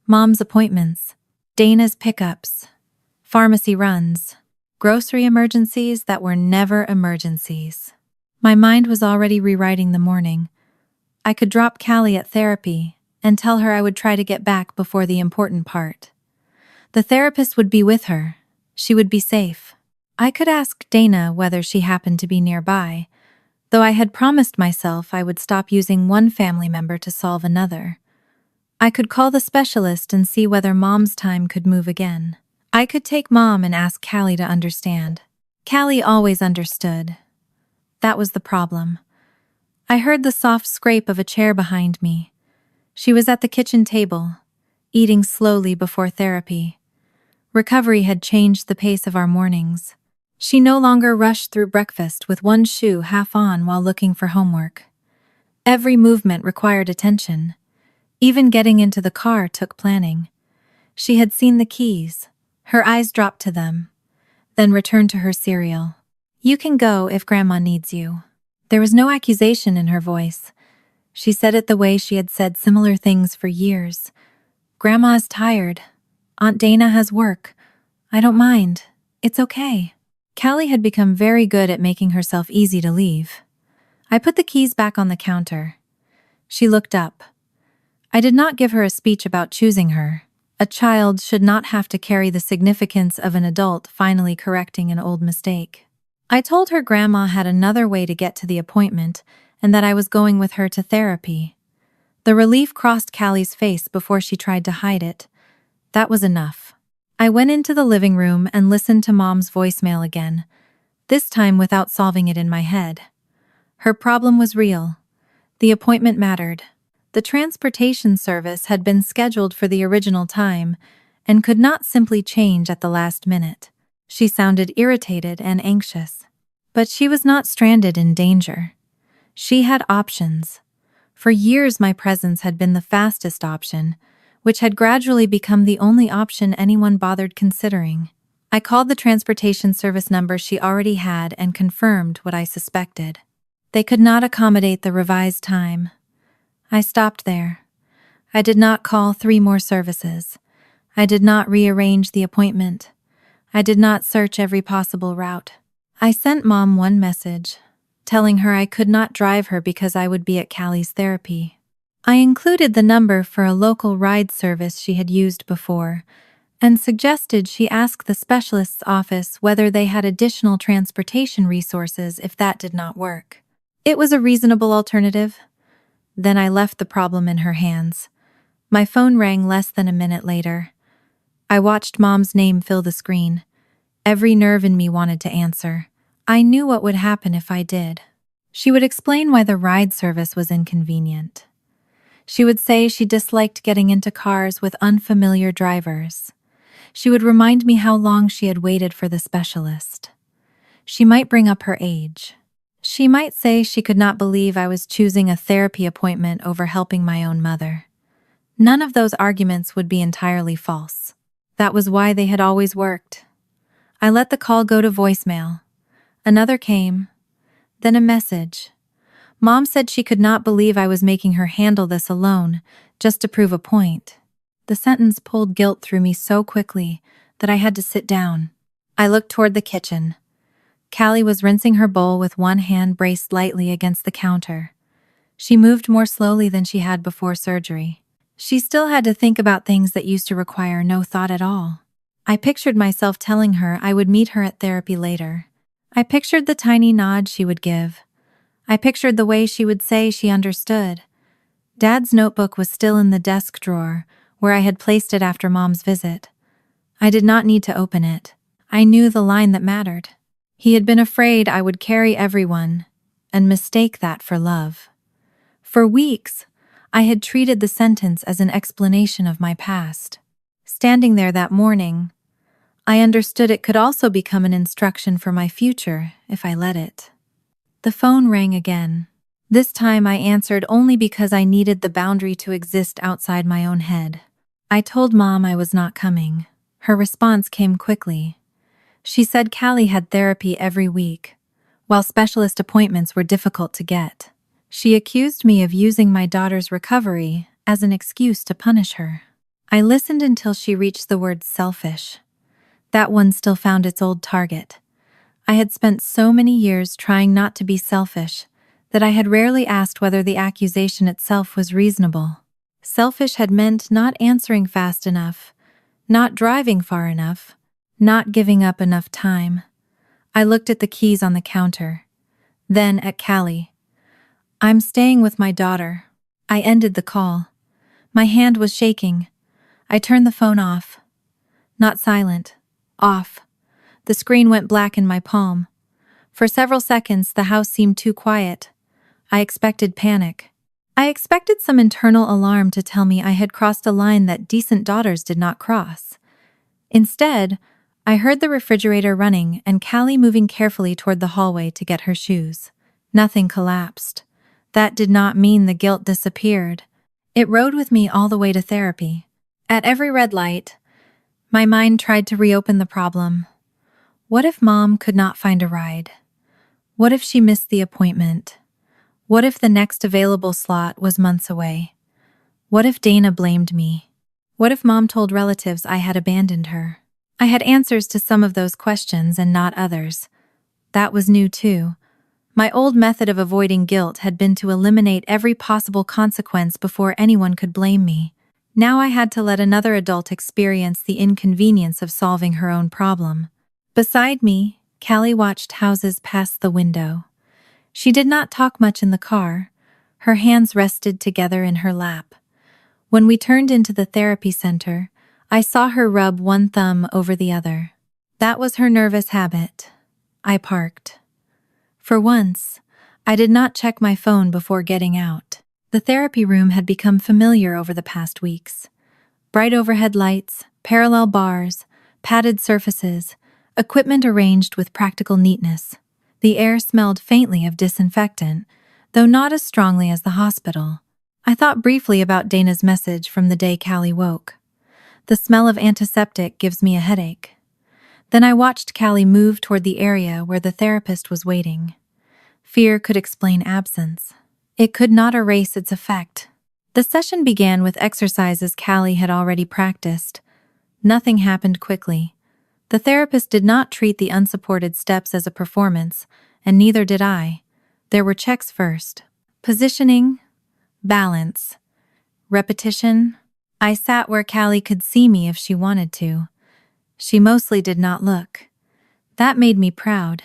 Mom's appointments, Dana's pickups, pharmacy runs, grocery emergencies that were never emergencies. My mind was already rewriting the morning. I could drop Callie at therapy and tell her I would try to get back before the important part. The therapist would be with her. She would be safe. I could ask Dana whether she happened to be nearby, though I had promised myself I would stop using one family member to solve another. I could call the specialist and see whether Mom's time could move again. I could take Mom and ask Callie to understand. Callie always understood. That was the problem. I heard the soft scrape of a chair behind me. She was at the kitchen table, eating slowly before therapy. Recovery had changed the pace of our mornings. She no longer rushed through breakfast with one shoe half on while looking for homework. Every movement required attention. Even getting into the car took planning. She had seen the keys. Her eyes dropped to them, then returned to her cereal. "You can go if Grandma needs you." There was no accusation in her voice. She said it the way she had said similar things for years. "Grandma is tired. Aunt Dana has work. I don't mind. It's okay." Callie had become very good at making herself easy to leave. I put the keys back on the counter. She looked up. I did not give her a speech about choosing her. A child should not have to carry the significance of an adult finally correcting an old mistake. I told her Grandma had another way to get to the appointment and that I was going with her to therapy. The relief crossed Callie's face before she tried to hide it. That was enough. I went into the living room and listened to Mom's voicemail again, this time without solving it in my head. Her problem was real. The appointment mattered. The transportation service had been scheduled for the original time and could not simply change at the last minute. She sounded irritated and anxious. But she was not stranded in danger. She had options. For years my presence had been the fastest option, which had gradually become the only option anyone bothered considering. I called the transportation service number she already had and confirmed what I suspected. They could not accommodate the revised time. I stopped there. I did not call 3 more services. I did not rearrange the appointment. I did not search every possible route. I sent Mom one message, telling her I could not drive her because I would be at Callie's therapy. I included the number for a local ride service she had used before, and suggested she ask the specialist's office whether they had additional transportation resources if that did not work. It was a reasonable alternative. Then I left the problem in her hands. My phone rang less than a minute later. I watched Mom's name fill the screen. Every nerve in me wanted to answer. I knew what would happen if I did. She would explain why the ride service was inconvenient. She would say she disliked getting into cars with unfamiliar drivers. She would remind me how long she had waited for the specialist. She might bring up her age. She might say she could not believe I was choosing a therapy appointment over helping my own mother. None of those arguments would be entirely false. That was why they had always worked. I let the call go to voicemail. Another came, then a message. Mom said she could not believe I was making her handle this alone, just to prove a point. The sentence pulled guilt through me so quickly that I had to sit down. I looked toward the kitchen. Callie was rinsing her bowl with one hand braced lightly against the counter. She moved more slowly than she had before surgery. She still had to think about things that used to require no thought at all. I pictured myself telling her I would meet her at therapy later. I pictured the tiny nod she would give. I pictured the way she would say she understood. Dad's notebook was still in the desk drawer, where I had placed it after Mom's visit. I did not need to open it. I knew the line that mattered. He had been afraid I would carry everyone, and mistake that for love. For weeks, I had treated the sentence as an explanation of my past. Standing there that morning, I understood it could also become an instruction for my future if I let it. The phone rang again. This time I answered only because I needed the boundary to exist outside my own head. I told Mom I was not coming. Her response came quickly. She said Callie had therapy every week, while specialist appointments were difficult to get. She accused me of using my daughter's recovery as an excuse to punish her. I listened until she reached the word selfish. That one still found its old target. I had spent so many years trying not to be selfish that I had rarely asked whether the accusation itself was reasonable. Selfish had meant not answering fast enough, not driving far enough, not giving up enough time. I looked at the keys on the counter, then at Callie. "I'm staying with my daughter." I ended the call. My hand was shaking. I turned the phone off. Not silent. Off. The screen went black in my palm. For several seconds, the house seemed too quiet. I expected panic. I expected some internal alarm to tell me I had crossed a line that decent daughters did not cross. Instead, I heard the refrigerator running and Callie moving carefully toward the hallway to get her shoes. Nothing collapsed. That did not mean the guilt disappeared. It rode with me all the way to therapy. At every red light, my mind tried to reopen the problem. What if Mom could not find a ride? What if she missed the appointment? What if the next available slot was months away? What if Dana blamed me? What if Mom told relatives I had abandoned her? I had answers to some of those questions and not others. That was new too. My old method of avoiding guilt had been to eliminate every possible consequence before anyone could blame me. Now I had to let another adult experience the inconvenience of solving her own problem. Beside me, Callie watched houses pass the window. She did not talk much in the car. Her hands rested together in her lap. When we turned into the therapy center, I saw her rub one thumb over the other. That was her nervous habit. I parked. For once, I did not check my phone before getting out. The therapy room had become familiar over the past weeks. Bright overhead lights, parallel bars, padded surfaces, equipment arranged with practical neatness. The air smelled faintly of disinfectant, though not as strongly as the hospital. I thought briefly about Dana's message from the day Callie woke. The smell of antiseptic gives me a headache. Then I watched Callie move toward the area where the therapist was waiting. Fear could explain absence. It could not erase its effect. The session began with exercises Callie had already practiced. Nothing happened quickly. The therapist did not treat the unsupported steps as a performance, and neither did I. There were checks first. Positioning, balance, repetition. I sat where Callie could see me if she wanted to. She mostly did not look. That made me proud.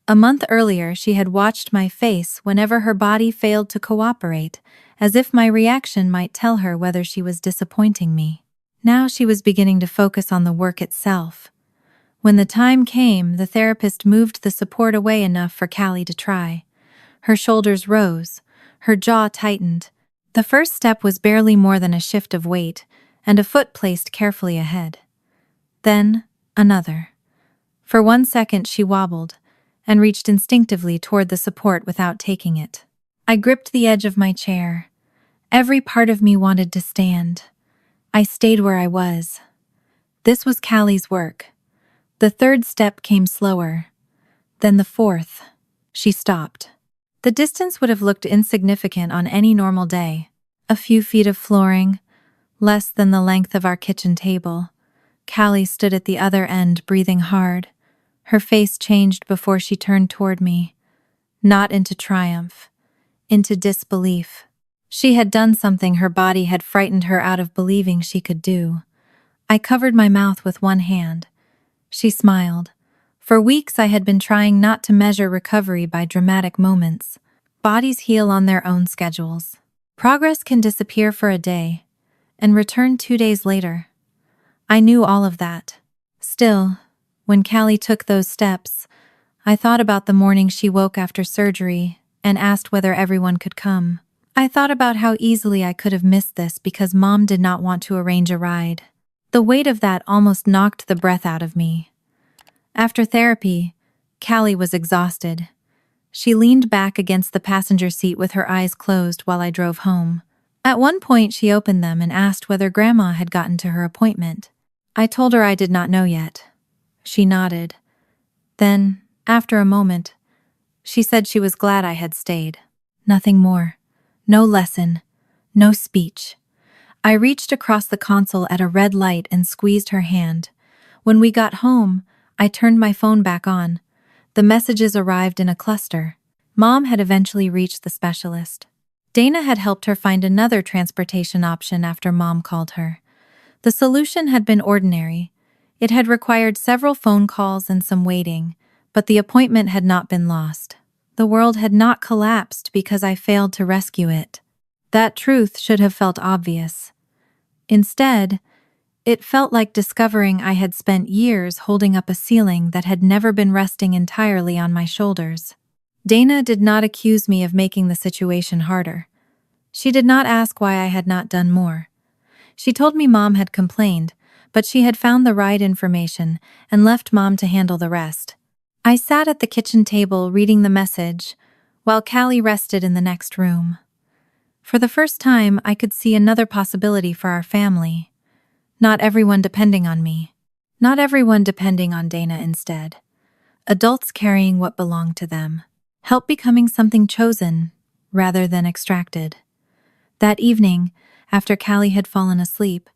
A month earlier, she had watched my face whenever her body failed to cooperate, as if my reaction might tell her whether she was disappointing me. Now she was beginning to focus on the work itself. When the time came, the therapist moved the support away enough for Callie to try. Her shoulders rose, her jaw tightened. The first step was barely more than a shift of weight, and a foot placed carefully ahead. Then, another. For 1 second she wobbled, and reached instinctively toward the support without taking it. I gripped the edge of my chair. Every part of me wanted to stand. I stayed where I was. This was Callie's work. The third step came slower. Then the fourth. She stopped. The distance would have looked insignificant on any normal day. A few feet of flooring, less than the length of our kitchen table. Callie stood at the other end, breathing hard. Her face changed before she turned toward me. Not into triumph, into disbelief. She had done something her body had frightened her out of believing she could do. I covered my mouth with one hand. She smiled. For weeks I had been trying not to measure recovery by dramatic moments. Bodies heal on their own schedules. Progress can disappear for a day and return 2 days later. I knew all of that. Still, when Callie took those steps, I thought about the morning she woke after surgery and asked whether everyone could come. I thought about how easily I could have missed this because Mom did not want to arrange a ride. The weight of that almost knocked the breath out of me. After therapy, Callie was exhausted. She leaned back against the passenger seat with her eyes closed while I drove home. At one point, she opened them and asked whether Grandma had gotten to her appointment. I told her I did not know yet. She nodded. Then, after a moment, she said she was glad I had stayed. Nothing more. No lesson. No speech. I reached across the console at a red light and squeezed her hand. When we got home, I turned my phone back on. The messages arrived in a cluster. Mom had eventually reached the specialist. Dana had helped her find another transportation option after Mom called her. The solution had been ordinary. It had required several phone calls and some waiting, But the appointment had not been lost. The world had not collapsed because I failed to rescue it. That truth should have felt obvious. Instead, it felt like discovering I had spent years holding up a ceiling that had never been resting entirely on my shoulders. Dana did not accuse me of making the situation harder. She did not ask why I had not done more. She told me Mom had complained, but she had found the right information and left Mom to handle the rest. I sat at the kitchen table reading the message, while Callie rested in the next room. For the first time, I could see another possibility for our family. Not everyone depending on me. Not everyone depending on Dana instead. Adults carrying what belonged to them. Help becoming something chosen, rather than extracted. That evening, after Callie had fallen asleep,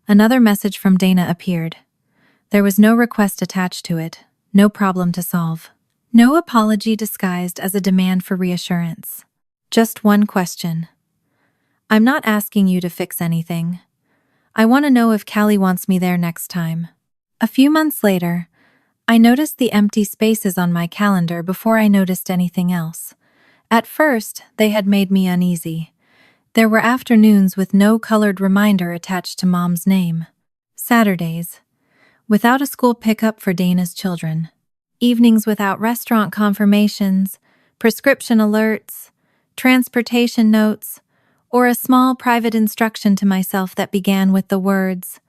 another message from Dana appeared. There was no request attached to it, no problem to solve. No apology disguised as a demand for reassurance. Just one question. I'm not asking you to fix anything. I want to know if Callie wants me there next time. A few months later, I noticed the empty spaces on my calendar before I noticed anything else. At first, they had made me uneasy. There were afternoons with no colored reminder attached to Mom's name. Saturdays, without a school pickup for Dana's children. Evenings without restaurant confirmations, prescription alerts, transportation notes, or a small private instruction to myself that began with the words,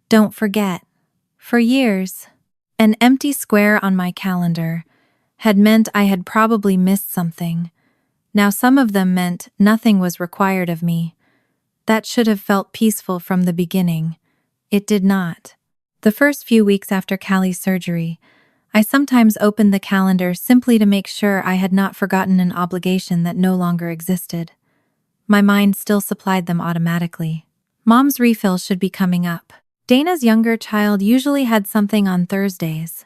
"Don't forget." For years, an empty square on my calendar had meant I had probably missed something. Now some of them meant nothing was required of me. That should have felt peaceful from the beginning. It did not. The first few weeks after Callie's surgery, I sometimes opened the calendar simply to make sure I had not forgotten an obligation that no longer existed. My mind still supplied them automatically. Mom's refill should be coming up. Dana's younger child usually had something on Thursdays.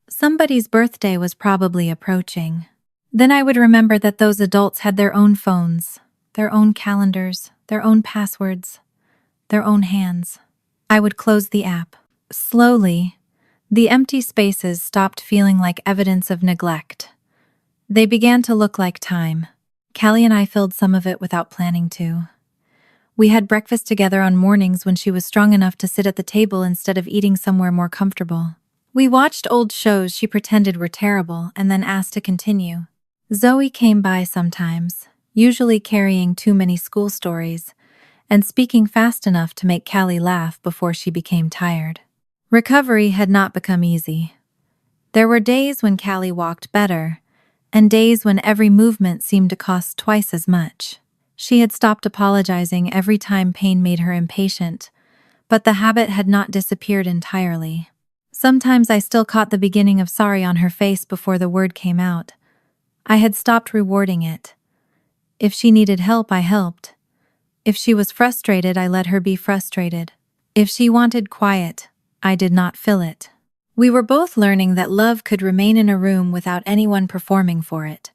Somebody's birthday was probably approaching. Then I would remember that those adults had their own phones, their own calendars, their own passwords, their own hands. I would close the app. Slowly, the empty spaces stopped feeling like evidence of neglect. They began to look like time. Callie and I filled some of it without planning to. We had breakfast together on mornings when she was strong enough to sit at the table instead of eating somewhere more comfortable. We watched old shows she pretended were terrible and then asked to continue. Zoe came by sometimes, usually carrying too many school stories, and speaking fast enough to make Callie laugh before she became tired. Recovery had not become easy. There were days when Callie walked better, and days when every movement seemed to cost twice as much. She had stopped apologizing every time pain made her impatient, but the habit had not disappeared entirely. Sometimes I still caught the beginning of sorry on her face before the word came out. I had stopped rewarding it. If she needed help, I helped. If she was frustrated, I let her be frustrated. If she wanted quiet, I did not fill it. We were both learning that love could remain in a room without anyone performing for it.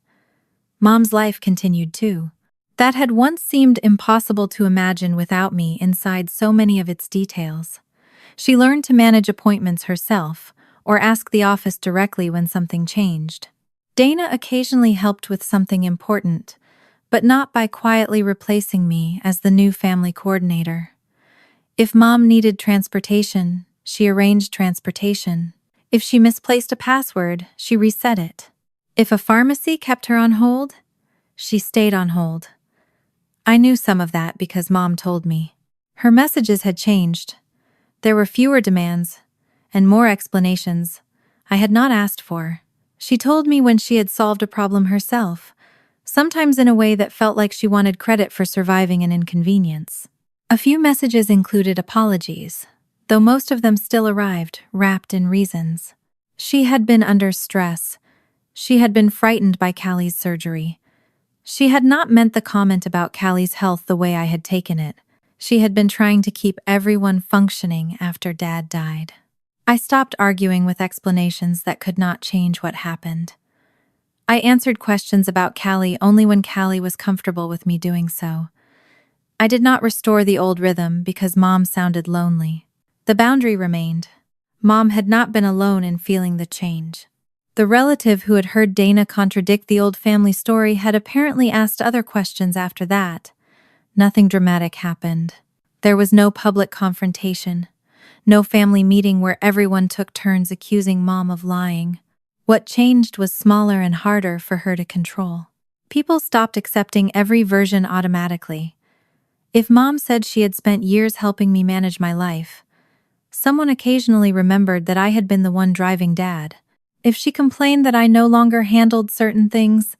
Mom's life continued too. That had once seemed impossible to imagine without me inside so many of its details. She learned to manage appointments herself, or ask the office directly when something changed. Dana occasionally helped with something important, but not by quietly replacing me as the new family coordinator. If Mom needed transportation, she arranged transportation. If she misplaced a password, she reset it. If a pharmacy kept her on hold, she stayed on hold. I knew some of that because Mom told me. Her messages had changed. There were fewer demands and more explanations I had not asked for. She told me when she had solved a problem herself, sometimes in a way that felt like she wanted credit for surviving an inconvenience. A few messages included apologies, though most of them still arrived, wrapped in reasons. She had been under stress. She had been frightened by Callie's surgery. She had not meant the comment about Callie's health the way I had taken it. She had been trying to keep everyone functioning after Dad died. I stopped arguing with explanations that could not change what happened. I answered questions about Callie only when Callie was comfortable with me doing so. I did not restore the old rhythm because Mom sounded lonely. The boundary remained. Mom had not been alone in feeling the change. The relative who had heard Dana contradict the old family story had apparently asked other questions after that. Nothing dramatic happened. There was no public confrontation. No family meeting where everyone took turns accusing Mom of lying. What changed was smaller and harder for her to control. People stopped accepting every version automatically. If Mom said she had spent years helping me manage my life, someone occasionally remembered that I had been the one driving Dad. If she complained that I no longer handled certain things,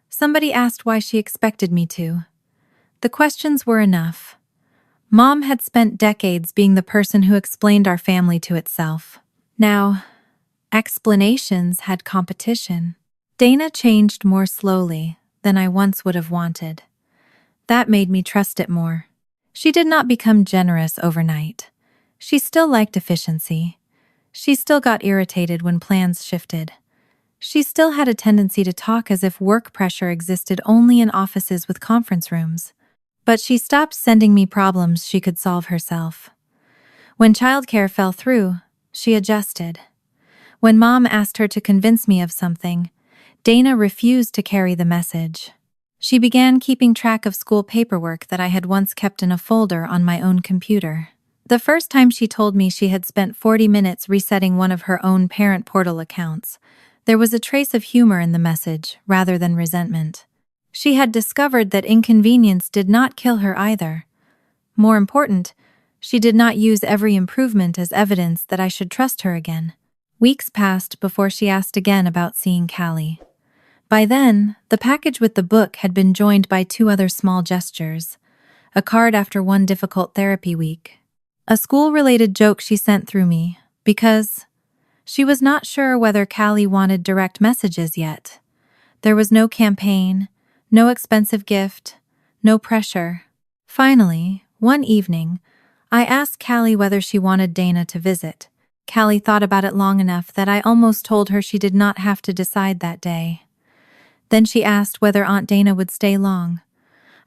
somebody asked why she expected me to. The questions were enough. Mom had spent decades being the person who explained our family to itself. Now, explanations had competition. Dana changed more slowly than I once would have wanted. That made me trust it more. She did not become generous overnight. She still liked efficiency. She still got irritated when plans shifted. She still had a tendency to talk as if work pressure existed only in offices with conference rooms. But she stopped sending me problems she could solve herself. When childcare fell through, she adjusted. When Mom asked her to convince me of something, Dana refused to carry the message. She began keeping track of school paperwork that I had once kept in a folder on my own computer. The first time she told me she had spent 40 minutes resetting one of her own parent portal accounts, there was a trace of humor in the message rather than resentment. She had discovered that inconvenience did not kill her either. More important, she did not use every improvement as evidence that I should trust her again. Weeks passed before she asked again about seeing Callie. By then, the package with the book had been joined by 2 other small gestures: a card after one difficult therapy week, a school-related joke she sent through me, because she was not sure whether Callie wanted direct messages yet. There was no campaign, no expensive gift, no pressure. Finally, one evening, I asked Callie whether she wanted Dana to visit. Callie thought about it long enough that I almost told her she did not have to decide that day. Then she asked whether Aunt Dana would stay long.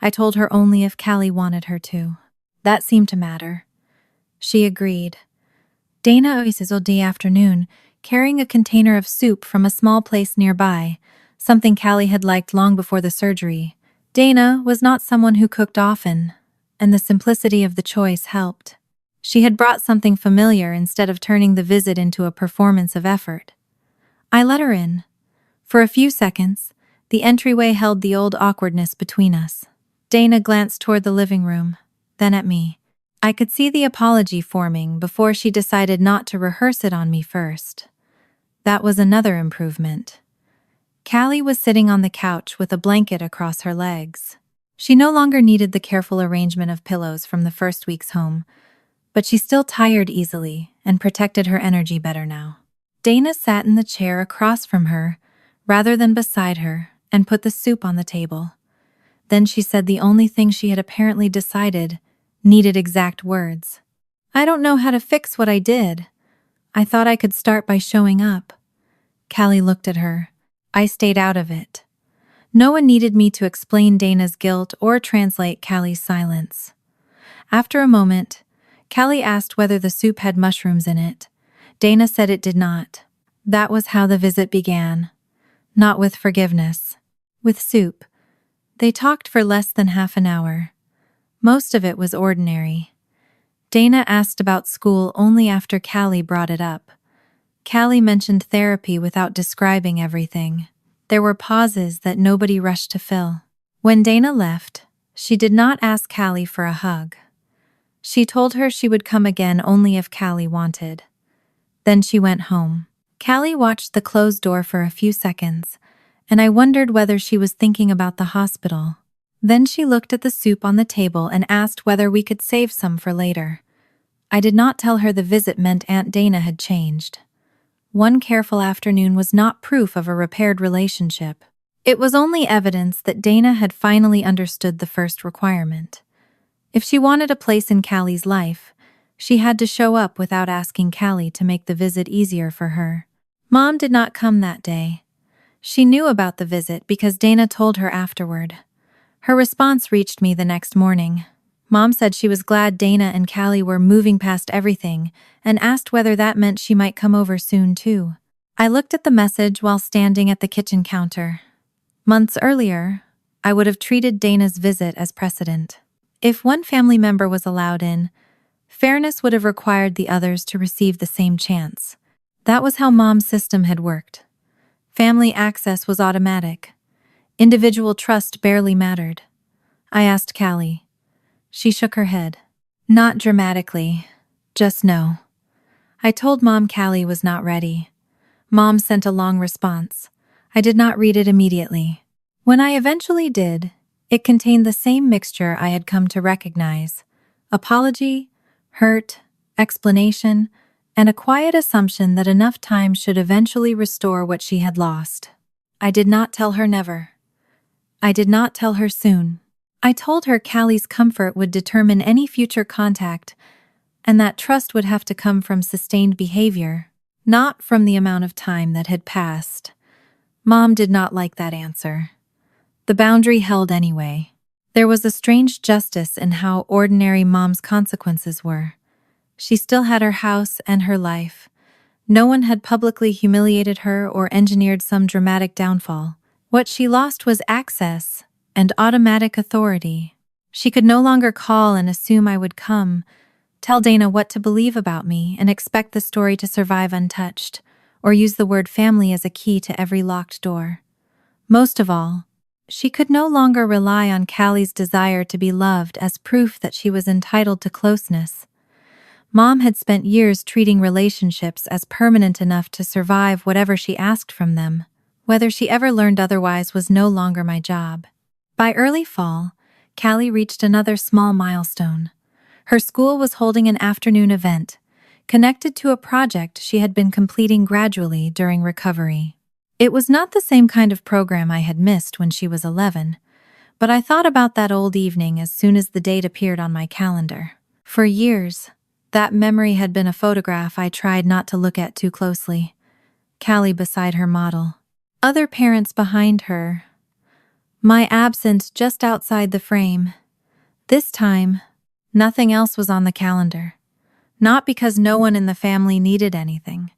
I told her only if Callie wanted her to. That seemed to matter. She agreed. Dana arrived all day afternoon, carrying a container of soup from a small place nearby, something Callie had liked long before the surgery. Dana was not someone who cooked often, and the simplicity of the choice helped. She had brought something familiar instead of turning the visit into a performance of effort. I let her in. For a few seconds, the entryway held the old awkwardness between us. Dana glanced toward the living room, then at me. I could see the apology forming before she decided not to rehearse it on me first. That was another improvement. Callie was sitting on the couch with a blanket across her legs. She no longer needed the careful arrangement of pillows from the first week's home, but she still tired easily and protected her energy better now. Dana sat in the chair across from her, rather than beside her, and put the soup on the table. Then she said the only thing she had apparently decided needed exact words. "I don't know how to fix what I did. I thought I could start by showing up." Callie looked at her. I stayed out of it. No one needed me to explain Dana's guilt or translate Callie's silence. After a moment, Callie asked whether the soup had mushrooms in it. Dana said it did not. That was how the visit began. Not with forgiveness. With soup. They talked for less than half an hour. Most of it was ordinary. Dana asked about school only after Callie brought it up. Callie mentioned therapy without describing everything. There were pauses that nobody rushed to fill. When Dana left, she did not ask Callie for a hug. She told her she would come again only if Callie wanted. Then she went home. Callie watched the closed door for a few seconds, and I wondered whether she was thinking about the hospital. Then she looked at the soup on the table and asked whether we could save some for later. I did not tell her the visit meant Aunt Dana had changed. One careful afternoon was not proof of a repaired relationship. It was only evidence that Dana had finally understood the first requirement. If she wanted a place in Callie's life, she had to show up without asking Callie to make the visit easier for her. Mom did not come that day. She knew about the visit because Dana told her afterward. Her response reached me the next morning. Mom said she was glad Dana and Callie were moving past everything and asked whether that meant she might come over soon too. I looked at the message while standing at the kitchen counter. Months earlier, I would have treated Dana's visit as precedent. If one family member was allowed in, fairness would have required the others to receive the same chance. That was how Mom's system had worked. Family access was automatic. Individual trust barely mattered. I asked Callie. She shook her head. Not dramatically, just no. I told Mom Callie was not ready. Mom sent a long response. I did not read it immediately. When I eventually did, it contained the same mixture I had come to recognize: apology, hurt, explanation, and a quiet assumption that enough time should eventually restore what she had lost. I did not tell her never. I did not tell her soon. I told her Callie's comfort would determine any future contact, and that trust would have to come from sustained behavior, not from the amount of time that had passed. Mom did not like that answer. The boundary held anyway. There was a strange justice in how ordinary Mom's consequences were. She still had her house and her life. No one had publicly humiliated her or engineered some dramatic downfall. What she lost was access and automatic authority. She could no longer call and assume I would come, tell Dana what to believe about me, and expect the story to survive untouched, or use the word family as a key to every locked door. Most of all, she could no longer rely on Callie's desire to be loved as proof that she was entitled to closeness. Mom had spent years treating relationships as permanent enough to survive whatever she asked from them. Whether she ever learned otherwise was no longer my job. By early fall, Callie reached another small milestone. Her school was holding an afternoon event, connected to a project she had been completing gradually during recovery. It was not the same kind of program I had missed when she was 11, but I thought about that old evening as soon as the date appeared on my calendar. For years, that memory had been a photograph I tried not to look at too closely. Callie beside her model. Other parents behind her. My absence just outside the frame. This time, nothing else was on the calendar. Not because no one in the family needed anything.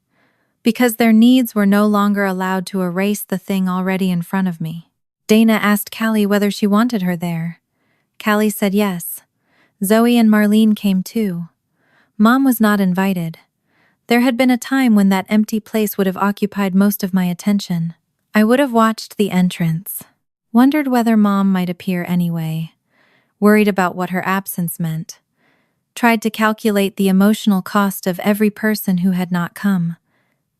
Because their needs were no longer allowed to erase the thing already in front of me. Dana asked Callie whether she wanted her there. Callie said yes. Zoe and Marlene came too. Mom was not invited. There had been a time when that empty place would have occupied most of my attention. I would have watched the entrance, wondered whether Mom might appear anyway, worried about what her absence meant, tried to calculate the emotional cost of every person who had not come.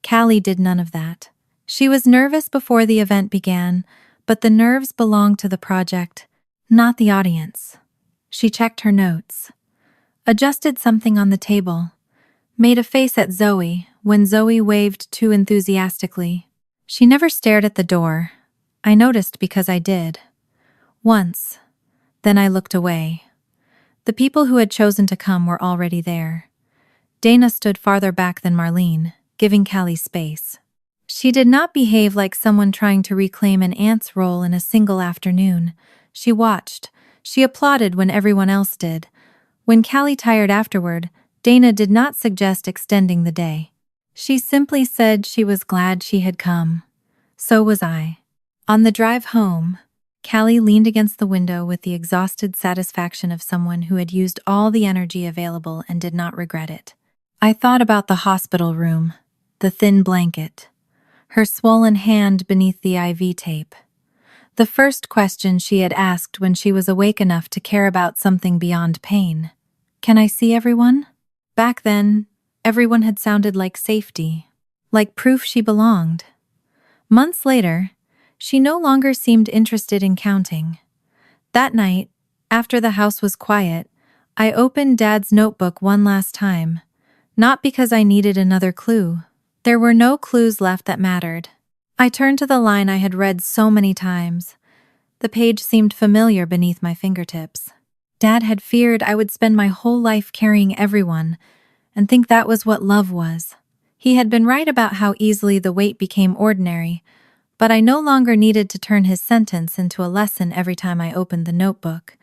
Callie did none of that. She was nervous before the event began, but the nerves belonged to the project, not the audience. She checked her notes, adjusted something on the table, made a face at Zoe when Zoe waved too enthusiastically. She never stared at the door. I noticed because I did. Once. Then I looked away. The people who had chosen to come were already there. Dana stood farther back than Marlene, giving Callie space. She did not behave like someone trying to reclaim an aunt's role in a single afternoon. She watched. She applauded when everyone else did. When Callie tired afterward, Dana did not suggest extending the day. She simply said she was glad she had come. So was I. On the drive home, Callie leaned against the window with the exhausted satisfaction of someone who had used all the energy available and did not regret it. I thought about the hospital room, the thin blanket, her swollen hand beneath the IV tape. The first question she had asked when she was awake enough to care about something beyond pain. Can I see everyone? Back then, everyone had sounded like safety, like proof she belonged. Months later, she no longer seemed interested in counting. That night, after the house was quiet, I opened Dad's notebook one last time, not because I needed another clue. There were no clues left that mattered. I turned to the line I had read so many times. The page seemed familiar beneath my fingertips. Dad had feared I would spend my whole life carrying everyone and think that was what love was. He had been right about how easily the weight became ordinary, but I no longer needed to turn his sentence into a lesson every time I opened the notebook.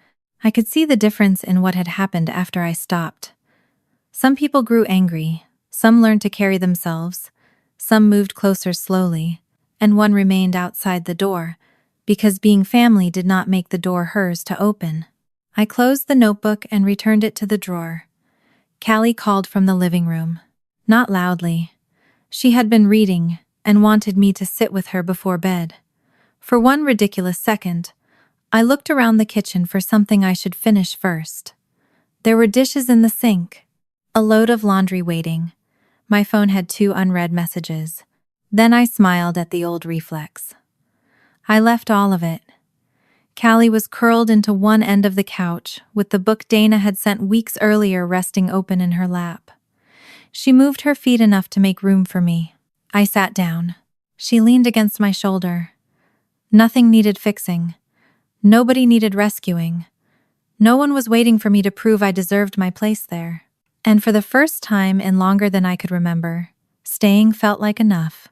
I could see the difference in what had happened after I stopped. Some people grew angry, some learned to carry themselves, Some moved closer slowly, and one remained outside the door, because being family did not make the door hers to open. I closed the notebook and returned it to the drawer. Callie called from the living room. Not loudly. She had been reading and wanted me to sit with her before bed. For one ridiculous second, I looked around the kitchen for something I should finish first. There were dishes in the sink, a load of laundry waiting. My phone had 2 unread messages. Then I smiled at the old reflex. I left all of it. Callie was curled into one end of the couch, with the book Dana had sent weeks earlier resting open in her lap. She moved her feet enough to make room for me. I sat down. She leaned against my shoulder. Nothing needed fixing. Nobody needed rescuing. No one was waiting for me to prove I deserved my place there. And for the first time in longer than I could remember, staying felt like enough.